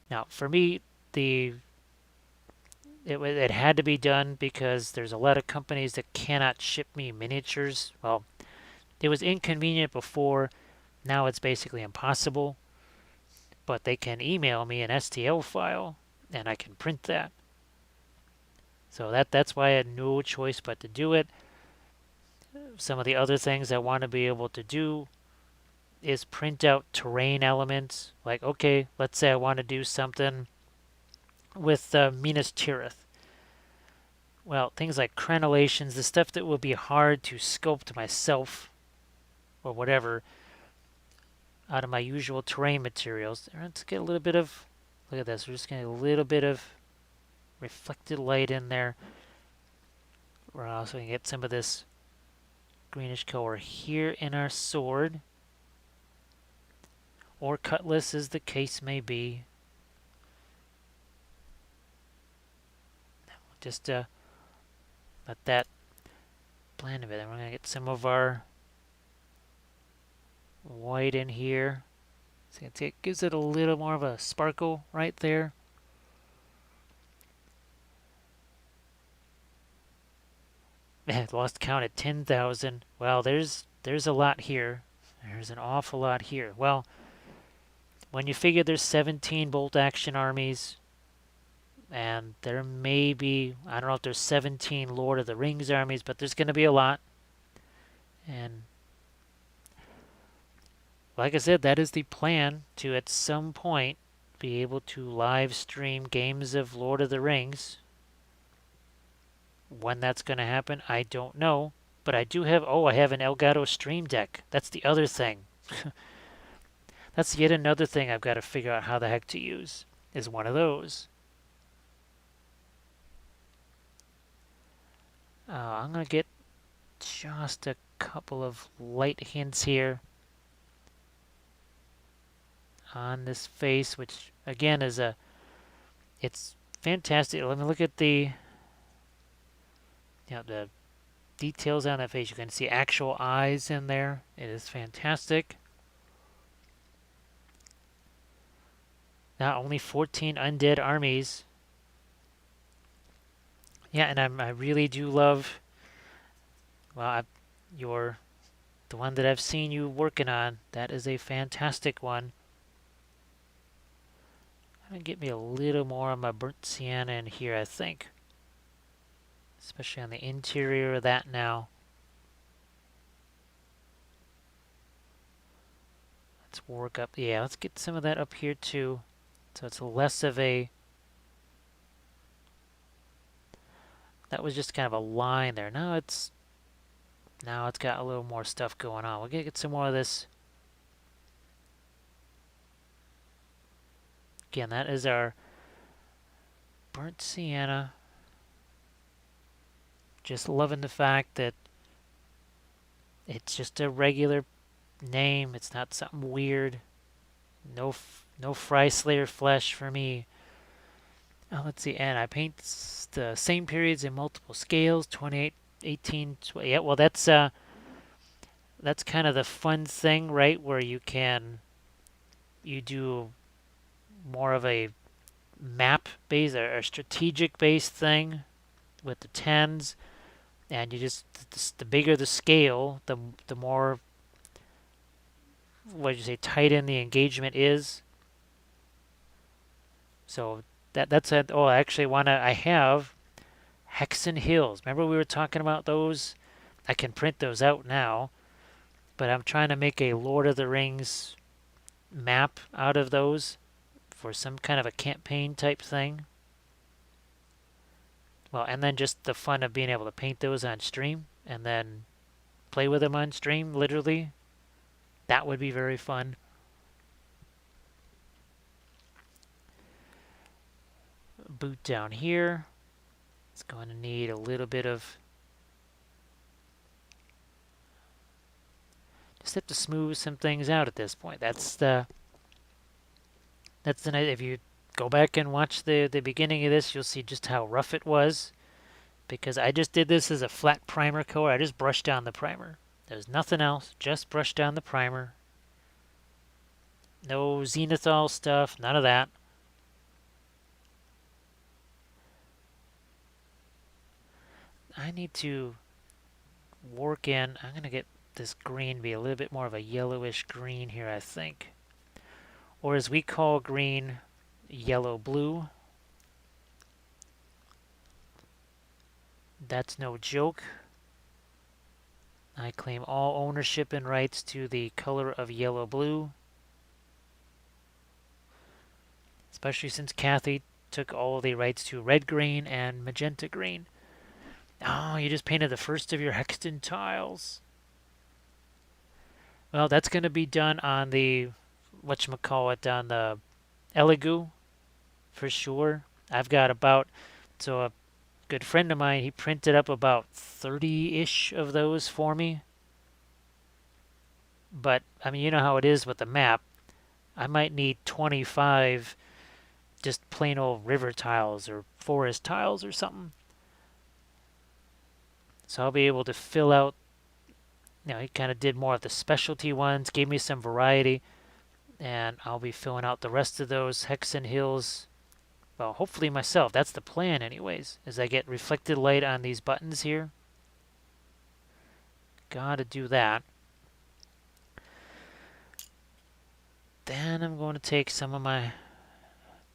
Now, for me, it had to be done because there's a lot of companies that cannot ship me miniatures. Well, it was inconvenient before. Now it's basically impossible. But they can email me an STL file, and I can print that. So that's why I had no choice but to do it. Some of the other things I want to be able to do is print out terrain elements. Like, okay, let's say I want to do something with Minas Tirith. Well, things like crenellations, the stuff that would be hard to sculpt myself or whatever out of my usual terrain materials. Let's get a little bit of, look at this, we're just getting a little bit of reflected light in there. We're also going to get some of this greenish color here in our sword. Or cutlass, as the case may be. Just let that blend a bit. And we're going to get some of our white in here. So it gives it a little more of a sparkle right there. Man, lost count at 10,000. Well, there's a lot here. There's an awful lot here. Well, when you figure there's 17 bolt action armies, and there may be, I don't know if there's 17 Lord of the Rings armies, but there's going to be a lot. And like I said, that is the plan to at some point be able to live stream games of Lord of the Rings. When that's going to happen, I don't know. But I do have, I have an Elgato Stream Deck. That's the other thing. That's yet another thing I've got to figure out how the heck to use, is one of those. I'm going to get just a couple of light hints here on this face, which again is it's fantastic. Let me look at the details on that face. You can see actual eyes in there. It is fantastic. Not only 14 undead armies. Yeah, and I really do love, well, the one that I've seen you working on. That is a fantastic one. Gonna get me a little more of my burnt sienna in here, I think. Especially on the interior of that now. Let's work up, yeah, let's get some of that up here too. So it's less of a, that was just kind of a line there. Now it's got a little more stuff going on. We're gonna get some more of this. Again, that is our burnt sienna. Just loving the fact that it's just a regular name. It's not something weird. No Fry Slayer flesh for me. Let's see, and I paint the same periods in multiple scales, 28, 18, 20. Yeah, well, that's kind of the fun thing, right? Where you do more of a map based or strategic based thing with the tens, and you just the bigger the scale, the more, what did you say, tight in the engagement is. So that's it. Oh, I actually I have Hexen Hills. Remember we were talking about those? I can print those out now, but I'm trying to make a Lord of the Rings map out of those for some kind of a campaign type thing. Well, and then just the fun of being able to paint those on stream and then play with them on stream, literally. That would be very fun. Boot down here. It's going to need a little bit of, just have to smooth some things out at this point. If you go back and watch the beginning of this, you'll see just how rough it was, because I just did this as a flat primer coat. I just brushed down the primer. There's nothing else, just brush down the primer. No zenithal stuff, none of that. I need to work in, I'm going to get this green be a little bit more of a yellowish green here, I think. Or as we call green, yellow-blue. That's no joke. I claim all ownership and rights to the color of yellow-blue. Especially since Kathy took all the rights to red-green and magenta-green. Oh, you just painted the first of your Hexton tiles. Well, that's going to be done on the, whatchamacallit, on the Elegoo, for sure. I've got about, so a good friend of mine, he printed up about 30-ish of those for me. But, I mean, you know how it is with the map. I might need 25 just plain old river tiles or forest tiles or something. So I'll be able to fill out, he kind of did more of the specialty ones, gave me some variety, and I'll be filling out the rest of those Hexen Hills. Well, hopefully myself. That's the plan anyways, as I get reflected light on these buttons here. Gotta do that. Then I'm going to take some of my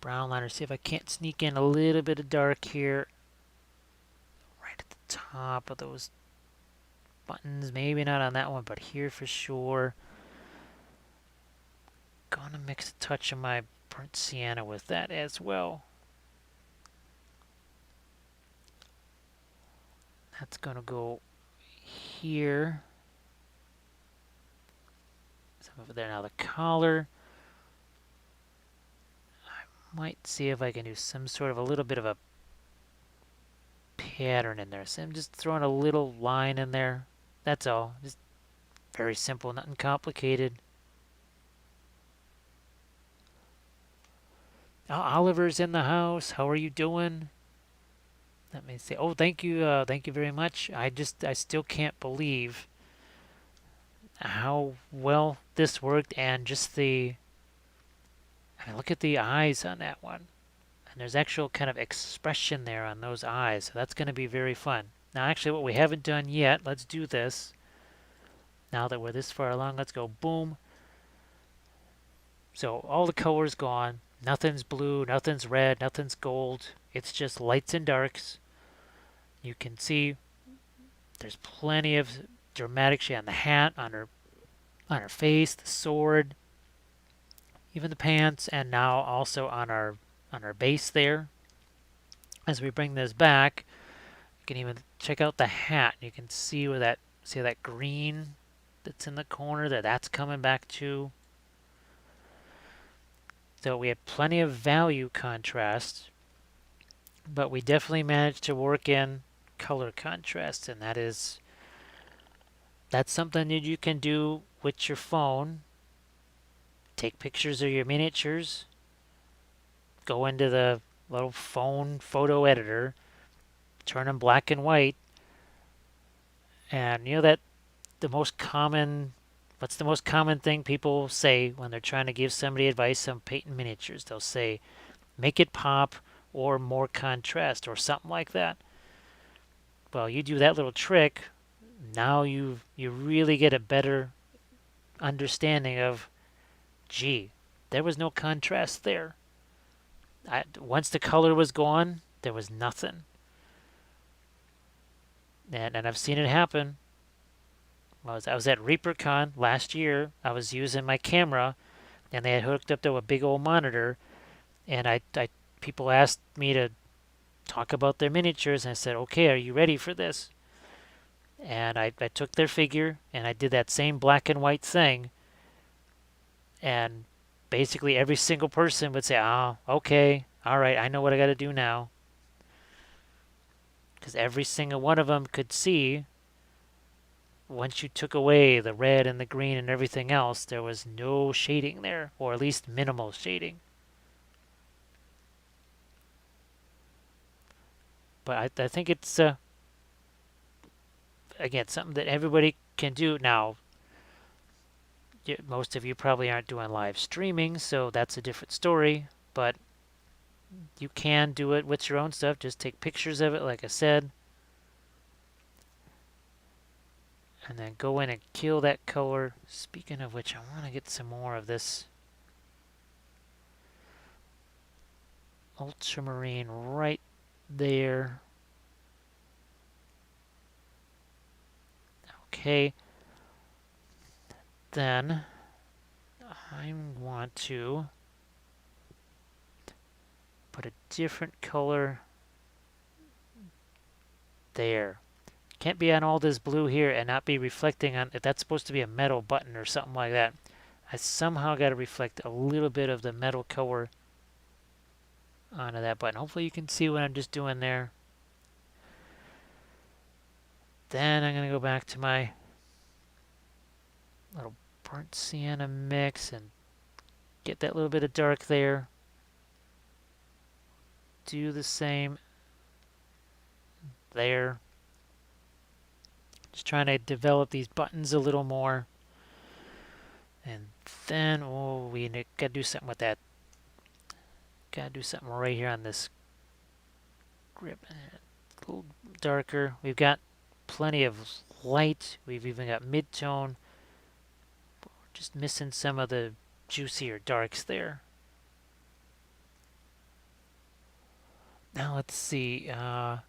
brown liner, see if I can't sneak in a little bit of dark here. Right at the top of those buttons. Maybe not on that one, but here for sure. Gonna mix a touch of my burnt sienna with that as well. That's gonna go here. Some over there. Now the collar. I might see if I can do some sort of a little bit of a pattern in there. So I'm just throwing a little line in there. That's all. Just very simple, nothing complicated. Oh, Oliver's in the house. How are you doing? Let me see. Oh, thank you very much. I still can't believe how well this worked, and just I mean, look at the eyes on that one. And there's actual kind of expression there on those eyes. So that's going to be very fun. Now, actually, what we haven't done yet, let's do this. Now that we're this far along, let's go boom. So all the color's gone. Nothing's blue, nothing's red, nothing's gold. It's just lights and darks. You can see there's plenty of dramatic shade on the hat, on her face, the sword, even the pants, and now also on our base there. As we bring this back, you can even check out the hat. You can see where that green that's in the corner there, that's coming back too. So we have plenty of value contrast, but we definitely managed to work in color contrast, and that's something that you can do with your phone. Take pictures of your miniatures, go into the little phone photo editor, turn them black and white, and you know that the most common what's the most common thing people say when they're trying to give somebody advice on painting miniatures? They'll say, make it pop or more contrast or something like that. Well, you do that little trick, now you really get a better understanding of, gee, there was no contrast there. Once the color was gone, there was nothing. And I've seen it happen. I was at ReaperCon last year. I was using my camera, and they had hooked up to a big old monitor, and people asked me to talk about their miniatures, and I said, okay, are you ready for this? And I took their figure, and I did that same black and white thing, and basically every single person would say, oh, okay, all right, I know what I got to do now. Because every single one of them could see, once you took away the red and the green and everything else, there was no shading there, or at least minimal shading. But I think it's, again, something that everybody can do. Now, most of you probably aren't doing live streaming, so that's a different story, but you can do it with your own stuff. Just take pictures of it, like I said, and then go in and kill that color. Speaking of which, I want to get some more of this ultramarine right there. Okay, then I want to put a different color there. Can't be on all this blue here and not be reflecting on, if that's supposed to be a metal button or something like that. I somehow got to reflect a little bit of the metal color onto that button. Hopefully you can see what I'm just doing there. Then I'm going to go back to my little burnt sienna mix and get that little bit of dark there. Do the same there. Just trying to develop these buttons a little more. And then, oh, we got to do something with that. Got to do something right here on this grip. A little darker. We've got plenty of light. We've even got mid-tone. We're just missing some of the juicier darks there. Now let's see. And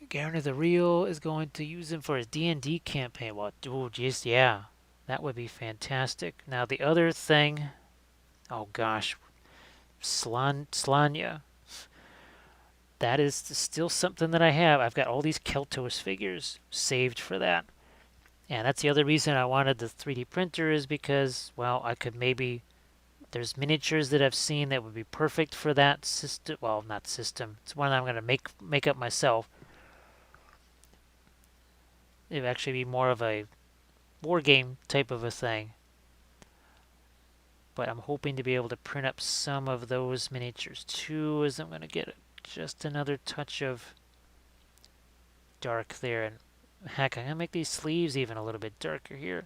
Garner the Real is going to use him for his D&D campaign. Well, oh, geez, yeah. That would be fantastic. Now the other thing, oh gosh, Slanya. That is still something that I have. I've got all these Keltos figures saved for that. And that's the other reason I wanted the 3D printer, is because, well, I could maybe There's miniatures that I've seen that would be perfect for that system. Well, not system. It's one I'm going to make up myself. It would actually be more of a war game type of a thing. But I'm hoping to be able to print up some of those miniatures too, as I'm going to get just another touch of dark there. And heck, I'm going to make these sleeves even a little bit darker here.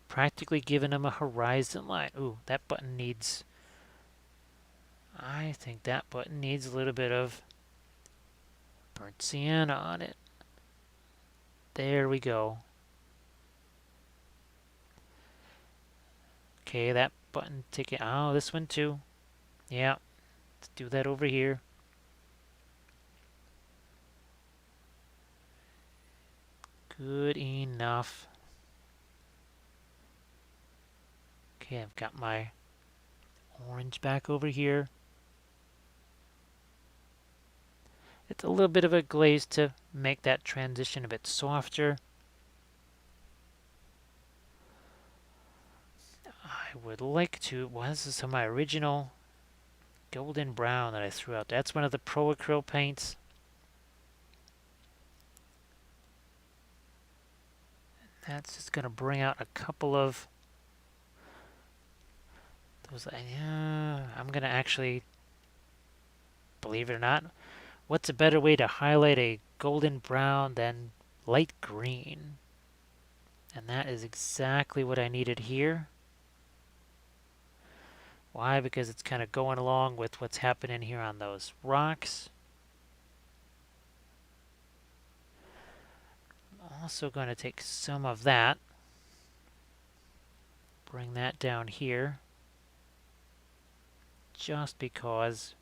Practically giving them a horizon line. Ooh, that button needs... I think that button needs a little bit of burnt sienna on it. There we go. Okay, that button ticket. Oh, this one too. Yeah, let's do that over here. Good enough. Okay, I've got my orange back over here. It's a little bit of a glaze to make that transition a bit softer. I would like to... Well, this is some of my original golden brown that I threw out. That's one of the Pro Acryl paints. That's just going to bring out a couple of those. I'm going to actually, believe it or not, what's a better way to highlight a golden brown than light green? And that is exactly what I needed here. Why? Because it's kind of going along with what's happening here on those rocks. I'm also going to take some of that, bring that down here, just because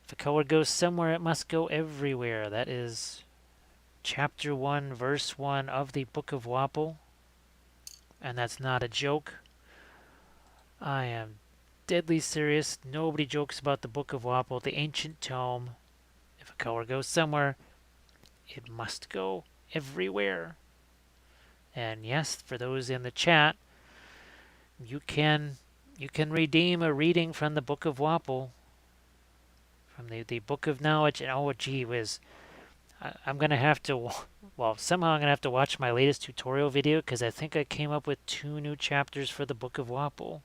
if a color goes somewhere, it must go everywhere. That is chapter 1, verse 1 of the Book of Wappel. And that's not a joke. I am deadly serious. Nobody jokes about the Book of Wappel, the ancient tome. If a color goes somewhere, it must go everywhere. And yes, for those in the chat, you can redeem a reading from the Book of Wappel, from the Book of Knowledge. And oh, gee whiz, I'm gonna have to, well, somehow I'm gonna have to watch my latest tutorial video because I think I came up with 2 new chapters for the Book of Wappel.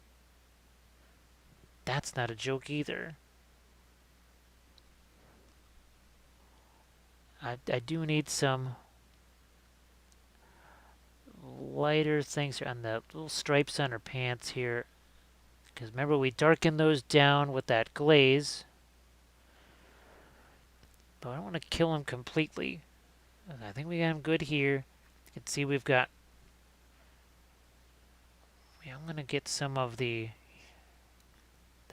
That's not a joke either. I do need some lighter things on the little stripes on her pants here. Because remember, we darkened those down with that glaze. But I don't want to kill them completely. I think we got them good here. You can see we've got... Yeah, I'm going to get some of the...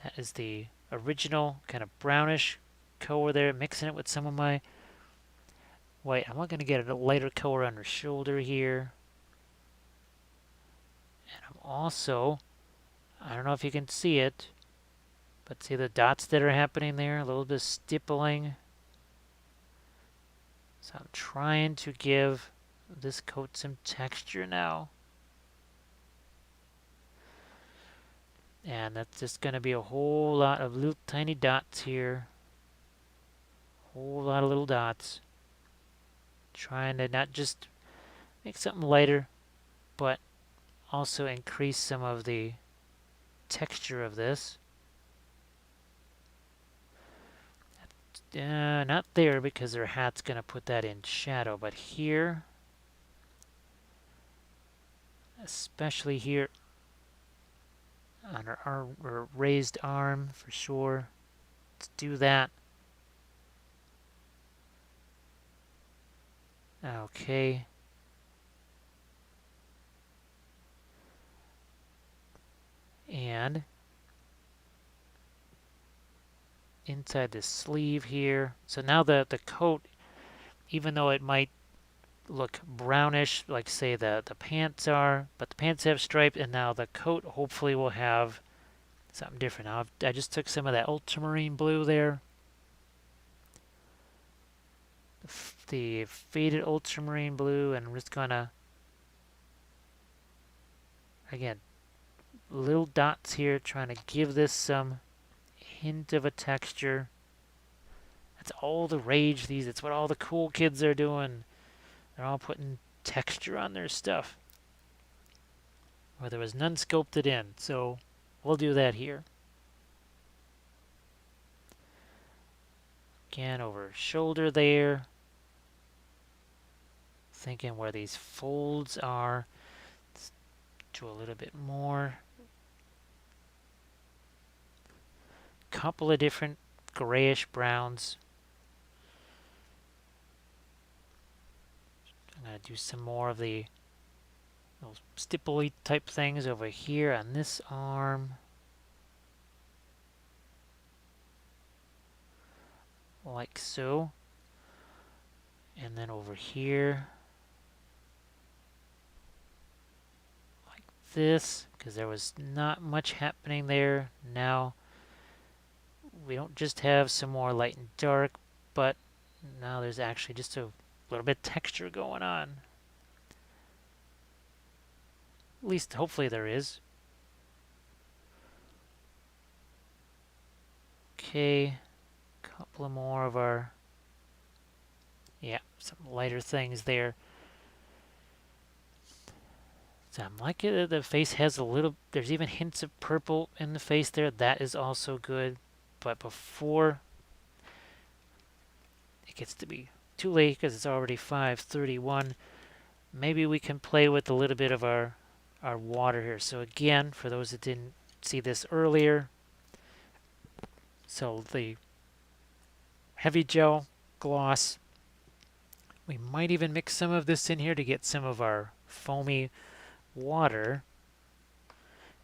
That is the original kind of brownish color there, mixing it with some of my white. I'm going to get a lighter color on her shoulder here. And I'm also, I don't know if you can see it, but see the dots that are happening there? A little bit of stippling. So I'm trying to give this coat some texture now. And that's just going to be a whole lot of little tiny dots here. Whole lot of little dots. Trying to not just make something lighter, but also increase some of the texture of this. Not there because her hat's going to put that in shadow, but here, especially here on her raised arm for sure. Let's do that. Okay. And inside the sleeve here. So now the coat, even though it might look brownish, like say the pants are, but the pants have stripes, and now the coat hopefully will have something different. Now I just took some of that ultramarine blue there, the faded ultramarine blue, and I'm just gonna Again, little dots here trying to give this some hint of a texture. That's all the rage these. It's what all the cool kids are doing. They're all putting texture on their stuff. Where there was none sculpted in. So we'll do that here. Again, over shoulder there. Thinking where these folds are. Let's do a little bit more. Couple of different grayish browns. I'm going to do some more of the those stipple type things over here on this arm. Like so. And then over here. Like this. Because there was not much happening there. Now we don't just have some more light and dark, but now there's actually just a little bit of texture going on. At least hopefully there is. Okay, couple of more of our, yeah, some lighter things there. So I'm liking it. The face has a little, there's even hints of purple in the face there. That is also good. But before it gets to be too late, because it's already 5:31, maybe we can play with a little bit of our water here. So again, for those that didn't see this earlier, so the heavy gel gloss, we might even mix some of this in here to get some of our foamy water.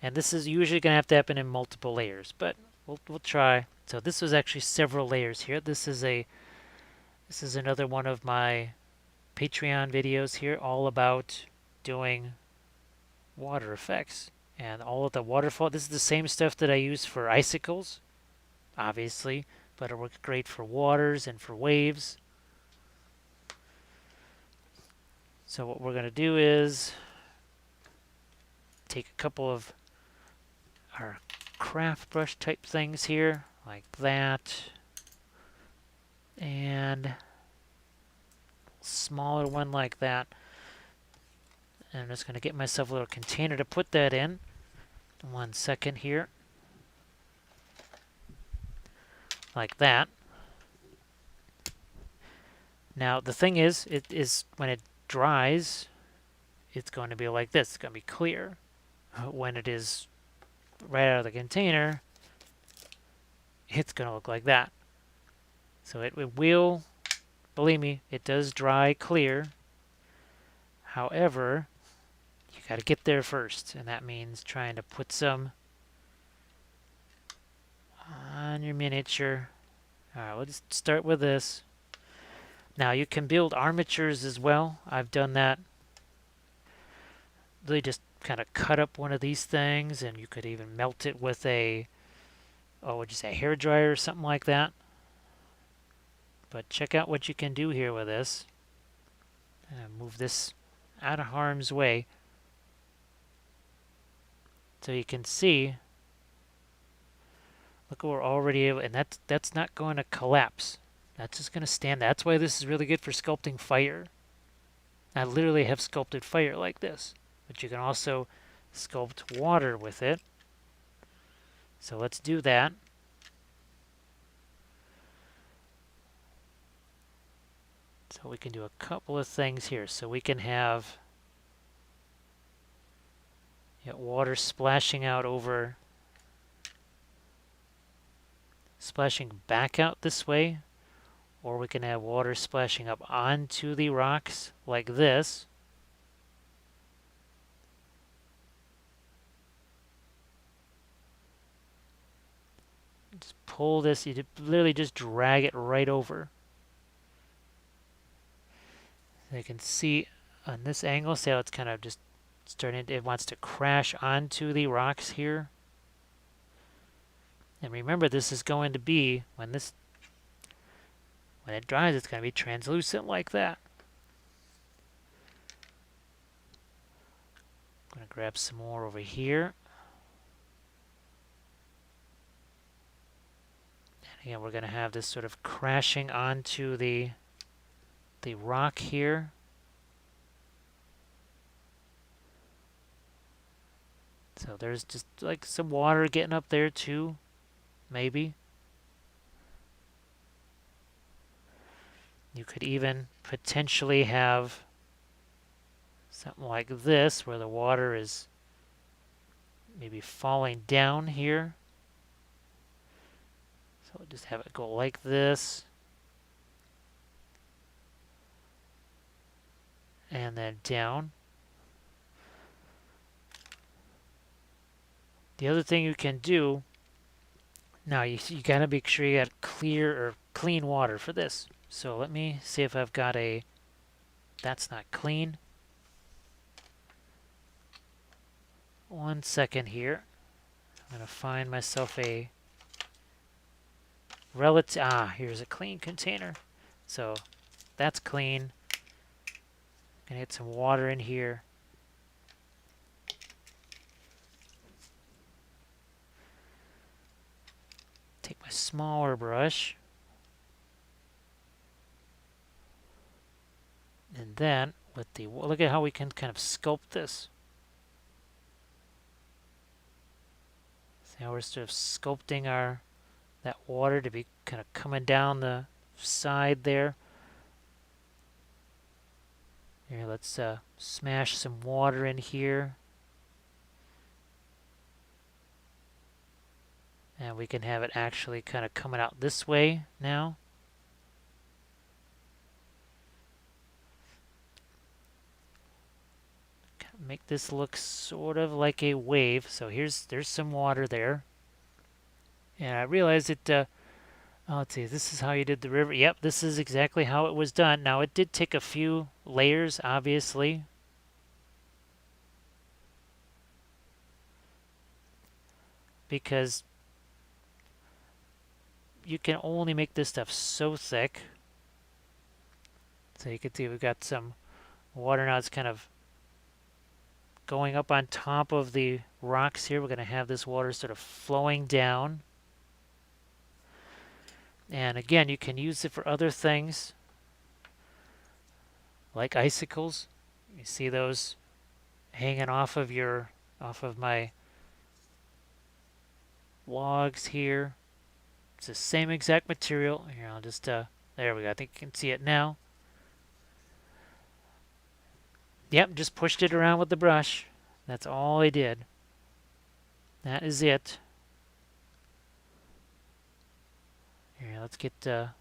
And this is usually going to have to happen in multiple layers, but we'll try. So this was actually several layers here. This is another one of my Patreon videos here, all about doing water effects and all of the waterfall. This is the same stuff that I use for icicles, obviously, but it works great for waters and for waves. So what we're going to do is take a couple of our craft brush type things here, like that, and a smaller one like that. And I'm just going to get myself a little container to put that in. 1 second here. Like that. Now the thing is, it is when it dries, it's going to be like this. It's going to be clear. When it is right out of the container, it's going to look like that. So it will, believe me, it does dry clear. However, you got to get there first, and that means trying to put some on your miniature. Alright, let's start with this. Now you can build armatures as well. I've done that. Really just kind of cut up one of these things, and you could even melt it with a, oh, would you say hair dryer or something like that. But check out what you can do here with this. And move this out of harm's way. So you can see, look, we're already able, and that's not going to collapse. That's just going to stand. That's why this is really good for sculpting fire. I literally have sculpted fire like this, but you can also sculpt water with it. So let's do that. So we can do a couple of things here. So we can have water splashing out over, splashing back out this way, or we can have water splashing up onto the rocks like this. Just pull this, you literally just drag it right over. You can see on this angle, see how it's kind of just starting, it wants to crash onto the rocks here. And remember, this is going to be, when it dries, it's going to be translucent like that. I'm going to grab some more over here. And again, we're going to have this sort of crashing onto the rock here. So there's just like some water getting up there too, maybe. You could even potentially have something like this where the water is maybe falling down here. So we'll just have it go like this. And then down. The other thing you can do, now you gotta make sure you got clear or clean water for this. So let me see if I've got a, that's not clean. 1 second here. I'm gonna find myself a relative, here's a clean container. So that's clean. Gonna get some water in here. Take my smaller brush. And then with the, look at how we can kind of sculpt this. See how we're sort of sculpting that water to be kind of coming down the side there. Here, let's smash some water in here. And we can have it actually kind of coming out this way now. Make this look sort of like a wave. So there's some water there. And I realized it, oh, let's see, this is how you did the river. Yep, this is exactly how it was done. Now it did take a few layers, obviously. Because you can only make this stuff so thick. So you can see we've got some water now. It's kind of going up on top of the rocks here. We're going to have this water sort of flowing down. And again, you can use it for other things, like icicles. You see those hanging off of my logs here. It's the same exact material. Here, I'll just, there we go. I think you can see it now. Yep, just pushed it around with the brush. That's all I did. That is it. Here, let's get some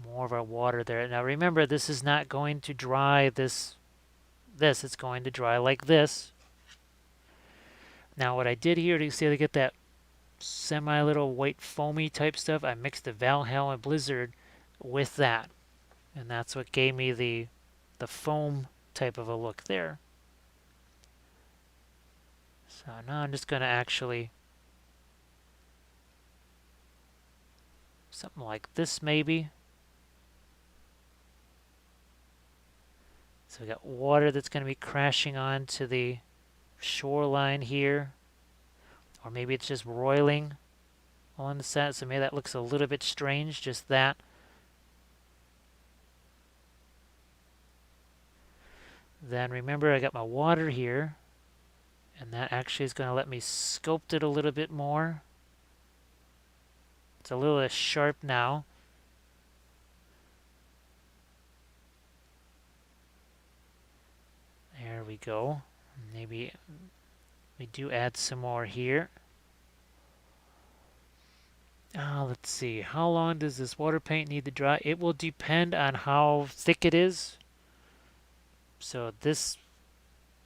more of our water there. Now remember, this is not going to dry this. It's going to dry like this. Now what I did here to see to get that semi-little white foamy type stuff, I mixed the Valhalla Blizzard with that. And that's what gave me the foam type of a look there. So now I'm just going to actually, something like this maybe. So we got water that's going to be crashing onto the shoreline here. Or maybe it's just roiling on the side, so maybe that looks a little bit strange, just that. Then remember I got my water here, and that actually is going to let me sculpt it a little bit more. It's a little less sharp now. There we go. Maybe we do add some more here. Let's see. How long does this water paint need to dry? It will depend on how thick it is. So this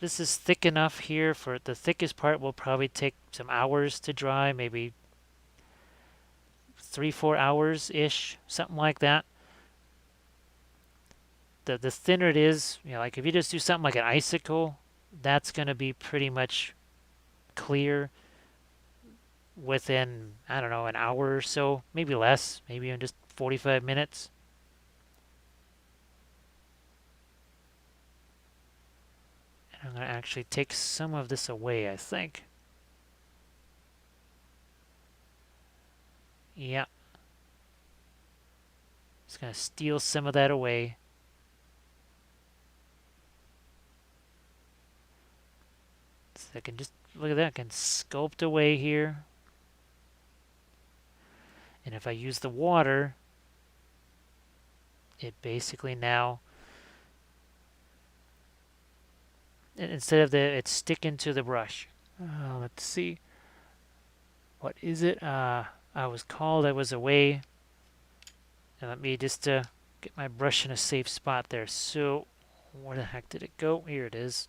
is thick enough here. For the thickest part will probably take some hours to dry, maybe 3-4 hours ish, something like that. The thinner it is, like if you just do something like an icicle, that's going to be pretty much clear within, I don't know, an hour or so, maybe less, maybe in just 45 minutes. And I'm going to actually take some of this away, I think. Yeah, just going to steal some of that away. So I can just, look at that, I can sculpt away here. And if I use the water, it basically now, instead of it sticking to the brush. Let's see. What is it? I was away. And let me just get my brush in a safe spot there. So, where the heck did it go? Here it is.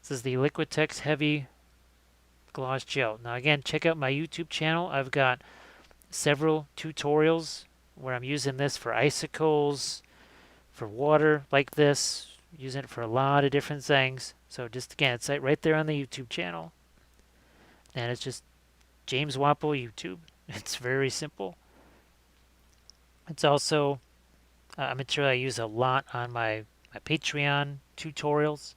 This is the Liquitex Heavy Gloss Gel. Now again, check out my YouTube channel. I've got several tutorials where I'm using this for icicles, for water like this, using it for a lot of different things. So just again, it's right there on the YouTube channel. And it's just James Wappel YouTube. It's very simple. It's also a material I use a lot on my Patreon tutorials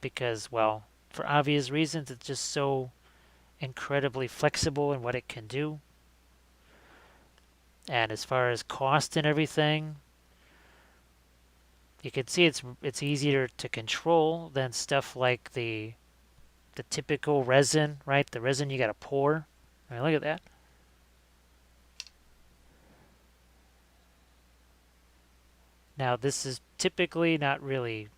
because, well, for obvious reasons, it's just so incredibly flexible in what it can do. And as far as cost and everything, you can see it's easier to control than stuff like the typical resin, right? The resin you got to pour. I mean, look at that. Now, this is typically not really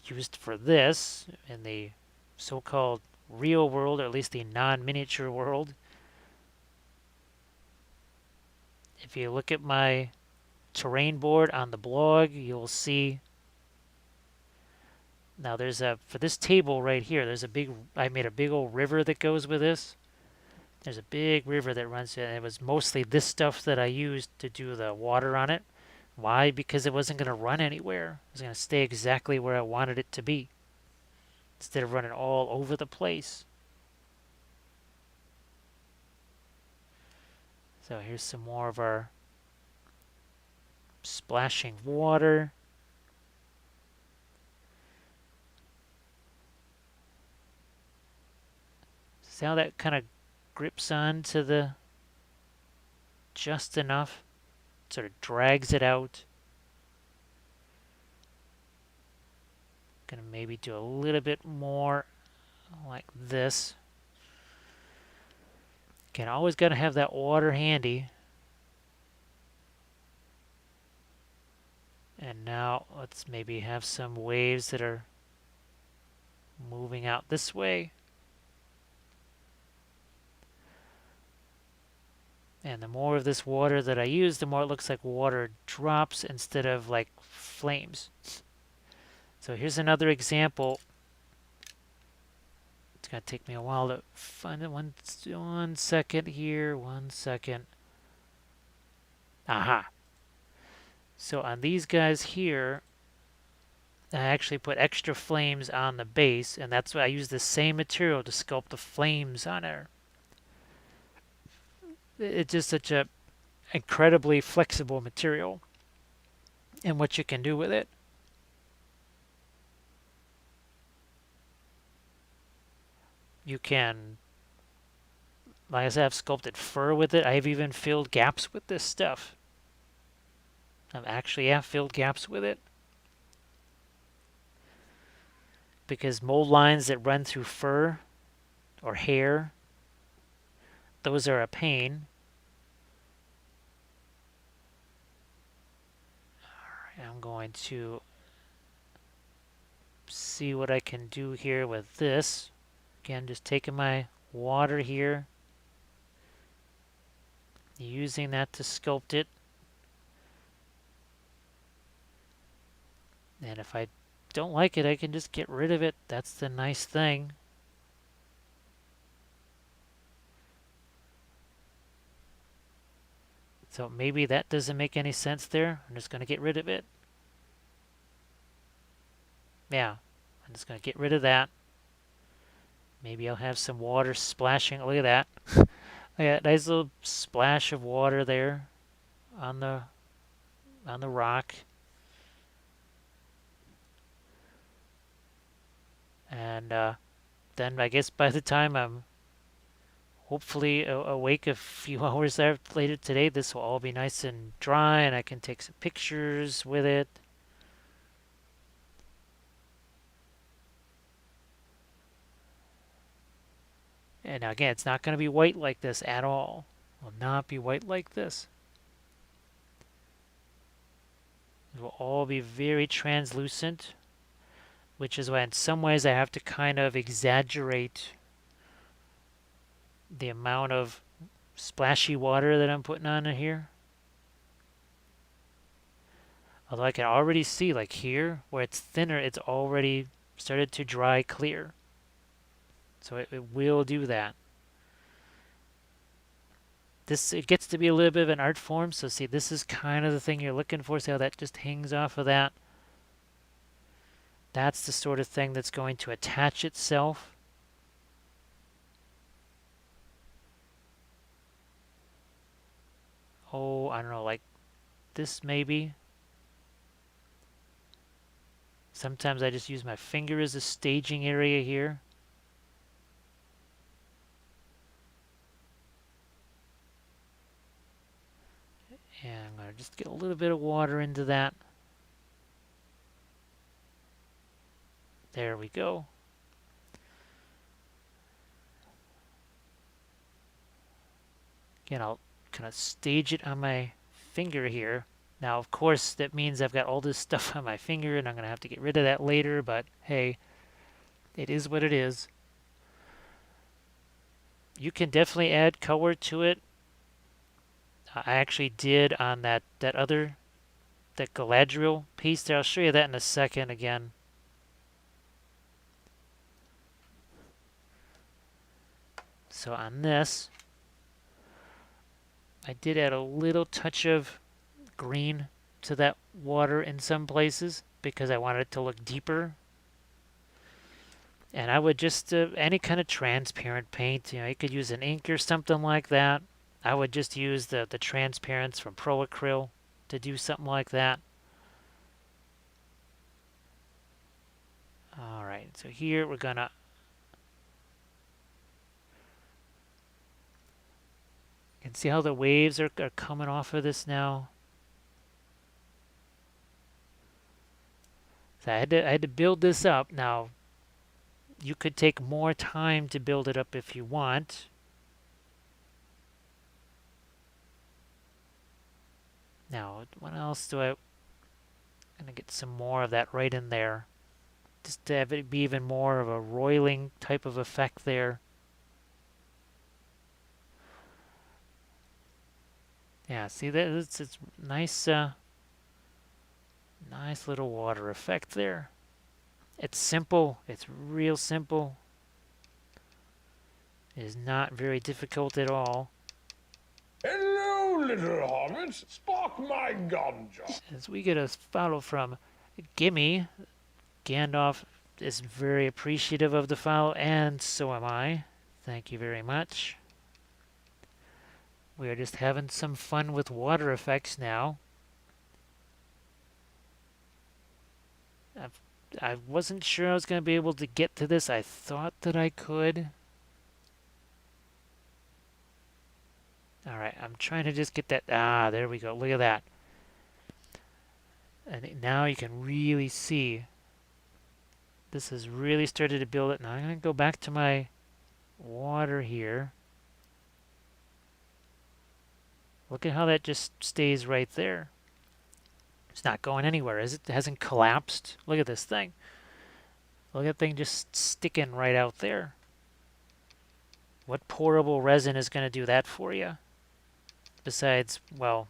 used for this in the so-called real world, or at least the non-miniature world. If you look at my terrain board on the blog, you'll see. Now there's for this table right here, I made a big old river that goes with this. There's a big river that runs in, and it was mostly this stuff that I used to do the water on it. Why? Because it wasn't going to run anywhere. It was going to stay exactly where I wanted it to be, instead of running all over the place. So here's some more of our splashing water. See how that kind of grips onto the just enough, sort of drags it out. Gonna maybe do a little bit more like this. Again, always gotta have that water handy. And now let's maybe have some waves that are moving out this way. And the more of this water that I use, the more it looks like water drops instead of like flames. So here's another example. It's going to take me a while to find it. One second here. 1 second. Aha. So on these guys here, I actually put extra flames on the base, and that's why I use the same material to sculpt the flames on there. It's just such a incredibly flexible material and what you can do with it. You can, like I said, I've sculpted fur with it. I've even filled gaps with this stuff. I've actually filled gaps with it. Because mold lines that run through fur or hair, those are a pain. All right, I'm going to see what I can do here with this. Again, just taking my water here, using that to sculpt it. And if I don't like it, I can just get rid of it. That's the nice thing. So maybe that doesn't make any sense there. I'm just going to get rid of it. Yeah, I'm just going to get rid of that. Maybe I'll have some water splashing. Look at that. Look at that nice little splash of water there on the rock. And then I guess by the time I'm hopefully awake a few hours later today, this will all be nice and dry and I can take some pictures with it. And now again, it's not going to be white like this at all. It will not be white like this. It will all be very translucent, which is why in some ways I have to kind of exaggerate the amount of splashy water that I'm putting on here. Although I can already see, like here, where it's thinner, it's already started to dry clear. So it will do that. It gets to be a little bit of an art form, so see, this is kind of the thing you're looking for. See how that just hangs off of that? That's the sort of thing that's going to attach itself. Oh, I don't know, like this maybe. Sometimes I just use my finger as a staging area here. And I'm going to just get a little bit of water into that. There we go. Again, I'll kind of stage it on my finger here. Now, of course, that means I've got all this stuff on my finger and I'm going to have to get rid of that later, but hey, it is what it is. You can definitely add color to it. I actually did on that Galadriel piece there. I'll show you that in a second again. So on this, I did add a little touch of green to that water in some places because I wanted it to look deeper. And I would just, any kind of transparent paint, you could use an ink or something like that. I would just use the transparents from Pro Acryl to do something like that. All right, so here we're gonna you can see how the waves are coming off of this now. So I had to build this up. Now, you could take more time to build it up if you want. Now, what else do I'm gonna get some more of that right in there. Just to have it be even more of a roiling type of effect there. Yeah, see that it's nice nice little water effect there. It's simple, it's real simple. It is not very difficult at all. Hello, little hobbits. Spark my gun, John. As we get a follow from Gimme, Gandalf is very appreciative of the follow, and so am I. Thank you very much. We are just having some fun with water effects now. I wasn't sure I was going to be able to get to this. I thought that I could. Alright, I'm trying to just get that. Ah, there we go. Look at that. And now you can really see. This has really started to build it. Now I'm going to go back to my water here. Look at how that just stays right there. It's not going anywhere, is it? It hasn't collapsed. Look at this thing. Look at that thing just sticking right out there. What pourable resin is going to do that for you? Besides, well,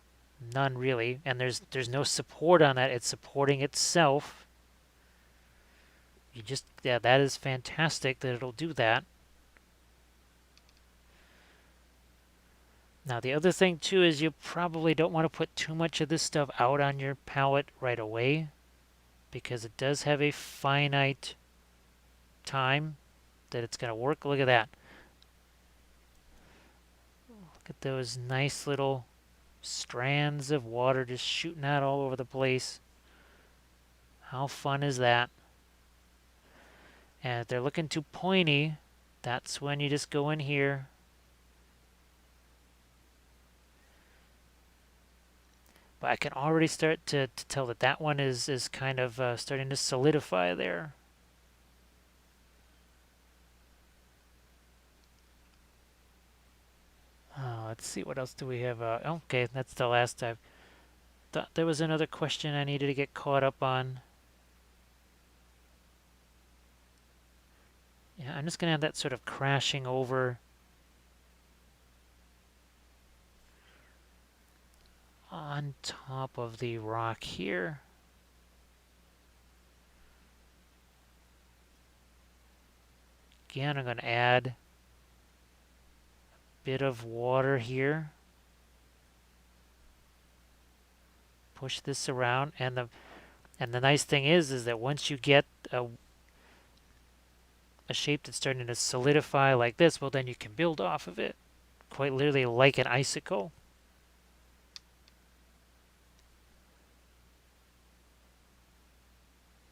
none really. And there's no support on that. It's supporting itself. Yeah, that is fantastic that it'll do that. Now the other thing too is you probably don't want to put too much of this stuff out on your palette right away because it does have a finite time that it's going to work. Look at that. Look at those nice little strands of water just shooting out all over the place. How fun is that? And if they're looking too pointy, that's when you just go in here. But I can already start to tell that that one is kind of starting to solidify there. Let's see, what else do we have? Okay, that's the last I thought there was another question I needed to get caught up on. Yeah, I'm just going to have that sort of crashing over on top of the rock here. Again, I'm going to add a bit of water here. Push this around, and the nice thing is that once you get a shape that's starting to solidify like this, well, then you can build off of it, quite literally like an icicle.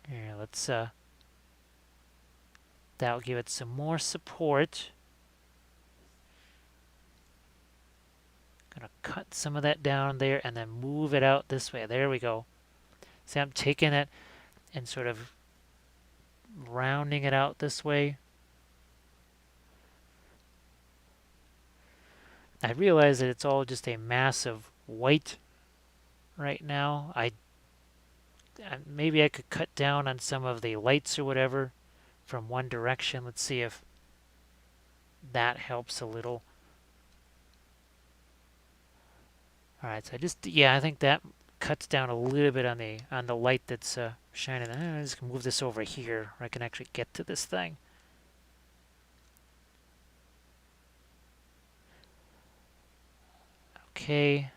Here, let's that'll give it some more support. Gonna cut some of that down there and then move it out this way. There we go. See, I'm taking it and sort of rounding it out this way. I realize that it's all just a mass of white right now. Maybe I could cut down on some of the lights or whatever from one direction. Let's see if that helps a little. All right, so I think that cuts down a little bit on the light that's shining. I'm just gonna move this over here where I can actually get to this thing. Okay.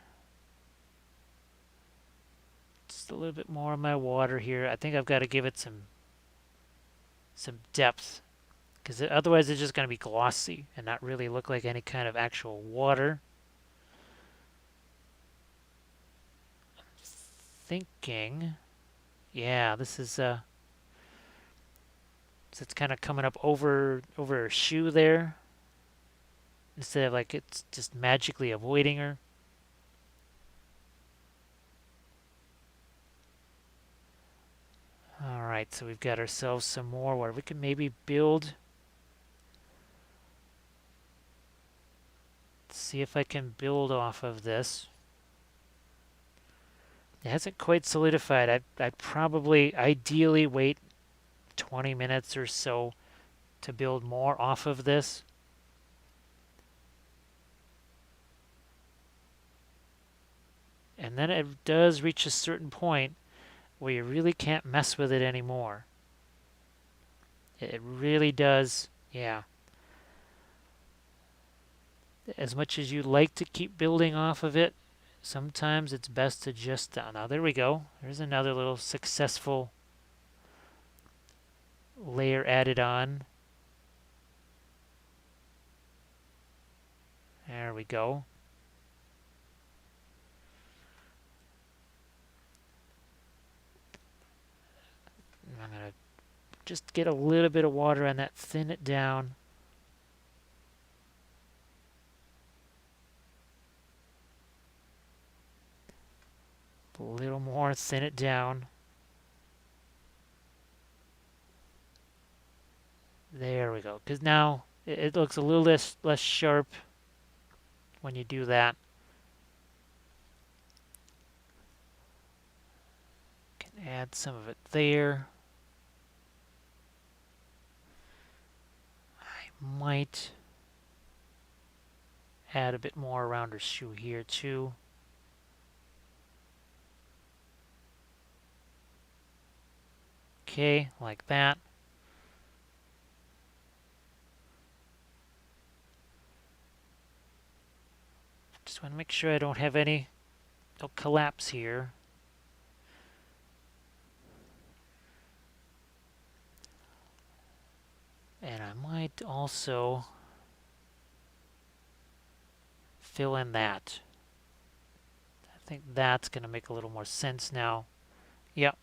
Just a little bit more of my water here. I think I've got to give it some depth, because otherwise it's just going to be glossy and not really look like any kind of actual water. Thinking, yeah, this is so it's kind of coming up over her shoe there, instead of like it's just magically avoiding her. All right, so we've got ourselves some more where we can maybe build. Let's see if I can build off of this. It hasn't quite solidified. I'd probably ideally wait 20 minutes or so to build more off of this. And then it does reach a certain point where you really can't mess with it anymore. It really does, yeah. As much as you like to keep building off of it, sometimes it's best to just, now there we go. There's another little successful layer added on. There we go. I'm going to just get a little bit of water on that, thin it down. A little more, thin it down. There we go. Because now it looks a little less sharp when you do that. Can add some of it there. I might add a bit more around her shoe here too. Okay, like that. Just want to make sure I don't have any collapse here. And I might also fill in that. I think that's going to make a little more sense now. Yep.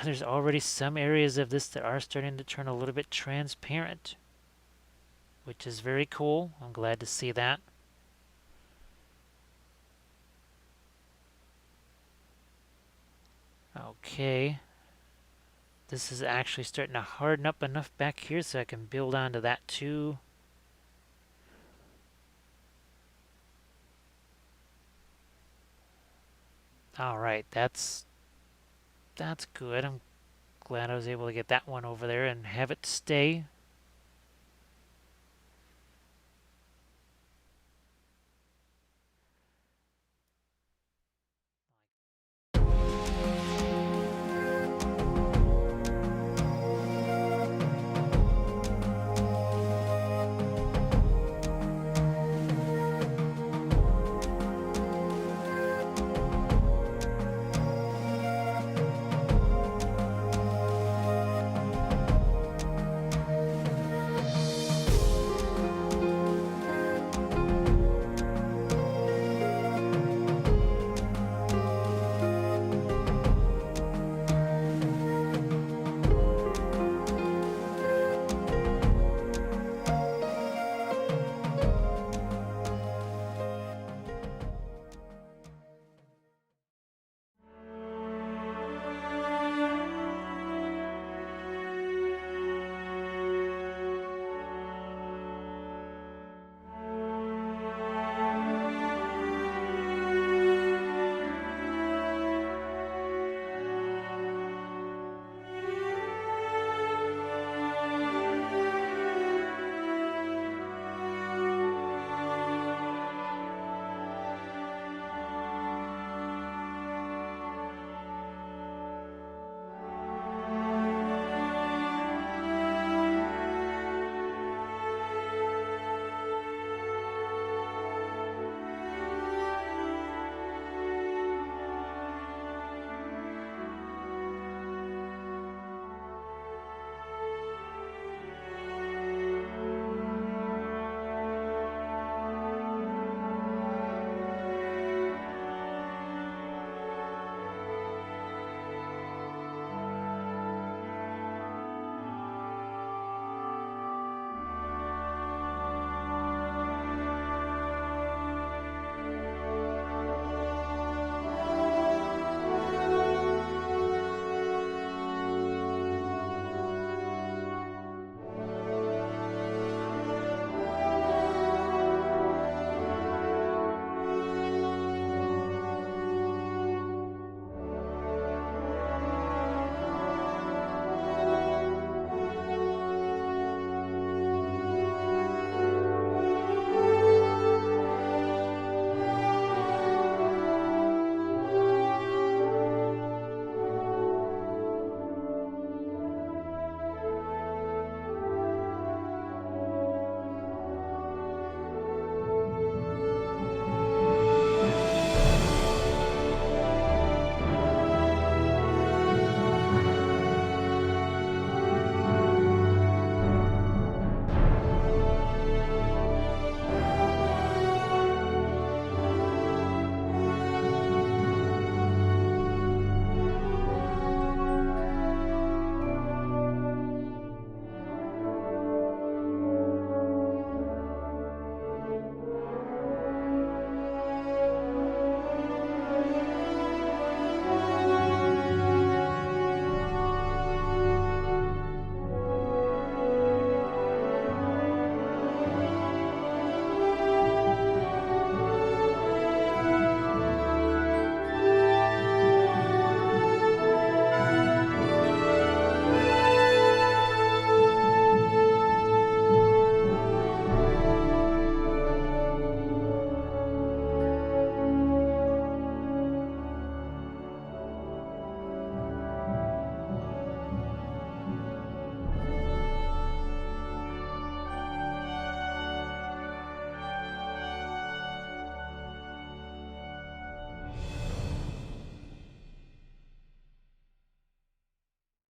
There's already some areas of this that are starting to turn a little bit transparent, which is very cool. I'm glad to see that. Okay, this is actually starting to harden up enough back here so I can build onto that too. All right, that's good. I'm glad I was able to get that one over there and have it stay.